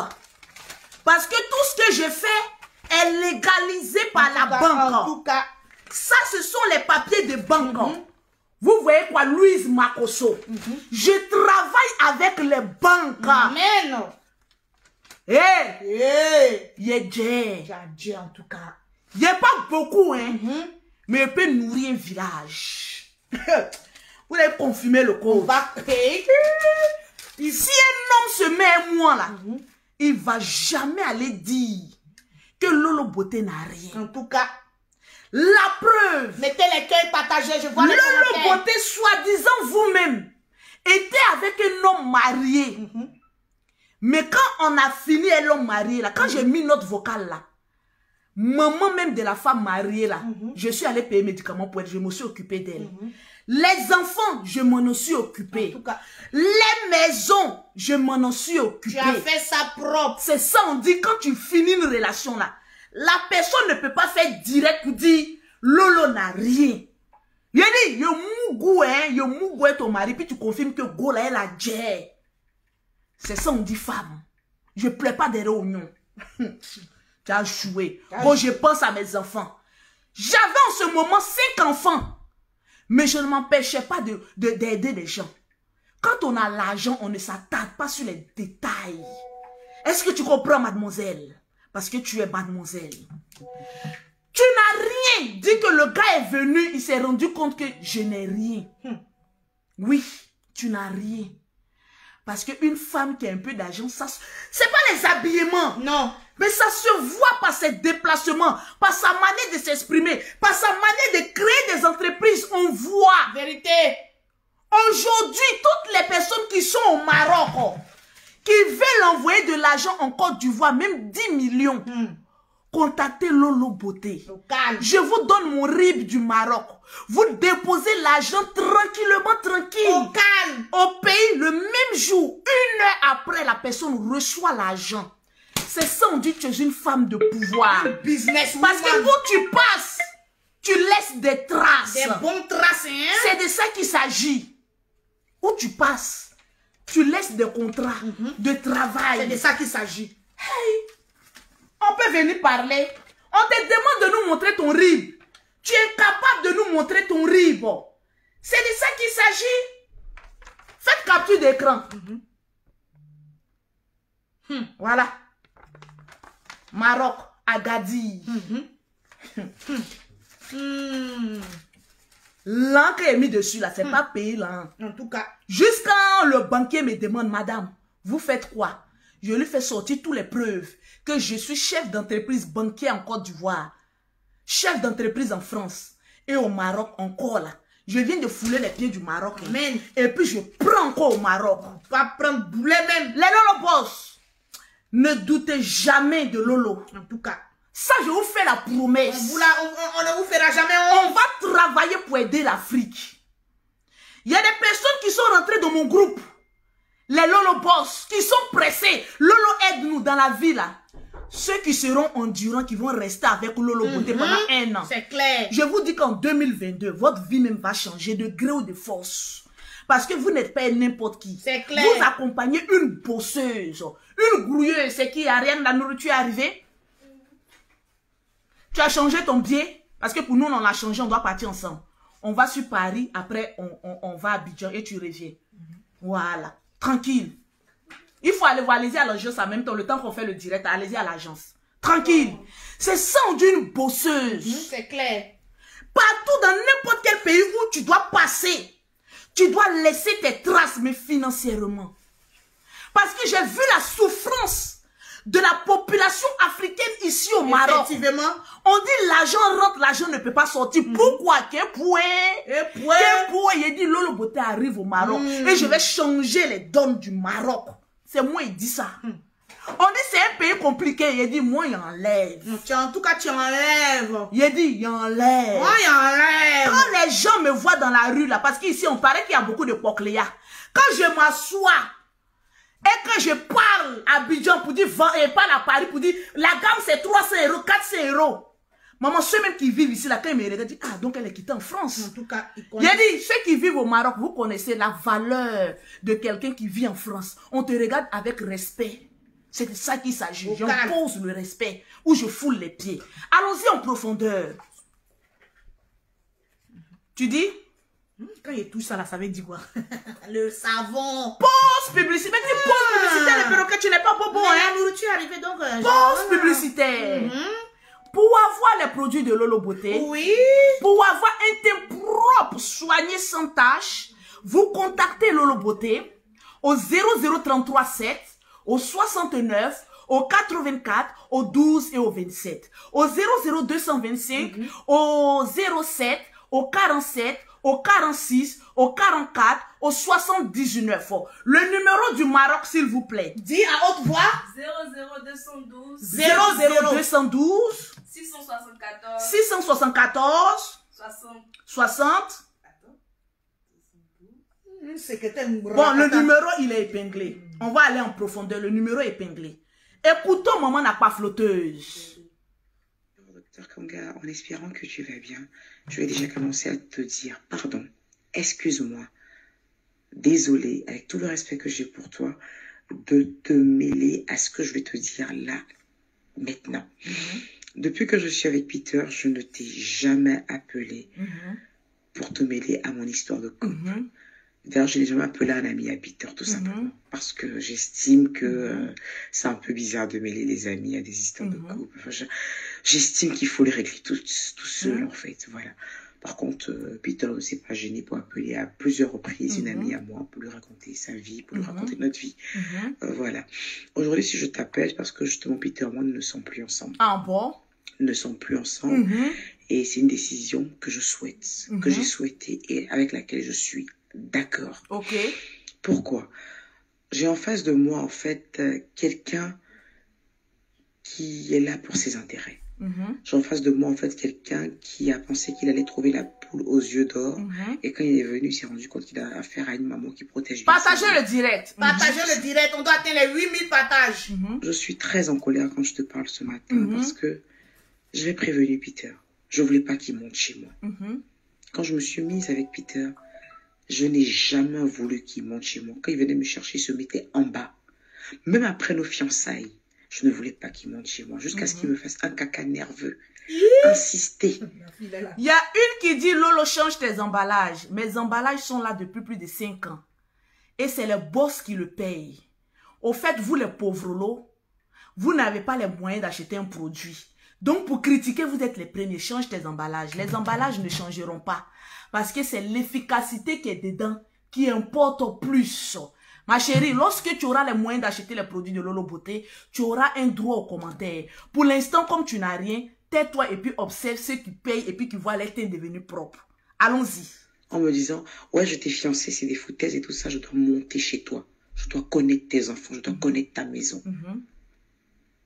Parce que tout ce que je fais est légalisé par la banque. En tout cas. Ça, ce sont les papiers de banque. Vous voyez quoi, Louise Makoso? Je travaille avec les banques. Amen. Il y a Dieu en tout cas. Il n'y a pas beaucoup, hein. Mais il peut nourrir un village. Vous allez confirmer le code. Si un homme se met à moi là, il ne va jamais aller dire que Lolo Beauté n'a rien. En tout cas, la preuve. Mettez les cœurs partagés, je vois les commentaires. Lolo Beauté, soi-disant vous-même, était avec un homme marié. Mais quand on a fini, elles l'ont marié là. Quand j'ai mis notre vocal là, maman même de la femme mariée là, je suis allée payer médicaments pour elle, je me suis occupée d'elle. Les enfants, je m'en suis occupée. En tout cas, les maisons, je m'en suis occupée. Tu as fait ça propre. C'est ça, on dit, quand tu finis une relation là, la personne ne peut pas faire direct pour dire, Lolo n'a rien. Il dit, yo mougou est ton mari, puis tu confirmes que go là, elle a déjà. C'est ça, on dit femme. Je ne plais pas des réunions. Tu as joué. Bon, je pense à mes enfants. J'avais en ce moment 5 enfants. Mais je ne m'empêchais pas d'aider les gens. Quand on a l'argent, on ne s'attarde pas sur les détails. Est-ce que tu comprends, mademoiselle? Parce que tu es mademoiselle. Tu n'as rien. Dis que le gars est venu, il s'est rendu compte que je n'ai rien. Oui, tu n'as rien. Parce qu'une femme qui a un peu d'argent, ça, c'est pas les habillements. Non. Mais ça se voit par ses déplacements, par sa manière de s'exprimer, par sa manière de créer des entreprises. On voit. Vérité. Aujourd'hui, toutes les personnes qui sont au Maroc, qui veulent envoyer de l'argent en Côte d'Ivoire, même 10 millions, contactez Lolo Beauté. Je vous donne mon RIB du Maroc. Vous déposez l'argent tranquillement, tranquille. Au calme. Au pays, le même jour, 1 heure après, la personne reçoit l'argent. C'est ça, on dit que tu es une femme de pouvoir. Business. Parce que où tu passes, tu laisses des traces. Des bonnes traces, hein? C'est de ça qu'il s'agit. Où tu passes, tu laisses des contrats de travail. C'est de ça qu'il s'agit. Hey, on peut venir parler. On te demande de nous montrer ton RIB. Tu es capable de nous montrer ton RIB. C'est de ça qu'il s'agit. Faites capture d'écran. Voilà. Maroc, Agadir. L'encre est mis dessus là, c'est pas payé là. En tout cas. Jusqu'à le banquier me demande, madame, vous faites quoi? Je lui fais sortir toutes les preuves que je suis chef d'entreprise banquier en Côte d'Ivoire, chef d'entreprise en France et au Maroc encore là. Je viens de fouler les pieds du Maroc. Amen. Et puis je prends encore au Maroc. Pas prendre boulet même. Les Lolo boss, ne doutez jamais de Lolo. En tout cas. Ça, je vous fais la promesse. On ne vous fera jamais On va travailler pour aider l'Afrique. Il y a des personnes qui sont rentrées dans mon groupe. Les Lolo boss, qui sont pressés. Lolo aide-nous dans la vie là. Ceux qui seront endurants, qui vont rester avec Lolo Beauté pendant 1 an. C'est clair. Je vous dis qu'en 2022, votre vie même va changer de gré ou de force. Parce que vous n'êtes pas n'importe qui. C'est clair. Vous accompagnez une bosseuse, une grouilleuse. C'est qui? Ariane, la nourriture est arrivée? Tu as changé ton billet? Parce que pour nous, on l'a changé, on doit partir ensemble. On va sur Paris, après on va à Abidjan et tu reviens. Voilà. Tranquille. Il faut aller voir, allez-y à l'agence en même temps, le temps qu'on fait le direct, allez-y à l'agence. Tranquille. C'est ça, on dit une bosseuse. C'est clair. Partout dans n'importe quel pays où tu dois passer, tu dois laisser tes traces, mais financièrement. Parce que j'ai vu la souffrance de la population africaine ici au Maroc. Effectivement. On dit l'argent rentre, l'argent ne peut pas sortir. Pourquoi? Il dit Lolo Beauté arrive au Maroc et je vais changer les donnes du Maroc. C'est moi qui dis ça. On dit c'est un pays compliqué. Il dit moi il enlève. En tout cas tu enlèves. Il dit il enlève. Moi il enlève. Quand les gens me voient dans la rue là, parce qu'ici on paraît qu'il y a beaucoup de pocléas. Quand je m'assois et que je parle à Abidjan pour dire, et parle à Paris pour dire, la gamme c'est 300 €, 400 €. Maman, ceux même qui vivent ici, là, quand ils me regardent, disent, ah, donc elle est quittée en France. En tout cas, il a dit, ceux qui vivent au Maroc, vous connaissez la valeur de quelqu'un qui vit en France. On te regarde avec respect. C'est de ça qu'il s'agit. J'impose le respect ou je foule les pieds. Allons-y en profondeur. Tu dis? Quand il touche ça, là, ça veut dire quoi? Le savon. Pause publicitaire. Mais dis pause publicitaire, le perroquet, tu n'es pas bobo, hein? La nourriture est arrivée, donc... Pause publicitaire. Pour avoir les produits de Lolo Beauté, oui. Pour avoir un teint propre, soigné sans tache, vous contactez Lolo Beauté au 0033 7, au 69, au 84, au 12 et au 27. Au 00225, au 07, au 47, au 46, au 44, au 79. Le numéro du Maroc, s'il vous plaît. Dis à haute voix. 00212 00212 674 674 60. Bon, le numéro, il est épinglé. On va aller en profondeur. Le numéro est épinglé. Écoutons, maman n'a pas flotteuse. Docteur Kanga, en espérant que tu vas bien, je vais déjà commencer à te dire pardon, excuse-moi, désolé, avec tout le respect que j'ai pour toi, de te mêler à ce que je vais te dire là, maintenant. Depuis que je suis avec Peter, je ne t'ai jamais appelé pour te mêler à mon histoire de couple. D'ailleurs, je n'ai jamais appelé un ami à Peter, tout simplement, parce que j'estime que c'est un peu bizarre de mêler les amis à des histoires de couple. Enfin, j'estime qu'il faut les régler tout seul, en fait, voilà. Par contre, Peter ne s'est pas gêné pour appeler à plusieurs reprises une amie à moi pour lui raconter sa vie, pour lui raconter notre vie. Voilà. Aujourd'hui, si je t'appelle, parce que justement, Peter et moi, nous ne sommes plus ensemble. Ah bon? Nous ne sommes plus ensemble. Et c'est une décision que je souhaite, que j'ai souhaitée et avec laquelle je suis d'accord. Ok. Pourquoi? J'ai en face de moi, en fait, quelqu'un qui est là pour ses intérêts. J'ai en face de moi, en fait, quelqu'un qui a pensé qu'il allait trouver la poule aux yeux d'or. Et quand il est venu, il s'est rendu compte qu'il a affaire à une maman qui protège. Partagez le direct. Partagez le direct. On doit atteindre les 8000 partages. Je suis très en colère quand je te parle ce matin parce que je vais prévenir Peter. Je voulais pas qu'il monte chez moi. Quand je me suis mise avec Peter, je n'ai jamais voulu qu'il monte chez moi. Quand il venait me chercher, il se mettait en bas. Même après nos fiançailles, je ne voulais pas qu'il monte chez moi. Jusqu'à ce qu'il me fasse un caca nerveux. Insister. Il y a une qui dit, Lolo, change tes emballages. Mes emballages sont là depuis plus de 5 ans. Et c'est le boss qui le paye. Au fait, vous les pauvres lots, vous n'avez pas les moyens d'acheter un produit. Donc, pour critiquer, vous êtes les premiers. Change tes emballages. Les emballages ne changeront pas. Parce que c'est l'efficacité qui est dedans qui importe plus. Ma chérie, lorsque tu auras les moyens d'acheter les produits de Lolo Beauté, tu auras un droit aux commentaires. Pour l'instant, comme tu n'as rien, tais-toi et puis observe ceux qui payent et puis qui voient leur teint devenir propre. Allons-y. En me disant, ouais, je t'ai fiancé, c'est des foutaises et tout ça, je dois monter chez toi. Je dois connaître tes enfants, je dois connaître ta maison.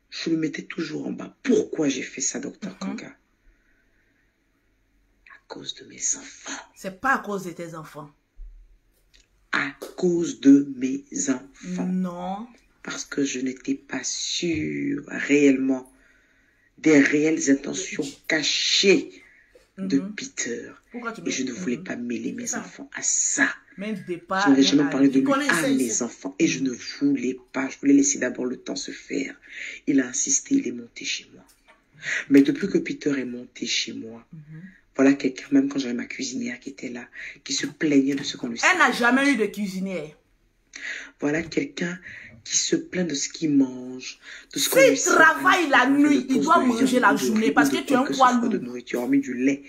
Je le mettais toujours en bas. Pourquoi j'ai fait ça, docteur Kanga? À cause de mes enfants. C'est pas à cause de tes enfants. À cause de mes enfants. Non. Parce que je n'étais pas sûre réellement des réelles intentions cachées de Peter. Et je ne voulais pas mêler mes enfants à ça. Même départ, je n'avais jamais parlé de lui à mes enfants. Et je ne voulais pas. Je voulais laisser d'abord le temps se faire. Il a insisté, il est monté chez moi. Mais depuis que Peter est monté chez moi, voilà quelqu'un, même quand j'avais ma cuisinière qui était là, qui se plaignait de ce qu'on lui Elle n'a jamais eu de cuisinière. Voilà quelqu'un qui se plaint de ce qu'il mange, de ce qu'on lui sert. S'il travaille la nuit, il doit manger la journée parce que tu es un poids lourd. De nourriture, hormis du lait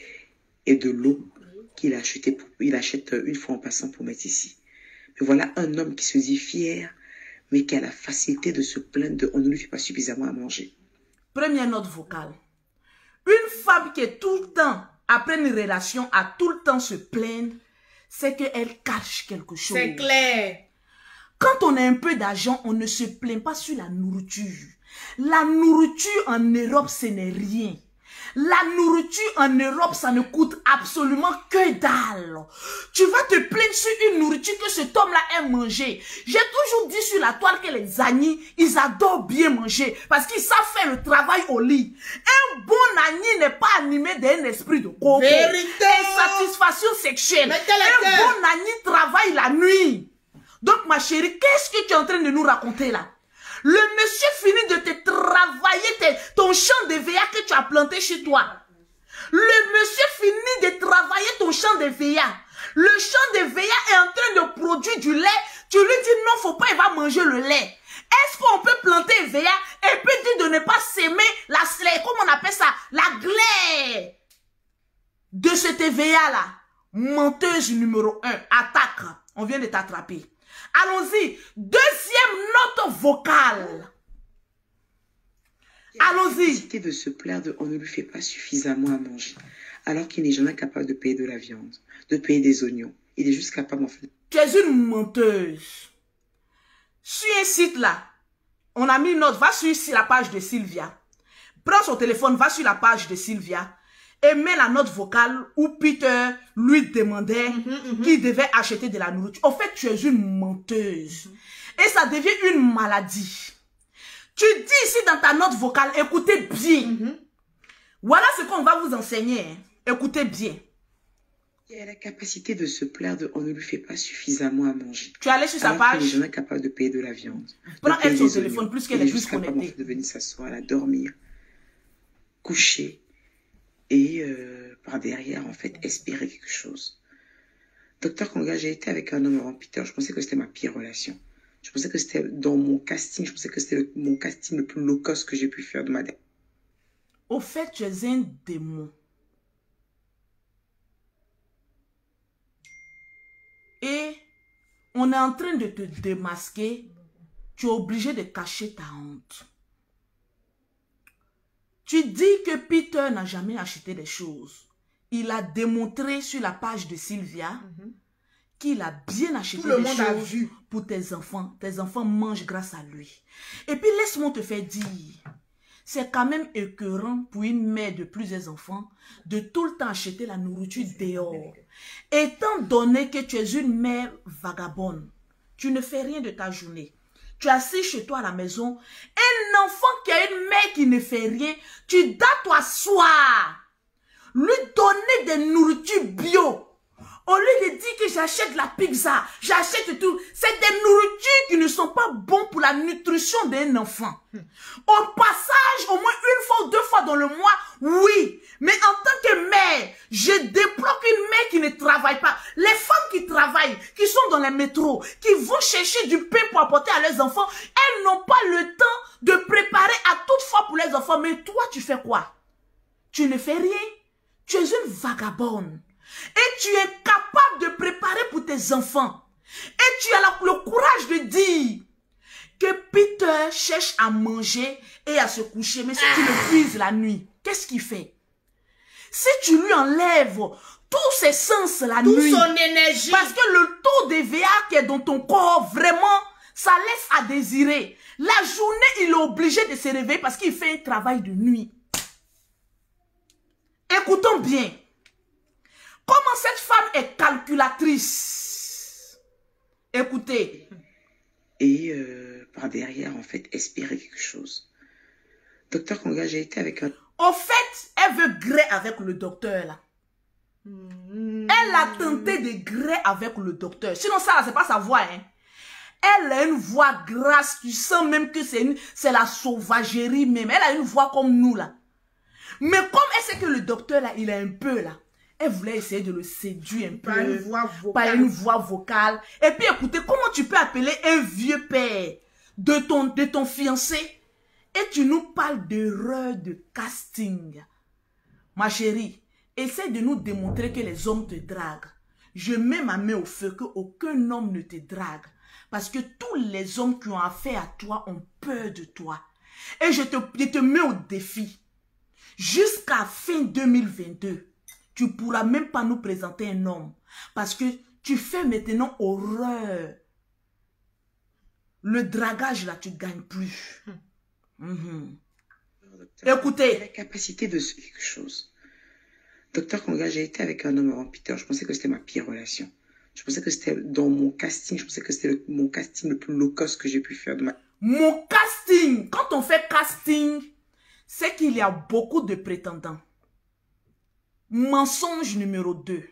et de l'eau qu'il a acheté, il achète une fois en passant pour mettre ici. Mais voilà un homme qui se dit fier, mais qui a la facilité de se plaindre de on ne lui fait pas suffisamment à manger. Première note vocale. Une femme qui est tout le temps, après une relation, a tout le temps se plaindre, c'est qu'elle cache quelque chose. C'est clair. Quand on a un peu d'argent, on ne se plaint pas sur la nourriture. La nourriture en Europe, ce n'est rien. La nourriture en Europe, ça ne coûte absolument que dalle. Tu vas te plaindre sur une nourriture que cet homme-là aime manger. J'ai toujours dit sur la toile que les Agnis, ils adorent bien manger parce qu'ils savent faire le travail au lit. Un bon Agni n'est pas animé d'un esprit de coco. Vérité. Satisfaction sexuelle. Un bon Agni travaille la nuit. Donc, ma chérie, qu'est-ce que tu es en train de nous raconter là? Le monsieur finit de te travailler ton champ de veilla que tu as planté chez toi. Le monsieur finit de travailler ton champ de veilla. Le champ de veilla est en train de produire du lait. Tu lui dis non, faut pas, il va manger le lait. Est-ce qu'on peut planter un veilla et puis dire de ne pas s'aimer la slay, comment on appelle ça? La glaire de cet veilla là. Menteuse numéro 1, attaque. On vient de t'attraper. Allons-y. Deuxième note vocale. Allons-y. De se plaindre, on ne lui fait pas suffisamment à manger. Alors qu'il n'est jamais capable de payer de la viande, de payer des oignons. Il est juste capable en fait Tu es une menteuse. Sur un site là, on a mis une note, va sur la page de Sylvia. Prends son téléphone, va sur la page de Sylvia et mets la note vocale où Peter lui demandait qu'il devait acheter de la nourriture. En fait, tu es une menteuse. Et ça devient une maladie. Tu dis ici dans ta note vocale, écoutez bien. Voilà ce qu'on va vous enseigner. Hein. Écoutez bien. Il a la capacité de se plaindre on ne lui fait pas suffisamment à manger. Tu es allé sur sa Alors page. que les gens sont capables de payer de la viande. Prends elle son téléphone plus qu'elle est plus capable connectée. de venir s'asseoir, à dormir, coucher et par derrière en fait espérer quelque chose. Docteur Konga, j'ai été avec un homme avant Peter. Je pensais que c'était ma pire relation. Je pensais que c'était dans mon casting. Je pensais que c'était mon casting le plus low cost que j'ai pu faire de ma vie. Au fait, tu es un démon. Et on est en train de te démasquer. Tu es obligé de cacher ta honte. Tu dis que Peter n'a jamais acheté des choses. Il a démontré sur la page de Sylvia qu'il a bien acheté des choses pour tes enfants. Tes enfants mangent grâce à lui. Et puis laisse-moi te faire dire, c'est quand même écœurant pour une mère de plusieurs enfants de tout le temps acheter la nourriture dehors. Étant donné que tu es une mère vagabonde, tu ne fais rien de ta journée. Tu es assis chez toi à la maison. Un enfant qui a une mère qui ne fait rien, tu dois t'asseoir. Lui donner des nourritures bio. Au lieu de dire que j'achète la pizza, j'achète tout. C'est des nourritures qui ne sont pas bonnes pour la nutrition d'un enfant. Au passage, au moins une fois ou 2 fois dans le mois, oui. Mais en tant que mère, je déplore qu'une mère qui ne travaille pas. Les femmes qui travaillent, qui sont dans les métros, qui vont chercher du pain pour apporter à leurs enfants, elles n'ont pas le temps de préparer à toute fois pour les enfants. Mais toi, tu fais quoi? Tu ne fais rien. Tu es une vagabonde. Et tu es capable de préparer pour tes enfants. Et tu as le courage de dire que Peter cherche à manger et à se coucher. Mais si tu le puises la nuit, qu'est-ce qu'il fait? Si tu lui enlèves tous ses sens la nuit, son énergie, parce que le taux de VA qui est dans ton corps, vraiment, ça laisse à désirer. La journée, il est obligé de se réveiller parce qu'il fait un travail de nuit. Écoutons bien. Comment cette femme est calculatrice? Écoutez. Et par derrière, en fait, espérer quelque chose. Docteur Konga, j'ai été avec un... Au fait, elle veut gré avec le docteur, là. Elle a tenté de gré avec le docteur. Sinon, ça, c'est pas sa voix, hein. Elle a une voix grasse. Tu sens même que c'est la sauvagerie même. Elle a une voix comme nous, là. Mais comme elle sait que le docteur, là, il est un peu, là. Elle voulait essayer de le séduire un peu. Par une voix vocale. Et puis, écoutez, comment tu peux appeler un vieux père de ton fiancé et tu nous parles d'erreur de casting? Ma chérie, essaie de nous démontrer que les hommes te draguent. Je mets ma main au feu qu'aucun homme ne te drague. Parce que tous les hommes qui ont affaire à toi ont peur de toi. Et je te mets au défi. Jusqu'à fin 2022. Tu ne pourras même pas nous présenter un homme. Parce que tu fais maintenant horreur. Le dragage, là, tu ne gagnes plus. Écoutez. La capacité de quelque chose. Docteur Konga, j'ai été avec un homme avant Peter. Je pensais que c'était ma pire relation. Je pensais que c'était dans mon casting. Je pensais que c'était mon casting le plus low cost que j'ai pu faire de ma... Mon casting. Quand on fait casting, c'est qu'il y a beaucoup de prétendants. Mensonge numéro 2.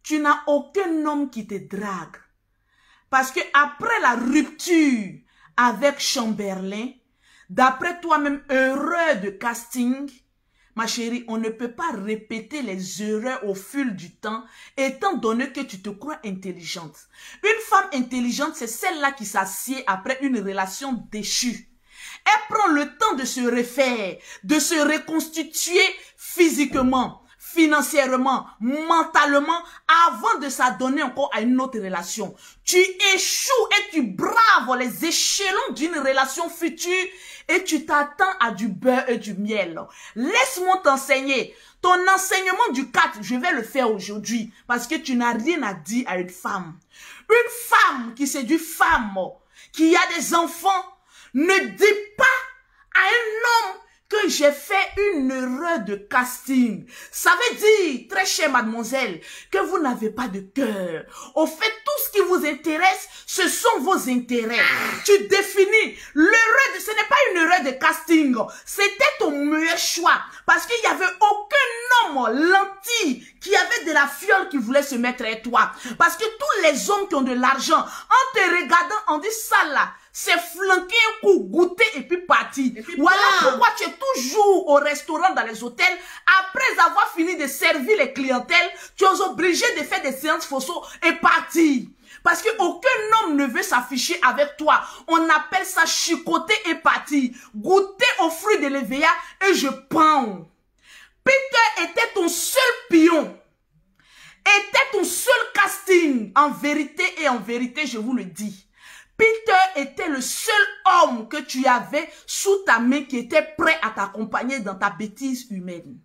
Tu n'as aucun homme qui te drague. Parce que après la rupture avec Chamberlain, d'après toi-même, erreur de casting, ma chérie, on ne peut pas répéter les erreurs au fil du temps, étant donné que tu te crois intelligente. Une femme intelligente, c'est celle-là qui s'assied après une relation déchue. Elle prend le temps de se refaire, de se reconstituer physiquement, financièrement, mentalement, avant de s'adonner encore à une autre relation. Tu échoues et tu braves les échelons d'une relation future et tu t'attends à du beurre et du miel. Laisse-moi t'enseigner. Ton enseignement du 4, je vais le faire aujourd'hui parce que tu n'as rien à dire à une femme. Une femme qui séduit femme, qui a des enfants, ne dit pas à un homme que j'ai fait une erreur de casting. Ça veut dire, très chère mademoiselle, que vous n'avez pas de cœur. Au fait, tout ce qui vous intéresse, ce sont vos intérêts. Tu définis. L'erreur, ce n'est pas une erreur de casting. C'était ton meilleur choix. Parce qu'il n'y avait aucun homme lentille qui avait de la fiole qui voulait se mettre à toi. Parce que tous les hommes qui ont de l'argent, en te regardant, on dit ça là. C'est flanquer un coup, goûter et puis partir. Voilà pourquoi tu es toujours au restaurant, dans les hôtels. Après avoir fini de servir les clientèles, tu es obligé de faire des séances photos et partir. Parce qu'aucun homme ne veut s'afficher avec toi. On appelle ça chicoter et partir. Goûter aux fruits de l'EVA et je pends. Peter était ton seul pion. Était ton seul casting. En vérité, je vous le dis. Peter était le seul homme que tu avais sous ta main qui était prêt à t'accompagner dans ta bêtise humaine.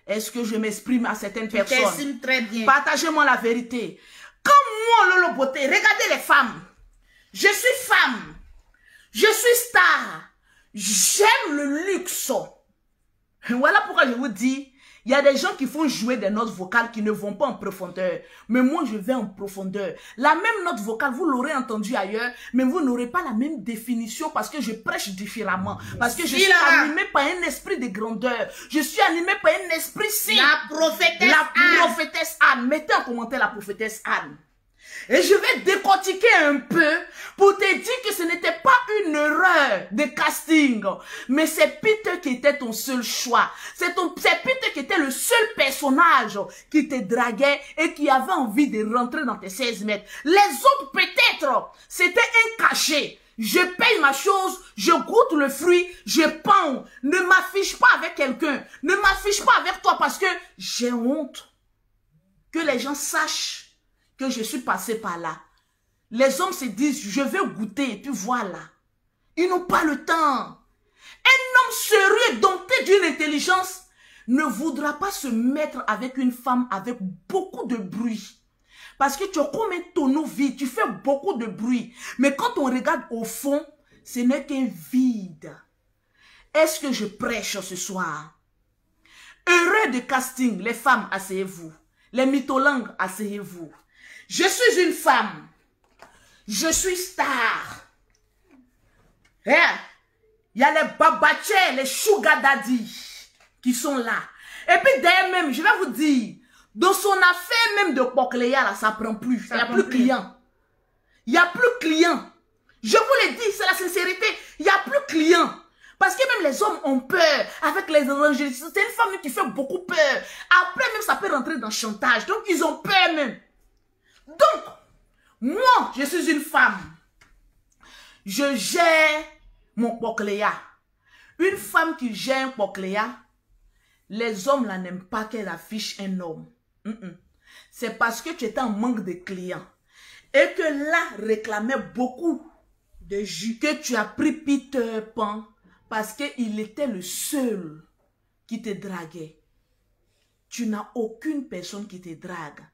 Est-ce que je m'exprime à certaines personnes? Tu t'exprimes très bien. Partagez-moi la vérité. Comme moi, Lolo Beauté, regardez les femmes. Je suis femme. Je suis star. J'aime le luxe. Voilà pourquoi je vous dis, il y a des gens qui font jouer des notes vocales qui ne vont pas en profondeur. Mais moi, je vais en profondeur. La même note vocale, vous l'aurez entendue ailleurs, mais vous n'aurez pas la même définition parce que je prêche différemment. Parce que je suis animée par un esprit de grandeur. Je suis animée par un esprit saint. La prophétesse Anne. Mettez en commentaire la prophétesse Anne. Et je vais décortiquer un peu pour te dire que ce n'était pas une erreur de casting. Mais c'est Peter qui était ton seul choix. C'est Peter qui était le seul personnage qui te draguait et qui avait envie de rentrer dans tes 16 mètres. Les autres peut-être, c'était un cachet. Je paye ma chose, je goûte le fruit, je pends. Ne m'affiche pas avec quelqu'un. Ne m'affiche pas avec toi parce que j'ai honte. Que les gens sachent que je suis passé par là. Les hommes se disent, je vais goûter, et puis voilà. Ils n'ont pas le temps. Un homme sérieux, dompté d'une intelligence, ne voudra pas se mettre avec une femme avec beaucoup de bruit. Parce que tu es comme un tonneau vide, tu fais beaucoup de bruit. Mais quand on regarde au fond, ce n'est qu'un vide. Est-ce que je prêche ce soir? Heureux de casting, les femmes, asseyez-vous. Les mytholangues, asseyez-vous. Je suis une femme. Je suis star. Il y a les babachés, les sugar daddy qui sont là. Et puis d'ailleurs même, je vais vous dire, dans son affaire même de Pocléa, là, ça ne prend plus. Il n'y a plus de clients. Il n'y a plus de clients. Je vous l'ai dit, c'est la sincérité. Il n'y a plus de clients. Parce que même les hommes ont peur avec les évangélistes. C'est une femme qui fait beaucoup peur. Après même, ça peut rentrer dans le chantage. Donc, ils ont peur même. Donc, moi, je suis une femme. Je gère mon Pocléa. Une femme qui gère un Pocléa, les hommes là n'aiment pas qu'elle affiche un homme. C'est parce que tu étais en manque de clients. Et que là, réclamait beaucoup de jus. Que tu as pris Peter Pan parce qu'il était le seul qui te draguait. Tu n'as aucune personne qui te drague.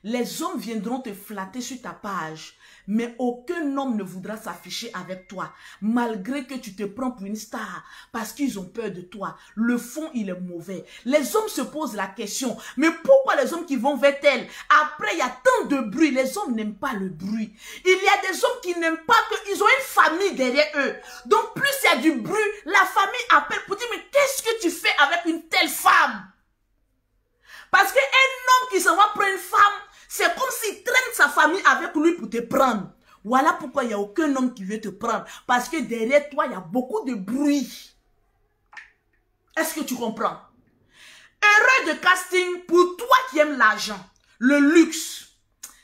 Les hommes viendront te flatter sur ta page, mais aucun homme ne voudra s'afficher avec toi, malgré que tu te prends pour une star, parce qu'ils ont peur de toi. Le fond, il est mauvais. Les hommes se posent la question, mais pourquoi les hommes qui vont vers elle? Après, il y a tant de bruit. Les hommes n'aiment pas le bruit. Il y a des hommes qui n'aiment pas qu'ils ont une famille derrière eux. Donc, plus il y a du bruit, la famille appelle pour dire, mais qu'est-ce que tu fais avec une telle femme? Parce qu'un homme qui s'en va prendre une femme, c'est comme s'il traîne sa famille avec lui pour te prendre. Voilà pourquoi il n'y a aucun homme qui veut te prendre. Parce que derrière toi, il y a beaucoup de bruit. Est-ce que tu comprends? Erreur de casting pour toi qui aimes l'argent, le luxe.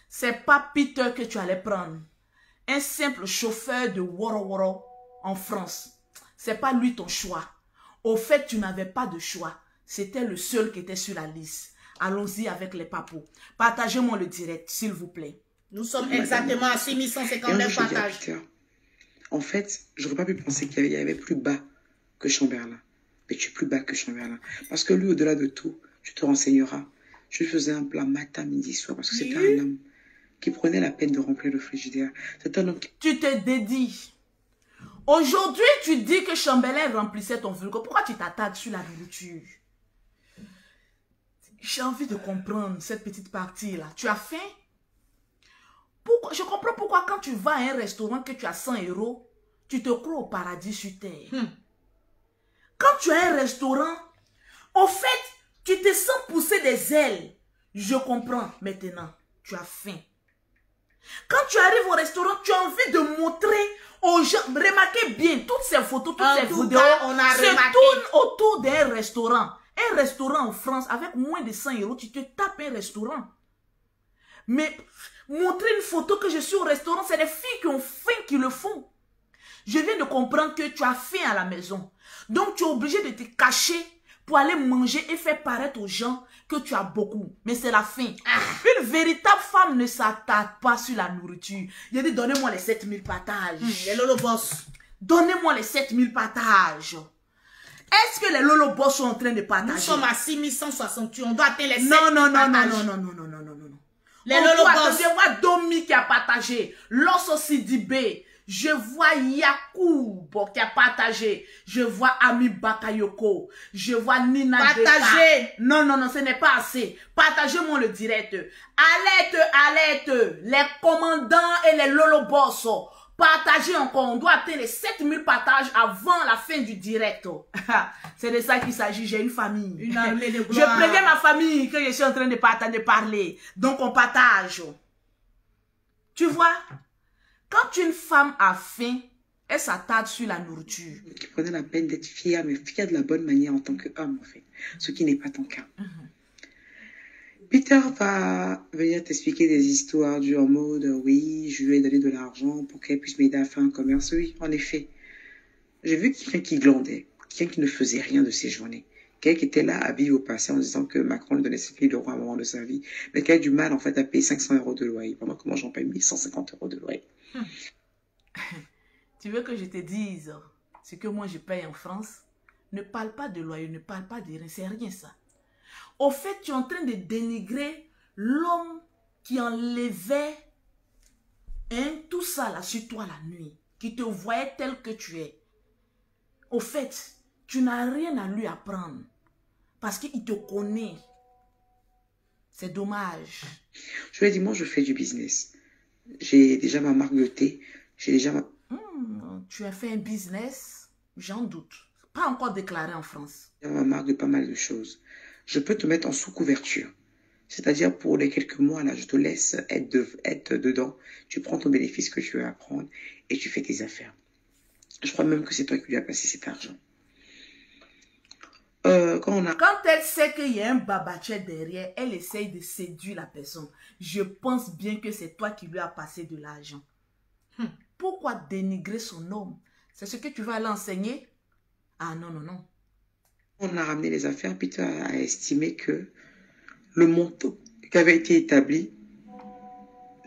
C'est pas Peter que tu allais prendre. Un simple chauffeur de Woro Woro en France. C'est pas lui ton choix. Au fait, tu n'avais pas de choix. c'était le seul qui était sur la liste. Allons-y avec les papos. Partagez-moi le direct, s'il vous plaît. Nous sommes exactement à 6159 partages. En fait, j'aurais pas pu penser qu'il y avait plus bas que Chamberlain. Mais tu es plus bas que Chamberlain. Parce que lui, au-delà de tout, tu te renseigneras. Je lui faisais un plat matin, midi, soir. Parce que c'était un homme qui prenait la peine de remplir le frigidaire. C'est un homme qui... Tu te dédies. Aujourd'hui, tu dis que Chamberlain remplissait ton frigo. Pourquoi tu t'attaques sur la nourriture? J'ai envie de comprendre cette petite partie-là. Tu as faim? Pourquoi? Je comprends pourquoi quand tu vas à un restaurant que tu as 100 €, tu te crois au paradis sur terre. Quand tu as un restaurant, au fait, tu te sens pousser des ailes. Je comprends maintenant. Tu as faim. Quand tu arrives au restaurant, tu as envie de montrer aux gens. Remarquez bien, toutes ces photos, toutes ces vidéos se tournent autour d'un restaurant. Un restaurant en France, avec moins de 100 €, tu te tapes un restaurant. Mais montrer une photo que je suis au restaurant, c'est les filles qui ont faim qui le font. Je viens de comprendre que tu as faim à la maison. Donc, tu es obligé de te cacher pour aller manger et faire paraître aux gens que tu as beaucoup. Mais c'est la faim. Une véritable femme ne s'attaque pas sur la nourriture. Il a dit, donnez-moi les 7000 partages. Les Lolo Boss. Donnez-moi les 7000 partages. Est-ce que les Lolo Boss sont en train de partager? Nous sommes à 6168. On doit atteindre les 7000 non. partages. Les Lolo Boss. Je vois Domi qui a partagé. Losso Sidibé. Je vois Yacoub qui a partagé. Je vois Ami Bakayoko. Je vois Nina Partagez. Non, ce n'est pas assez. Partagez-moi le direct. Alerte. Les commandants et les Lolo Boss. Partagez encore. On doit atteindre les 7000 partages avant la fin du direct. C'est de ça qu'il s'agit. J'ai une famille. Une armée de gloire. Je préviens ma famille que je suis en train de parler. Donc on partage. Tu vois? Quand une femme a faim, elle s'attarde sur la nourriture. Qui prenait la peine d'être fière, mais fière de la bonne manière en tant qu'homme, en fait. Ce qui n'est pas ton cas. Peter va venir t'expliquer des histoires du en mode, oui, je lui ai donné de l'argent pour qu'elle puisse m'aider à faire un commerce. Oui, en effet. J'ai vu quelqu'un qui glandait, quelqu'un qui ne faisait rien de ses journées. Quelqu'un qui était là à vivre au passé en disant que Macron lui donnait 7 000 € à un moment de sa vie, mais qui a du mal en fait à payer 500 € de loyer, pendant que moi j'en paye 1150 € de loyer. Tu veux que je te dise ce que moi je paye en France? Ne parle pas de loyer, ne parle pas de rien, c'est rien ça. Au fait, tu es en train de dénigrer l'homme qui enlevait tout ça là sur toi la nuit, qui te voyait tel que tu es. Au fait, tu n'as rien à lui apprendre parce qu'il te connaît. C'est dommage. Je lui ai dit, moi je fais du business. J'ai déjà ma marque de thé. J'ai déjà ma... Tu as fait un business? J'en doute. Pas encore déclaré en France. J'ai ma marque de pas mal de choses. Je peux te mettre en sous-couverture. C'est-à-dire pour les quelques mois là, je te laisse être dedans. Tu prends ton bénéfice que tu veux apprendre et tu fais tes affaires. Je crois même que c'est toi qui lui as passé cet argent. Quand elle sait qu'il y a un babatché derrière, elle essaye de séduire la personne. Je pense bien que c'est toi qui lui as passé de l'argent. Pourquoi dénigrer son homme? C'est ce que tu vas l'enseigner? Ah non. On a ramené les affaires, Peter a estimé que le montant qui avait été établi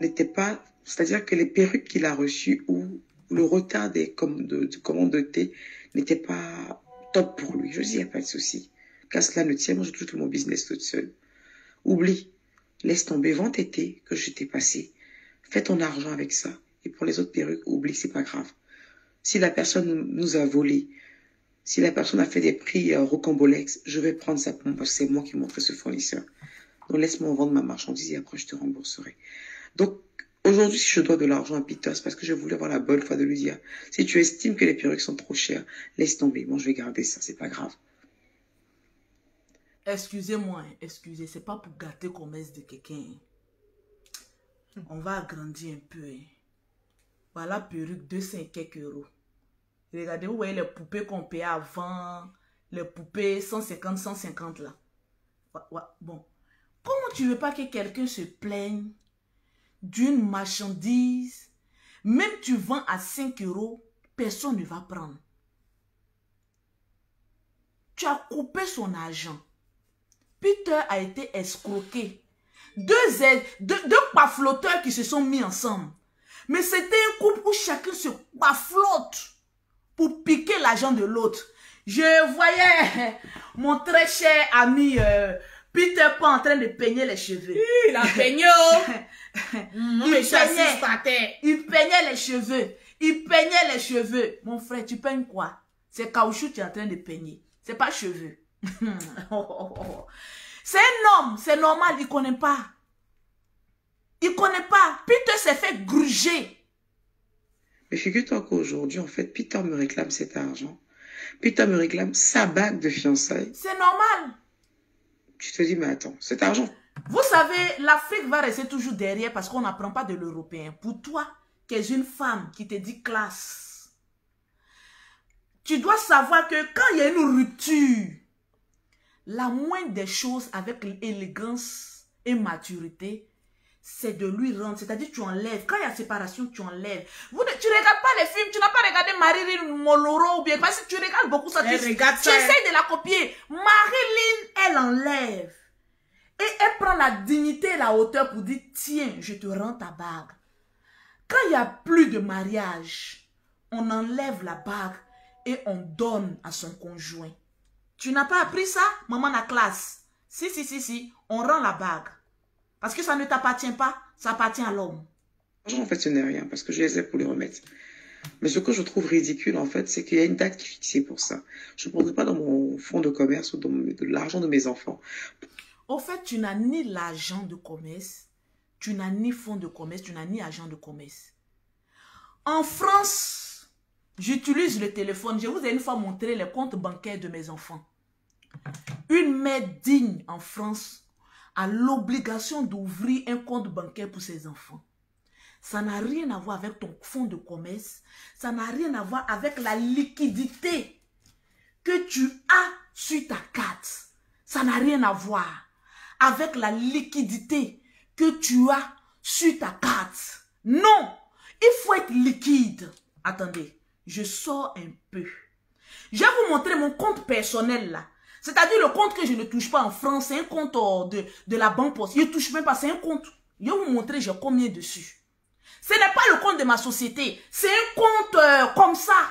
n'était pas... C'est-à-dire que les perruques qu'il a reçues ou le retard des commandes de thé n'était pas top pour lui. Je dis, il n'y a pas de souci. Qu'à cela ne tient, moi je touche tout mon business toute seule. Oublie, laisse tomber, vends tes thés que je t'ai passé. Fais ton argent avec ça. Et pour les autres perruques, oublie, c'est pas grave. Si la personne nous a volé, si la personne a fait des prix rocambolex, je vais prendre ça pour moi parce que c'est moi qui ai montré ce fournisseur. Donc laisse-moi vendre ma marchandise et après je te rembourserai. Donc aujourd'hui, si je dois de l'argent à Peter, c'est parce que je voulais avoir la bonne foi de lui dire, si tu estimes que les perruques sont trop chères, laisse tomber. Moi, je vais garder ça, c'est pas grave. Excusez-moi, c'est pas pour gâter le commerce de quelqu'un. On va agrandir un peu. Voilà, perruque 200 et quelques euros. Regardez, vous voyez les poupées qu'on payait avant, les poupées 150 là. Bon, comment tu veux pas que quelqu'un se plaigne d'une marchandise, même tu vends à 5 euros, personne ne va prendre. Tu as coupé son argent. Peter a été escroqué. Deux pafloteurs qui se sont mis ensemble. Mais c'était un couple où chacun se paflotte pour piquer l'argent de l'autre. Je voyais mon très cher ami Peter Pan en train de peigner les cheveux. Il a peigné. Il peignait les cheveux. Il peignait les cheveux. Mon frère, tu peignes quoi? C'est caoutchouc que tu es en train de peigner. C'est pas cheveux. C'est un homme, c'est normal, il ne connaît pas. Il ne connaît pas. Peter s'est fait gruger. Mais figure-toi qu'aujourd'hui, en fait, Peter me réclame cet argent. Peter me réclame sa bague de fiançailles. C'est normal. Tu te dis, mais attends, cet argent. Vous savez, l'Afrique va rester toujours derrière parce qu'on n'apprend pas de l'européen. Pour toi, qui es une femme qui te dit classe, tu dois savoir que quand il y a une rupture, la moindre des choses avec élégance et maturité, c'est de lui rendre. C'est-à-dire, tu enlèves. Quand il y a séparation, tu enlèves. Tu ne regardes pas les films. Tu n'as pas regardé Marilyn Monroe ou bien. Parce que tu regardes beaucoup ça. Tu essaies de la copier. Marilyn, elle enlève. Et elle prend la dignité et la hauteur pour dire, tiens, je te rends ta bague. Quand il n'y a plus de mariage, on enlève la bague et on donne à son conjoint. Tu n'as pas appris ça, maman la classe? Si, on rend la bague. Parce que ça ne t'appartient pas, ça appartient à l'homme. En fait, ce n'est rien, parce que je les ai pour les remettre. Mais ce que je trouve ridicule, en fait, c'est qu'il y a une date qui est fixée pour ça. Je ne prendrai pas dans mon fonds de commerce ou dans l'argent de mes enfants. Au fait, tu n'as ni l'argent de commerce, tu n'as ni fonds de commerce, tu n'as ni agent de commerce. En France, j'utilise le téléphone. Je vous ai une fois montré les comptes bancaires de mes enfants. Une mère digne en France a l'obligation d'ouvrir un compte bancaire pour ses enfants. Ça n'a rien à voir avec ton fonds de commerce. Ça n'a rien à voir avec la liquidité que tu as sur ta carte. Ça n'a rien à voir avec la liquidité que tu as sur ta carte. Non, il faut être liquide. Attendez, je sors un peu. Je vais vous montrer mon compte personnel là. C'est-à-dire le compte que je ne touche pas en France, c'est un compte de la banque poste. Je ne touche même pas, c'est un compte. Je vais vous montrer j'ai combien dessus. Ce n'est pas le compte de ma société, c'est un compte comme ça.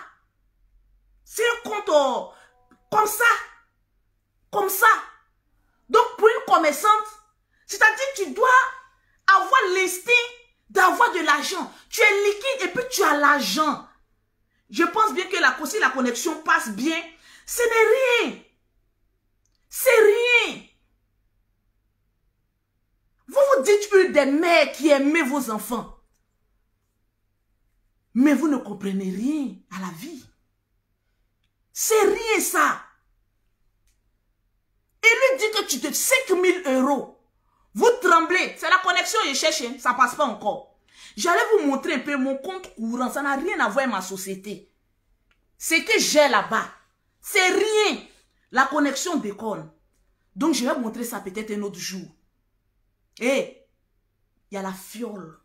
C'est un compte comme ça. Comme ça. Donc pour une commerçante, c'est-à-dire tu dois avoir l'instinct d'avoir de l'argent. Tu es liquide et puis tu as l'argent. Je pense bien que si la connexion passe bien, ce n'est rien. C'est rien. Vous vous dites une des mères qui aimait vos enfants. Mais vous ne comprenez rien à la vie. C'est rien ça. Il lui dit que tu te 5 000 €. Vous tremblez. C'est la connexion que je cherche. Hein? Ça ne passe pas encore. J'allais vous montrer un peu mon compte courant. Ça n'a rien à voir avec ma société. C'est que j'ai là-bas. C'est rien. La connexion déconne. Donc, je vais vous montrer ça peut-être un autre jour. Et, il y a la fiole.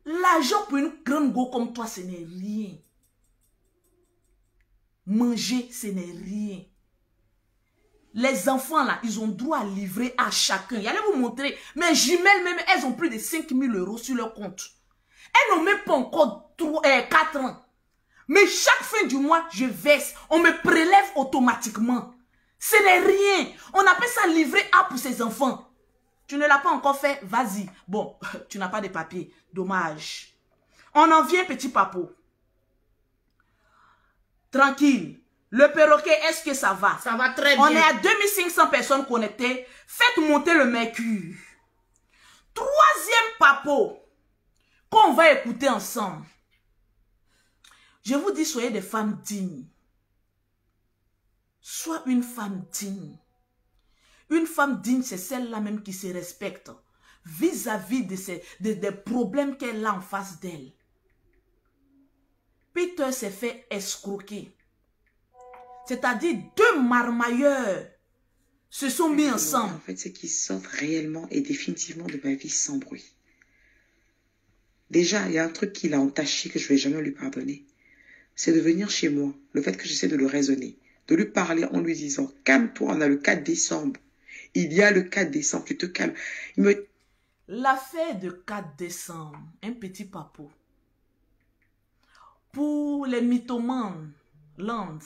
L'argent pour une grande go comme toi, ce n'est rien. Manger, ce n'est rien. Les enfants, là, ils ont droit à livrer à chacun. J'allais vous montrer. Mes jumelles, même, elles ont plus de 5 000 € sur leur compte. Elles n'ont même pas encore 4 ans. Mais chaque fin du mois, je verse. On me prélève automatiquement. Ce n'est rien. On appelle ça livrer A pour ses enfants. Tu ne l'as pas encore fait, vas-y. Bon, tu n'as pas de papier. Dommage. On en vient, petit papo. Tranquille. Le perroquet, est-ce que ça va? Ça va très bien. On est à 2500 personnes connectées. Faites monter le mercure. Troisième papo qu'on va écouter ensemble. Je vous dis, soyez des femmes dignes. Sois une femme digne. Une femme digne, c'est celle-là même qui se respecte vis-à-vis des problèmes qu'elle a en face d'elle. Peter s'est fait escroquer. C'est-à-dire 2 marmailleurs se sont mis ensemble. En fait, c'est qu'ils sortent réellement et définitivement de ma vie sans bruit. Déjà, il y a un truc qu'il a entaché que je ne vais jamais lui pardonner. C'est de venir chez moi. Le fait que j'essaie de le raisonner. De lui parler en lui disant, calme-toi, on a le 4 décembre. Il y a le 4 décembre, tu te calmes. L'affaire de 4 décembre, un petit papo. Pour les mythomanes, land,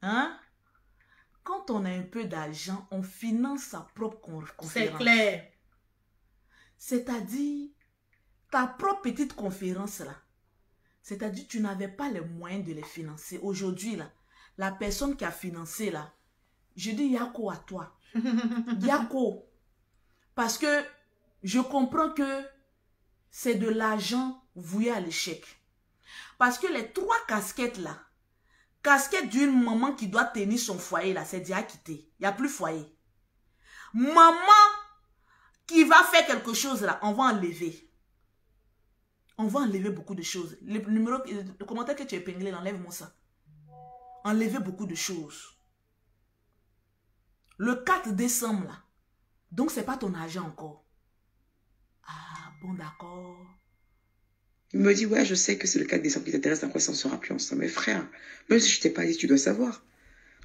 hein? Quand on a un peu d'argent, on finance sa propre conférence. C'est clair. C'est-à-dire, ta propre petite conférence là, c'est-à-dire tu n'avais pas les moyens de les financer. Aujourd'hui là, la personne qui a financé là, je dis Yako à toi. Yako. Parce que je comprends que c'est de l'argent voué à l'échec. Parce que les 3 casquettes là, casquette d'une maman qui doit tenir son foyer là, c'est déjà quitté. Il n'y a plus foyer. Maman qui va faire quelque chose là, on va enlever. On va enlever beaucoup de choses. Le commentaire que tu as épinglé, enlève-moi ça. Enlever beaucoup de choses. Le 4 décembre là, donc c'est pas ton argent encore. Ah, bon d'accord. Il me dit, ouais, je sais que c'est le 4 décembre qui t'intéresse, après ça ne sera plus ensemble. Mais frère, même si je t'ai pas dit, tu dois savoir.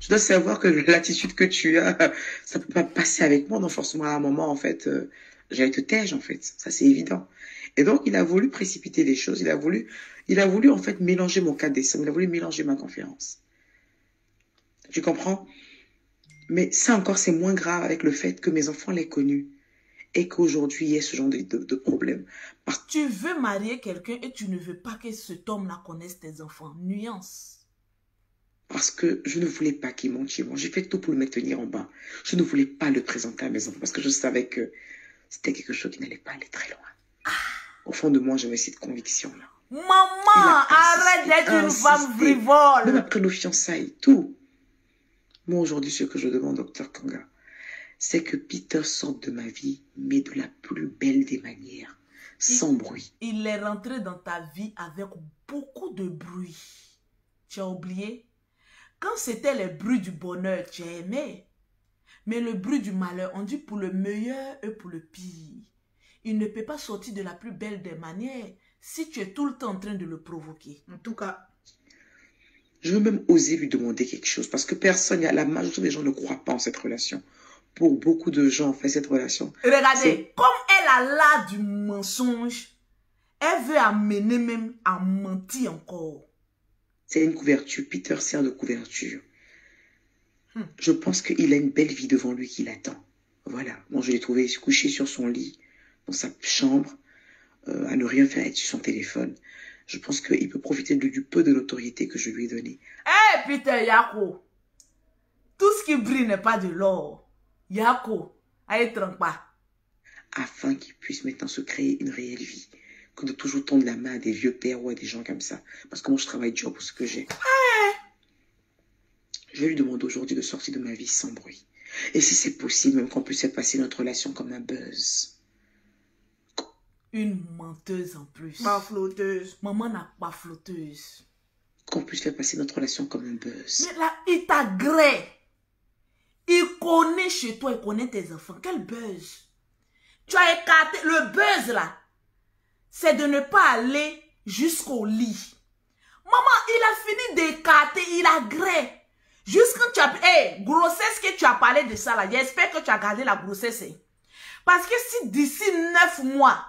Tu dois savoir que l'attitude que tu as, ça peut pas passer avec moi. Donc forcément, à un moment, en fait, j'allais te tège, en fait. Ça, c'est évident. Et donc, il a voulu précipiter les choses. Il a voulu en fait, mélanger mon 4 décembre. Il a voulu mélanger ma conférence. Tu comprends? Mais ça encore, c'est moins grave avec le fait que mes enfants l'aient connu. Et qu'aujourd'hui, il y ait ce genre de problème. Tu veux marier quelqu'un et tu ne veux pas que cet homme-là connaisse tes enfants. Nuance. Parce que je ne voulais pas qu'il monte chez moi. J'ai fait tout pour le maintenir en bas. Je ne voulais pas le présenter à mes enfants. Parce que je savais que c'était quelque chose qui n'allait pas aller très loin. Au fond de moi, j'avais cette conviction-là. Maman, arrête d'être une femme frivole. Même après nos fiançailles, tout. Moi, aujourd'hui, ce que je demande, Dr Kanga, c'est que Peter sorte de ma vie, mais de la plus belle des manières, sans bruit. Il est rentré dans ta vie avec beaucoup de bruit. Tu as oublié? Quand c'était le bruit du bonheur, tu as aimé. Mais le bruit du malheur, on dit pour le meilleur et pour le pire. Il ne peut pas sortir de la plus belle des manières si tu es tout le temps en train de le provoquer. En tout cas, je veux même oser lui demander quelque chose parce que personne, la majorité des gens ne croient pas en cette relation. Pour beaucoup de gens, en fait, cette relation... Regardez, comme elle a l'art du mensonge, elle veut amener même à mentir encore. C'est une couverture. Peter sert de couverture. Je pense qu'il a une belle vie devant lui qui l'attend. Voilà. Moi, je l'ai trouvé couché sur son lit, dans sa chambre, à ne rien faire, être sur son téléphone. Je pense qu'il peut profiter du peu de notoriété que je lui ai donné. Hé, Peter Yako, tout ce qui brille n'est pas de l'or. Yako, allez, trompe pas. Afin qu'il puisse maintenant se créer une réelle vie. Que de toujours tendre la main à des vieux pères ou à des gens comme ça. Parce que moi, je travaille dur pour ce que j'ai. Je vais lui demander aujourd'hui de sortir de ma vie sans bruit. Et si c'est possible, même qu'on puisse faire passer notre relation comme un buzz. Une menteuse en plus. Pas flotteuse. Maman n'a pas flotteuse. Qu'on puisse faire passer notre relation comme un buzz. Mais là, il t'agrée. Il connaît chez toi, il connaît tes enfants. Quel buzz? Tu as écarté. Le buzz là, c'est de ne pas aller jusqu'au lit. Maman, il a fini d'écarter, il agrée. Jusqu'à tu as... Hey, grossesse que tu as parlé de ça là, j'espère que tu as gardé la grossesse. Hein. Parce que si d'ici 9 mois,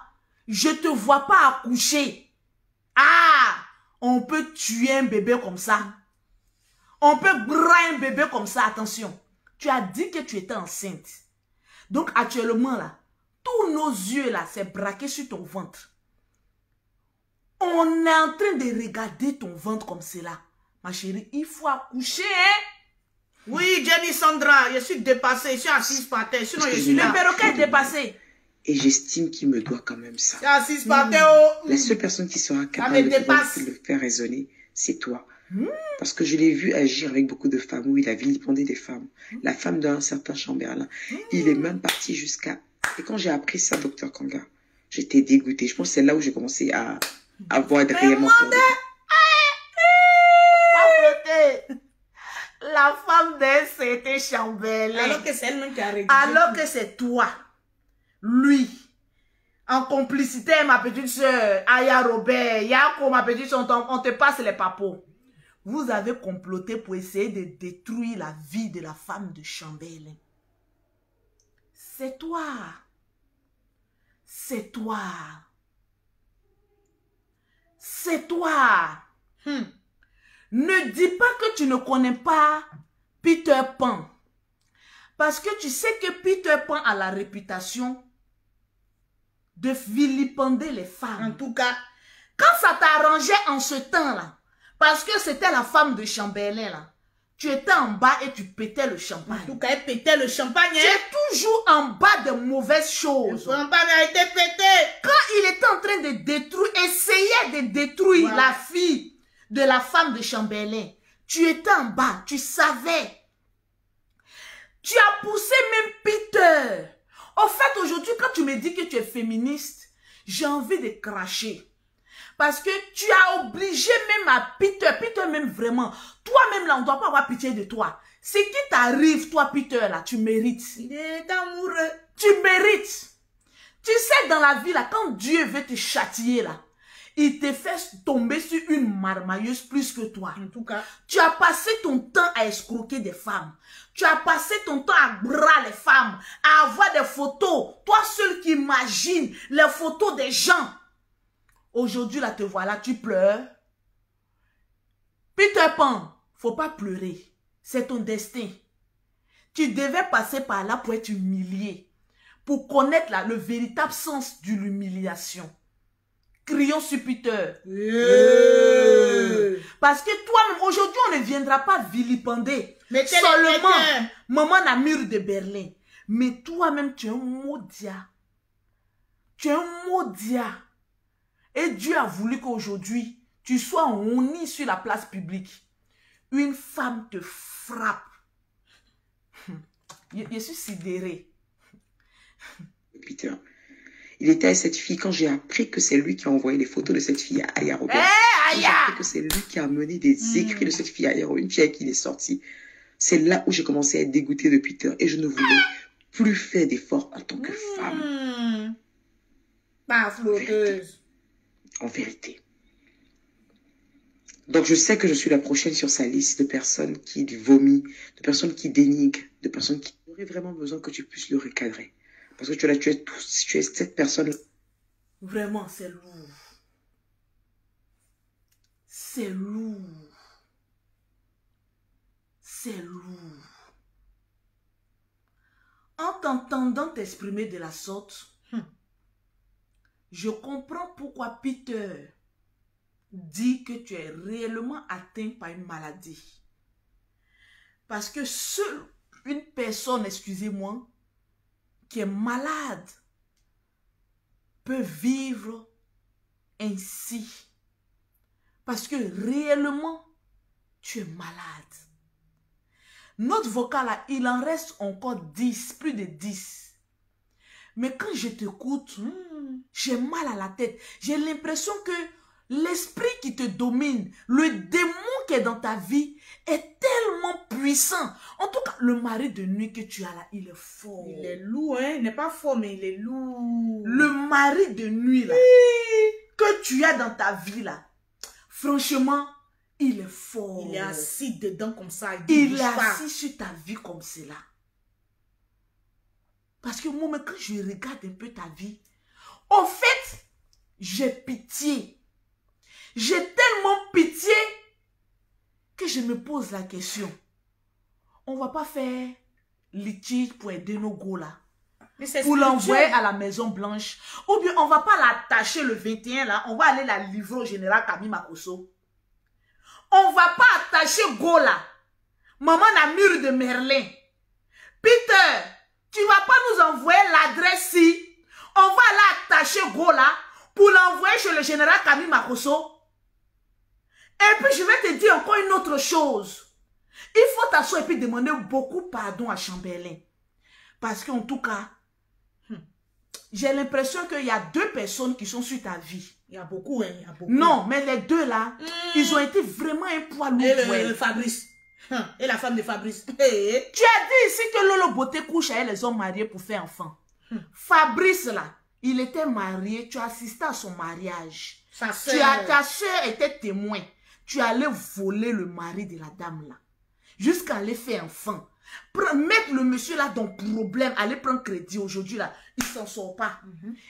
je te vois pas accoucher, on peut tuer un bébé comme ça. On peut brailler un bébé comme ça, attention. Tu as dit que tu étais enceinte. Donc actuellement là, tous nos yeux là, c'est braqué sur ton ventre. On est en train de regarder ton ventre comme cela. Ma chérie, il faut accoucher, hein? Oui, Jenny Sandra, je suis dépassée, je suis assise par terre, sinon je suis Le là. perroquet est dépassé. Et j'estime qu'il me doit quand même ça. Je suis assise par terre. La seule personne qui sera capable de le faire raisonner, c'est toi. Parce que je l'ai vu agir avec beaucoup de femmes où il a vilipendé des femmes. La femme d'un certain Chamberlain. Il est même parti jusqu'à... Et quand j'ai appris ça, Dr Kanga, j'étais dégoûtée. Je pense que c'est là où j'ai commencé à avoir réellement peur. La femme d'elle, c'était Chamberlain. Alors que c'est elle-même qui a rédigé. Alors que c'est toi, lui, en complicité, ma petite soeur, Aya Robert, Yako, ma petite soeur, on te passe les papos. Vous avez comploté pour essayer de détruire la vie de la femme de Chamberlain. c'est toi. C'est toi. C'est toi. Ne dis pas que tu ne connais pas Peter Pan. Parce que tu sais que Peter Pan a la réputation de vilipender les femmes. En tout cas, quand ça t'arrangeait en ce temps-là, parce que c'était la femme de Chamberlain, là, tu étais en bas et tu pétais le champagne. En tout cas, elle pétait le champagne. Tu es toujours en bas de mauvaises choses. Le champagne a été pété. Quand il était en train de détruire, essayait de détruire la fille de la femme de Chamberlain, tu étais en bas, tu savais. Tu as poussé même Peter. Au fait, aujourd'hui, quand tu me dis que tu es féministe, j'ai envie de cracher. Parce que tu as obligé même à Peter même vraiment. Toi-même là, on ne doit pas avoir pitié de toi. Ce qui t'arrive, toi Peter là, tu mérites. Il est amoureux. Tu mérites. Tu sais, dans la vie là, quand Dieu veut te châtier là, il te fait tomber sur une marmailleuse plus que toi. En tout cas, tu as passé ton temps à escroquer des femmes. Tu as passé ton temps à bras les femmes, à avoir des photos. Toi seul qui imagines les photos des gens. Aujourd'hui, là, te voilà, tu pleures. Peter Pan, faut pas pleurer. C'est ton destin. Tu devais passer par là pour être humilié. Pour connaître là, le véritable sens de l'humiliation. Crions sur Peter. Parce que toi-même, aujourd'hui, on ne viendra pas vilipender. Mais seulement, maman n'a mur de Berlin. Mais toi-même, tu es un maudit. Tu es un maudit. Et Dieu a voulu qu'aujourd'hui, tu sois honni sur la place publique. Une femme te frappe. Je suis sidérée. Peter, il était avec cette fille quand j'ai appris que c'est lui qui a envoyé les photos de cette fille à Aya Robert. J'ai appris que c'est lui qui a mené des écrits de cette fille à Aya Robert, une fille avec qui il est sorti. C'est là où j'ai commencé à être dégoûtée de Peter et je ne voulais plus faire d'efforts en tant que femme. Pas flotteuse. En vérité. Donc je sais que je suis la prochaine sur sa liste de personnes qui vomissent, de personnes qui dénigrent, de personnes qui auraient vraiment besoin que tu puisses le recadrer. Parce que tu es cette personne. Vraiment, c'est lourd. C'est lourd. C'est lourd. En t'entendant t'exprimer de la sorte, je comprends pourquoi Peter dit que tu es réellement atteint par une maladie. Parce que seule une personne, excusez-moi, qui est malade peut vivre ainsi. Parce que réellement, tu es malade. Notre vocal, là, il en reste encore 10, plus de 10. Mais quand je t'écoute, j'ai mal à la tête. J'ai l'impression que l'esprit qui te domine, le démon qui est dans ta vie, est tellement puissant. En tout cas, le mari de nuit que tu as là, il est fort. Il est lourd, hein. Il n'est pas fort, mais il est lourd. Le mari de nuit là, que tu as dans ta vie là, franchement, il est fort. Il est assis dedans comme ça. Il est assis sur ta vie comme cela. Parce que moi, quand je regarde un peu ta vie, au fait, j'ai pitié. J'ai tellement pitié que je me pose la question. On ne va pas faire litige pour aider nos go là. Pour l'envoyer à la Maison Blanche. Ou bien on ne va pas l'attacher le 21 là. On va aller la livrer au général Kami Makosso. On ne va pas attacher go là. Maman n'a mur de Merlin. Peter, tu ne vas pas nous envoyer l'adresse ici. On va aller attacher go là pour l'envoyer chez le général Kami Makosso. Et puis je vais te dire encore une autre chose. Il faut t'asseoir et puis demander beaucoup pardon à Chamberlain. Parce qu'en tout cas, j'ai l'impression qu'il y a 2 personnes qui sont sur ta vie. Il y a beaucoup, hein. Il y a beaucoup. Non, mais les 2 là, ils ont été vraiment un poids lourd. Et Fabrice. Et la femme de Fabrice. Tu as dit ici que Lolo Beauté couche avec les hommes mariés pour faire enfant. Fabrice là, il était marié, tu assistais à son mariage. Ta soeur était témoin. Tu allais voler le mari de la dame là. Jusqu'à aller faire enfant. Mettre le monsieur là dans problème, aller prendre crédit aujourd'hui là, il ne s'en sort pas.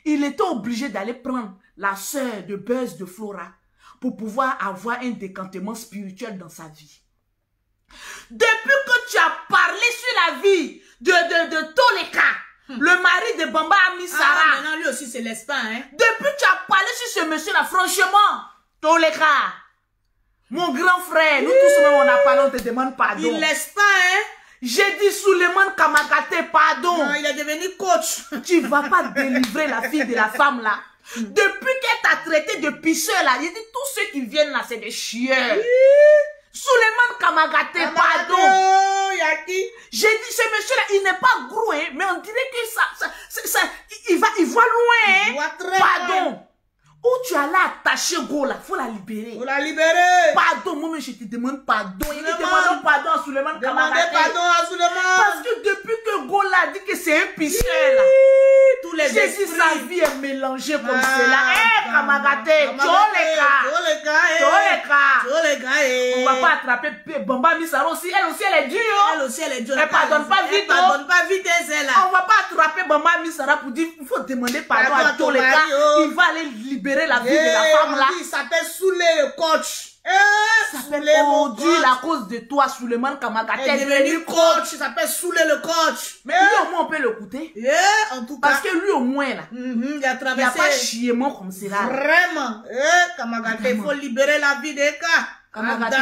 Il était obligé d'aller prendre la sœur de Buzz de Flora pour pouvoir avoir un décantement spirituel dans sa vie. Depuis que tu as parlé sur la vie de Toleka, le mari de Bamba Amisara. Maintenant lui aussi c'est l'espace, hein. Depuis que tu as parlé sur ce monsieur là, franchement, Toleka, mon grand frère, nous tous même on a parlé, on te demande pardon. Il laisse pas, hein. J'ai dit Suleiman Kamagate, pardon. Non, il est devenu coach. Tu ne vas pas délivrer la fille de la femme là. Depuis qu'elle t'a traité de pisseur là, j'ai dit tous ceux qui viennent là, c'est des chiens. Suleiman Kamagate, pardon. J'ai dit ce monsieur là, il n'est pas gros, hein, mais on dirait que il voit loin, hein. Il voit très pardon. loin. Où tu allais attacher Go là, faut la libérer. Faut la libérer. Pardon, moi je te demande pardon. Il demande pardon à Suleiman Kamagate. Demandez pardon à Suleiman. Parce que depuis que Go là dit que c'est un pisseur là, tous les j'ai dit sa vie est mélangée comme cela. Eh, Kamagate, Toleka. On va pas attraper Bamba Misara aussi. Elle aussi, elle est dure. Elle aussi, elle est dure. Elle pardonne pas vite. Elle pardonne pas vite, elle là. On va pas attraper Bamba Misara pour dire, il faut demander pardon à Toleka. Il va aller libérer la vie de la femme là. Il s'appelle Soulé le coach. Ça s'appelle aujourd'hui à cause de toi, Suleiman Kamagate. Elle est devenue coach. Il s'appelle Soulé le coach. Mais lui au moins on peut l'écouter. En tout cas. Parce que lui au moins là, il a traversé. Il n'y a pas chiement comme cela. Vraiment. Kamagate, il faut libérer la vie d'Eka. Kamagate,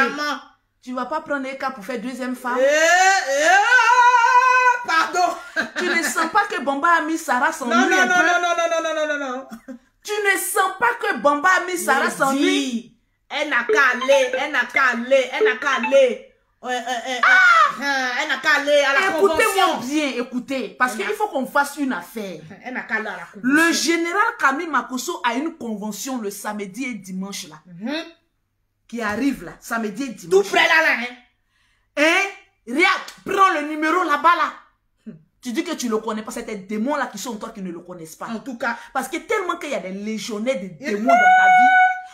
tu vas pas prendre Eka pour faire deuxième femme. Pardon. Tu ne sens pas que Bamba Amisara s'ennuie un peu? Non. Tu ne sens pas que Bamba Amisara s'ennuie? Elle n'a qu'à aller, elle n'a qu'à aller à la convention. Écoutez-moi bien, écoutez, parce qu'il faut qu'on fasse une affaire. Elle n'a qu'à aller à la convention. Le général Kami Makosso a une convention le samedi et dimanche là. Qui arrive là, samedi et dimanche. Tout près là, hein? Regarde, prends le numéro là-bas là. Tu dis que tu ne le connais pas, c'est des démons là qui sont toi qui ne le connaissent pas. En tout cas. Parce que tellement qu'il y a des légionnaires de démons dans ta vie,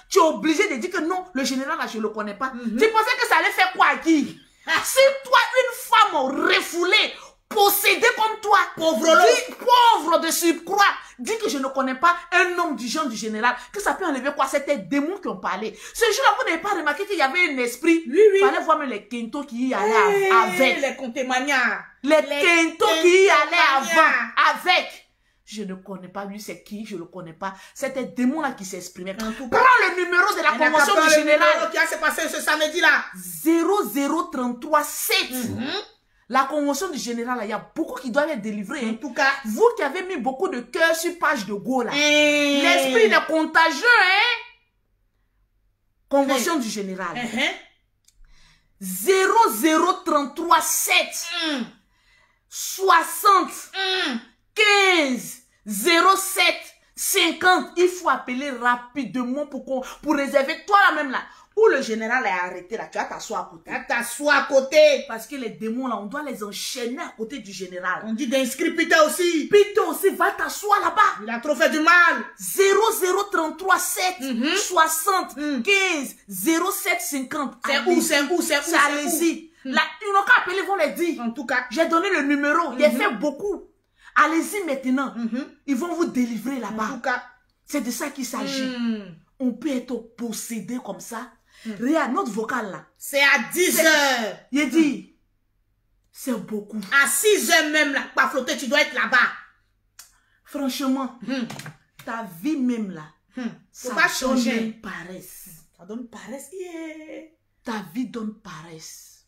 tu es obligé de dire que non, le général là, je ne le connais pas. Tu pensais que ça allait faire quoi à qui? Si toi, une femme refoulée, possédée comme toi, pauvre de surcroît, dis que je ne connais pas un homme du genre du général, que ça peut enlever quoi? C'était des démons qui ont parlé. Ce jour-là, vous n'avez pas remarqué qu'il y avait un esprit. Il fallait voir même les quintos qui y allaient avec. Les contémanias. Les quintos qui y allaient avant, avec. Je ne connais pas, lui c'est qui, je ne le connais pas. C'était démon là qui s'exprimait. Prends le numéro de la convention du général. Qui s'est passé ce samedi là? 00337. La convention du général, là, il y a beaucoup qui doivent être délivrés. En tout cas. Vous qui avez mis beaucoup de cœur sur page de Go là. L'esprit est contagieux, hein? Convention du général. 00337. 60. 15. 07 50, il faut appeler rapidement pour réserver toi là même là. Où le général est arrêté là, tu vas t'asseoir à côté. Tu vas t'asseoir à côté. Parce que les démons là, on doit les enchaîner à côté du général. On dit d'inscrire Peter aussi. Peter aussi, va t'asseoir là-bas. Il a trop fait du mal. 00337 60 15 07 50. C'est où? C'est allez-y. Là, ils n'ont qu'à appeler, ils vont les dire. En tout cas. J'ai donné le numéro, il a fait beaucoup. Allez-y maintenant. Ils vont vous délivrer là-bas. En tout cas. C'est de ça qu'il s'agit. On peut être possédé comme ça. Regarde, notre vocal là. C'est à 10 heures. Il dit, c'est beaucoup. À 6 heures même là, pas flotter, tu dois être là-bas. Franchement, ta vie même là, ça pas changer. Donne paresse. Ça donne paresse. Ta vie donne paresse.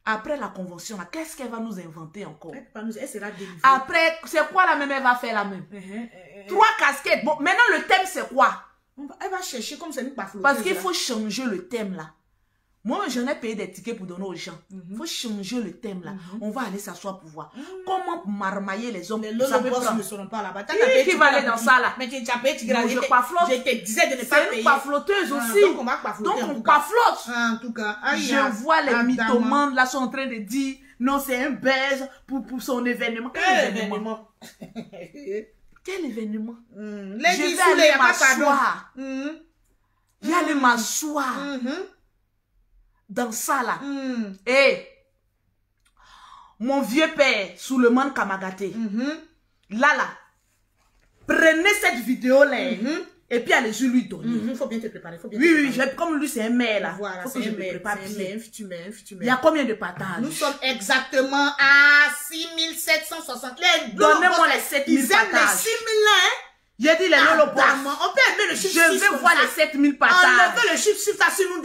Après la convention, qu'est-ce qu'elle va nous inventer encore? Elle sera délivrée. Après, c'est quoi la même? Elle va faire la même. 3 casquettes. Bon, maintenant, le thème, c'est quoi? Elle va chercher comme c'est une pas flotter. Parce qu'il faut changer le thème, là. Moi, j'en ai payé des tickets pour donner aux gens. Il faut changer le thème, là. On va aller s'asseoir pour voir. Comment marmailler les hommes? Les lolobos ne seront pas là-bas. Qui va aller dans ça, là? Mais tu as payé, tu je pas flotte. Je te disais de ne pas payer. C'est une pas flotteuse aussi. Donc, on va pas flotter. Donc, on pas flotte. En tout cas. Je vois les mythomanes, là, sont en train de dire, non, c'est un baise pour son événement. Quel événement? Quel événement? Je vais aller m'asseoir. Je vais aller m'asseoir. Dans ça là. Et mon vieux père, Souleymane Kamagaté. Là. Prenez cette vidéo-là. Et puis allez-y lui donner. Il faut bien te préparer. Oui, comme lui c'est un maire là. Voilà, faut que je me prépare bien. Il y a combien de partages? Nous sommes exactement à 6760. Donnez-moi les 7000 partages. Ils aiment les 6000 là, hein? J'ai dit les lolobos. On peut aimer le chiffre 6. Je veux voir les 7000 partages. Enlevez le chiffre 6 sur nous.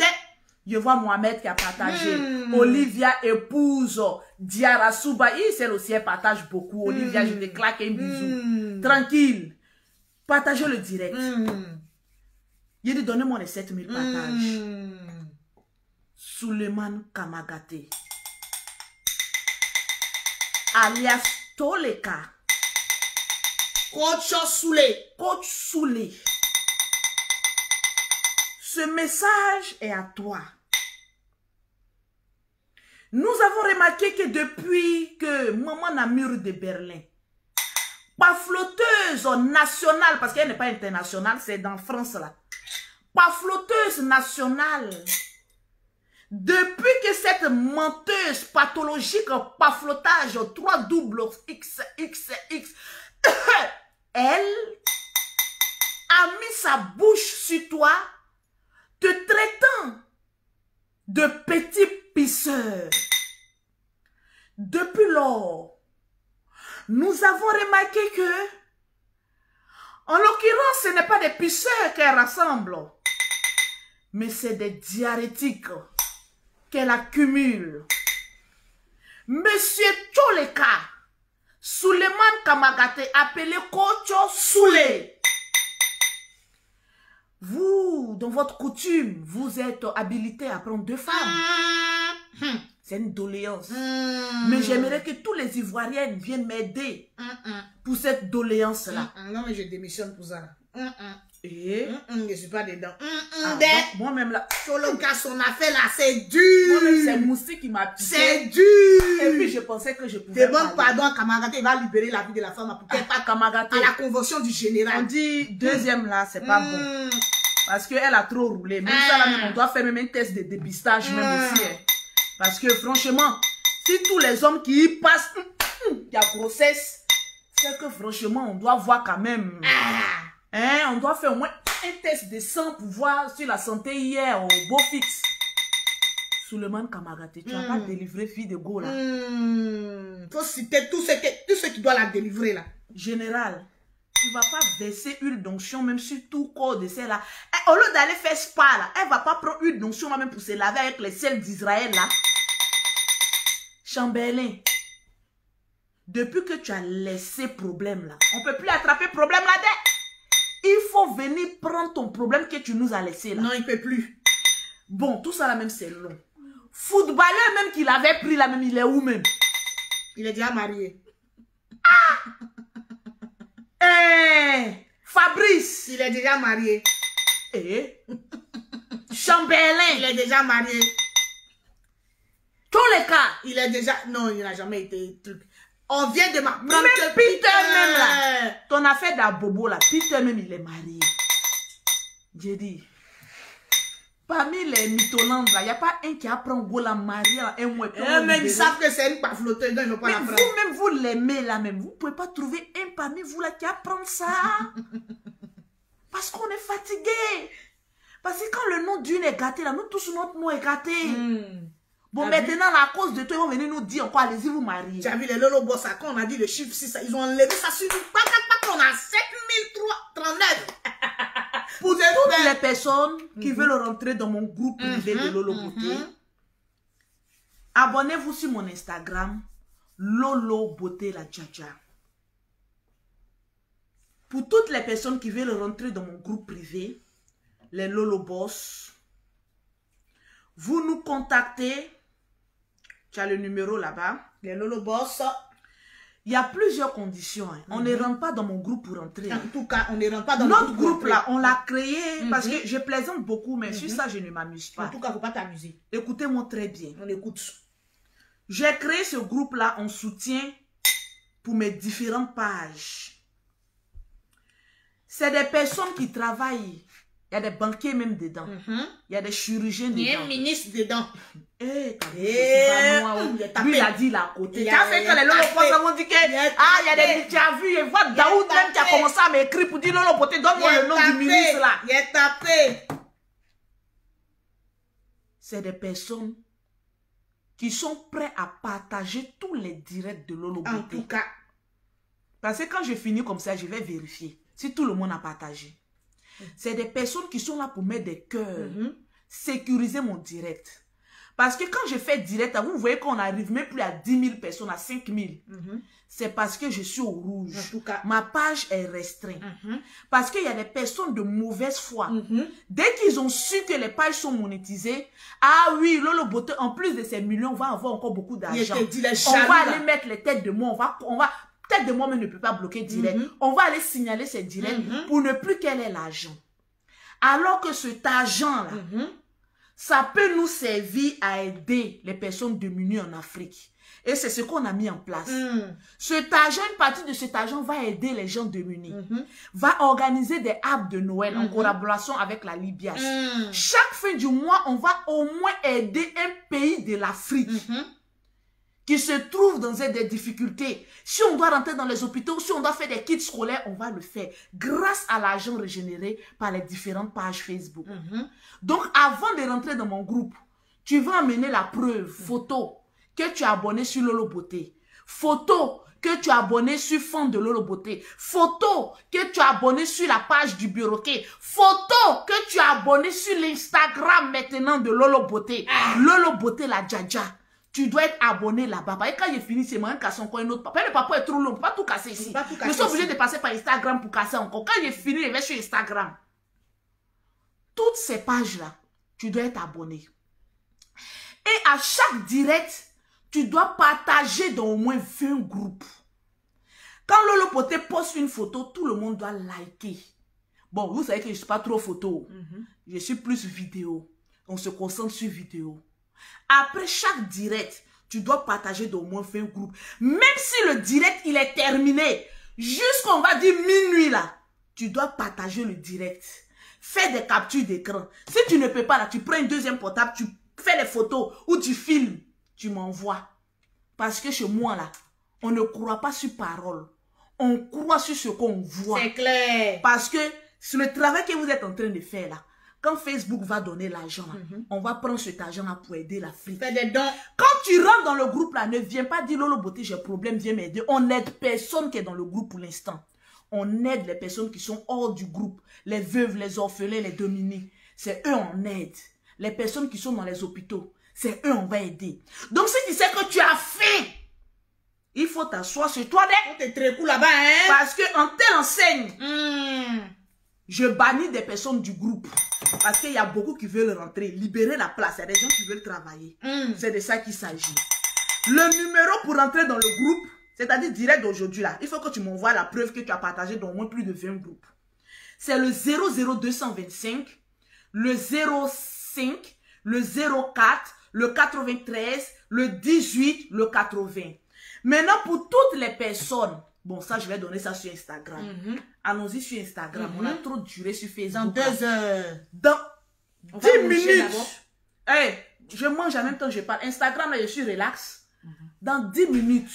Je vois Mohamed qui a partagé. Olivia épouse Diara Soubaï. C'est aussi, elle partage beaucoup. Olivia, je te claque un bisou. Tranquille. Partagez le direct. Il dit, donnez-moi les 7000 partages. Souleymane Kamagaté. Alias Toleka. Coach Soulé. Coach Soulé. Ce message est à toi. Nous avons remarqué que depuis que Maman Namur de Berlin, pas flotteuse nationale, parce qu'elle n'est pas internationale, c'est dans France là. Pas flotteuse nationale. Depuis que cette menteuse pathologique, pas flottage, 3 double XXX, elle a mis sa bouche sur toi, te traitant de petit pisseur. Depuis lors, nous avons remarqué que, en l'occurrence, ce n'est pas des pisseurs qu'elle rassemble, mais c'est des diarrhétiques qu'elle accumule. Monsieur Tcholeka, Souleymane Kamagaté, appelé Kocho Soulé. Vous, dans votre coutume, vous êtes habilité à prendre 2 femmes. C'est une doléance. Mais j'aimerais que tous les Ivoiriennes viennent m'aider pour cette doléance-là. Non, mais je démissionne pour ça. Et je ne suis pas dedans. Moi-même là. Tcholeka, son affaire là, c'est dur. Moi-même, c'est Moussi qui m'a piqué. C'est dur. Et puis je pensais que je pouvais. Demande pardon à Kamagaté, il va libérer la vie de la femme pour qu'elle parte Kamagaté. À la convention du général. On dit deuxième là, c'est pas bon. Parce qu'elle a trop roulé. Même ça là, même, on doit faire même un test de dépistage même aussi. Hein. Parce que franchement, si tous les hommes qui y passent, il y a grossesse, c'est que franchement, on doit voir quand même. Hein, on doit faire au moins un test de sang pour voir si la santé hier au beau fixe. Souleymane Kamagaté, tu n'as pas délivré fille de go là. Faut citer tout ce qui doit la délivrer là. Général, tu ne vas pas verser huile d'onction même sur tout corps de celle là. Au lieu d'aller faire spa là, elle ne va pas prendre huile d'onction même pour se laver avec les sels d'Israël là. Chambellan, depuis que tu as laissé problème là, on ne peut plus attraper problème là-dedans. Il faut venir prendre ton problème que tu nous as laissé là. Non, il ne peut plus. Bon, tout ça là même c'est long. Footballeur même qu'il avait pris là même, il est où même? Il est déjà marié. Fabrice. Il est déjà marié. Chambellan. Il est déjà marié. Tous les cas. Il est déjà... Non, il n'a jamais été truc. On vient de m'apprendre que Peter même là. Ton affaire d'Abobo là. Peter même il est marié. J'ai dit. Parmi les mitonnantes là, il n'y a pas un qui apprend go la mariée un mois. Mais ils savent que c'est une pafloteuse, donc ils ne vont pas la prendre. Vous-même, vous l'aimez là même. Vous ne pouvez pas trouver un parmi vous là qui apprend ça. Parce qu'on est fatigué. Parce que quand le nom d'une est gâté là, nous tous notre nom est gâté. Bon, maintenant, là, à cause de toi, ils vont venir nous dire encore, allez-y, vous mariez. Tu as vu les lolobos, ça, quand on a dit le chiffre 6, ils ont enlevé ça sur nous. On a 7039. Pour toutes les personnes qui veulent rentrer dans mon groupe privé de Lolo Beauté, abonnez-vous sur mon Instagram, Lolo Beauté la Dja-Dja. Pour toutes les personnes qui veulent rentrer dans mon groupe privé, les Lolo Boss, vous nous contactez. Tu as le numéro là-bas. Les Lolo Boss. Il y a plusieurs conditions. Hein. On ne rentre pas dans mon groupe pour rentrer. En tout cas, on ne rentre pas dans notre groupe là. On l'a créé parce que je plaisante beaucoup, mais sur ça, je ne m'amuse pas. En tout cas, il ne faut pas t'amuser. Écoutez-moi très bien. On écoute. J'ai créé ce groupe là en soutien pour mes différentes pages. C'est des personnes qui travaillent Il y a des banquiers même dedans. Il y a des chirurgiens dedans. Il y a un ministre dedans. Lui, il a dit là à côté. Tu as fait quand les Lolopotés vont dire que il y a des... Tu as vu, je vois Daoud même qui a commencé à m'écrire pour dire Lolopoté, donne-moi le nom du ministre là. Il est tapé. C'est des personnes qui sont prêts à partager tous les directs de Lolopoté. En tout cas. Parce que quand je finis comme ça, je vais vérifier si tout le monde a partagé. C'est des personnes qui sont là pour mettre des cœurs, sécuriser mon direct. Parce que quand je fais direct, vous voyez qu'on arrive même plus à 10 000 personnes, à 5 000. C'est parce que je suis au rouge. En tout cas. Ma page est restreinte. Parce qu'il y a des personnes de mauvaise foi. Dès qu'ils ont su que les pages sont monétisées, ah oui, Lolopoté, en plus de ces millions, on va avoir encore beaucoup d'argent. On va aller mettre les têtes de moi, peut-être de moi-même ne peut pas bloquer direct. On va aller signaler ces directs pour ne plus qu'elle ait l'argent. Alors que cet argent-là, ça peut nous servir à aider les personnes démunies en Afrique. Et c'est ce qu'on a mis en place. Cet argent, une partie de cet argent va aider les gens démunis. Va organiser des apps de Noël en collaboration avec la Libias. Chaque fin du mois, on va au moins aider un pays de l'Afrique qui se trouve dans des difficultés. Si on doit rentrer dans les hôpitaux, si on doit faire des kits scolaires, on va le faire grâce à l'argent régénéré par les différentes pages Facebook. Donc, avant de rentrer dans mon groupe, tu vas amener la preuve, photo, que tu es abonné sur Lolopoté. Photo, que tu es abonné sur Fond de Lolopoté. Photo, que tu es abonné sur la page du Bureauquet. Photo, que tu es abonné sur l'Instagram maintenant de Lolopoté. Lolopoté la Djadja. Tu dois être abonné là-bas. Et quand il finit, c'est moi qui casse encore un autre papa. Le papa est trop long, on ne peut pas tout casser ici. Je suis obligé de passer par Instagram pour casser encore. Quand il finit, je vais sur Instagram. Toutes ces pages-là, tu dois être abonné. Et à chaque direct, tu dois partager dans au moins 20 groupes. Quand Lolopoté poste une photo, tout le monde doit liker. Bon, vous savez que je ne suis pas trop photo. Je suis plus vidéo. On se concentre sur vidéo. Après chaque direct, tu dois partager d'au moins 20 groupes. Même si le direct, il est terminé, jusqu'on va dire minuit là, tu dois partager le direct. Fais des captures d'écran. Si tu ne peux pas là, tu prends un deuxième portable, tu fais les photos ou tu filmes, tu m'envoies. Parce que chez moi là, on ne croit pas sur parole. On croit sur ce qu'on voit. C'est clair. Parce que c'est le travail que vous êtes en train de faire là. Quand Facebook va donner l'argent, on va prendre cet argent-là pour aider l'Afrique. Fais des dons. Quand tu rentres dans le groupe là, ne viens pas dire Lolopoté, j'ai problème, viens m'aider. On n'aide personne qui est dans le groupe pour l'instant. On aide les personnes qui sont hors du groupe. Les veuves, les orphelins, les dominés. C'est eux on aide. Les personnes qui sont dans les hôpitaux, c'est eux on va aider. Donc si tu sais que tu as faim, il faut t'asseoir sur toi. On te trécoule là-bas, hein. Parce qu'on t'enseigne. Je bannis des personnes du groupe. Parce qu'il y a beaucoup qui veulent rentrer. Libérer la place. Il y a des gens qui veulent travailler. C'est de ça qu'il s'agit. Le numéro pour rentrer dans le groupe, c'est-à-dire direct d'aujourd'hui là, il faut que tu m'envoies la preuve que tu as partagé dans au moins plus de 20 groupes. C'est le 00225, le 05, le 04, le 93, le 18, le 80. Maintenant, pour toutes les personnes, bon, ça, je vais donner ça sur Instagram. Allons-y sur Instagram. On a trop duré sur Facebook. Dans 2 heures. Dans 10 minutes. Hey, je mange en même temps, je parle. Instagram, là, je suis relax. Dans 10 minutes,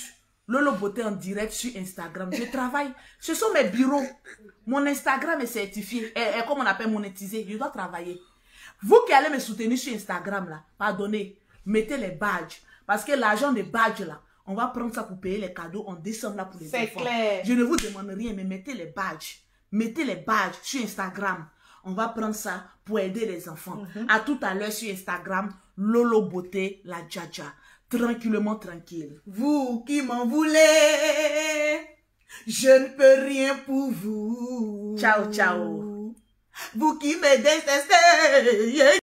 Lolopoté en direct sur Instagram. Je travaille. Ce sont mes bureaux. Mon Instagram est certifié. Et comme on appelle monétisé, je dois travailler. Vous qui allez me soutenir sur Instagram, là, pardonnez, mettez les badges. Parce que l'argent des badges, là, on va prendre ça pour payer les cadeaux en décembre là pour les enfants. C'est clair. Je ne vous demande rien, mais mettez les badges. Mettez les badges sur Instagram. On va prendre ça pour aider les enfants. À tout à l'heure sur Instagram, Lolopoté la Djadja. Tranquillement, tranquille. Vous qui m'en voulez, je ne peux rien pour vous. Ciao, ciao. Vous qui me détestez.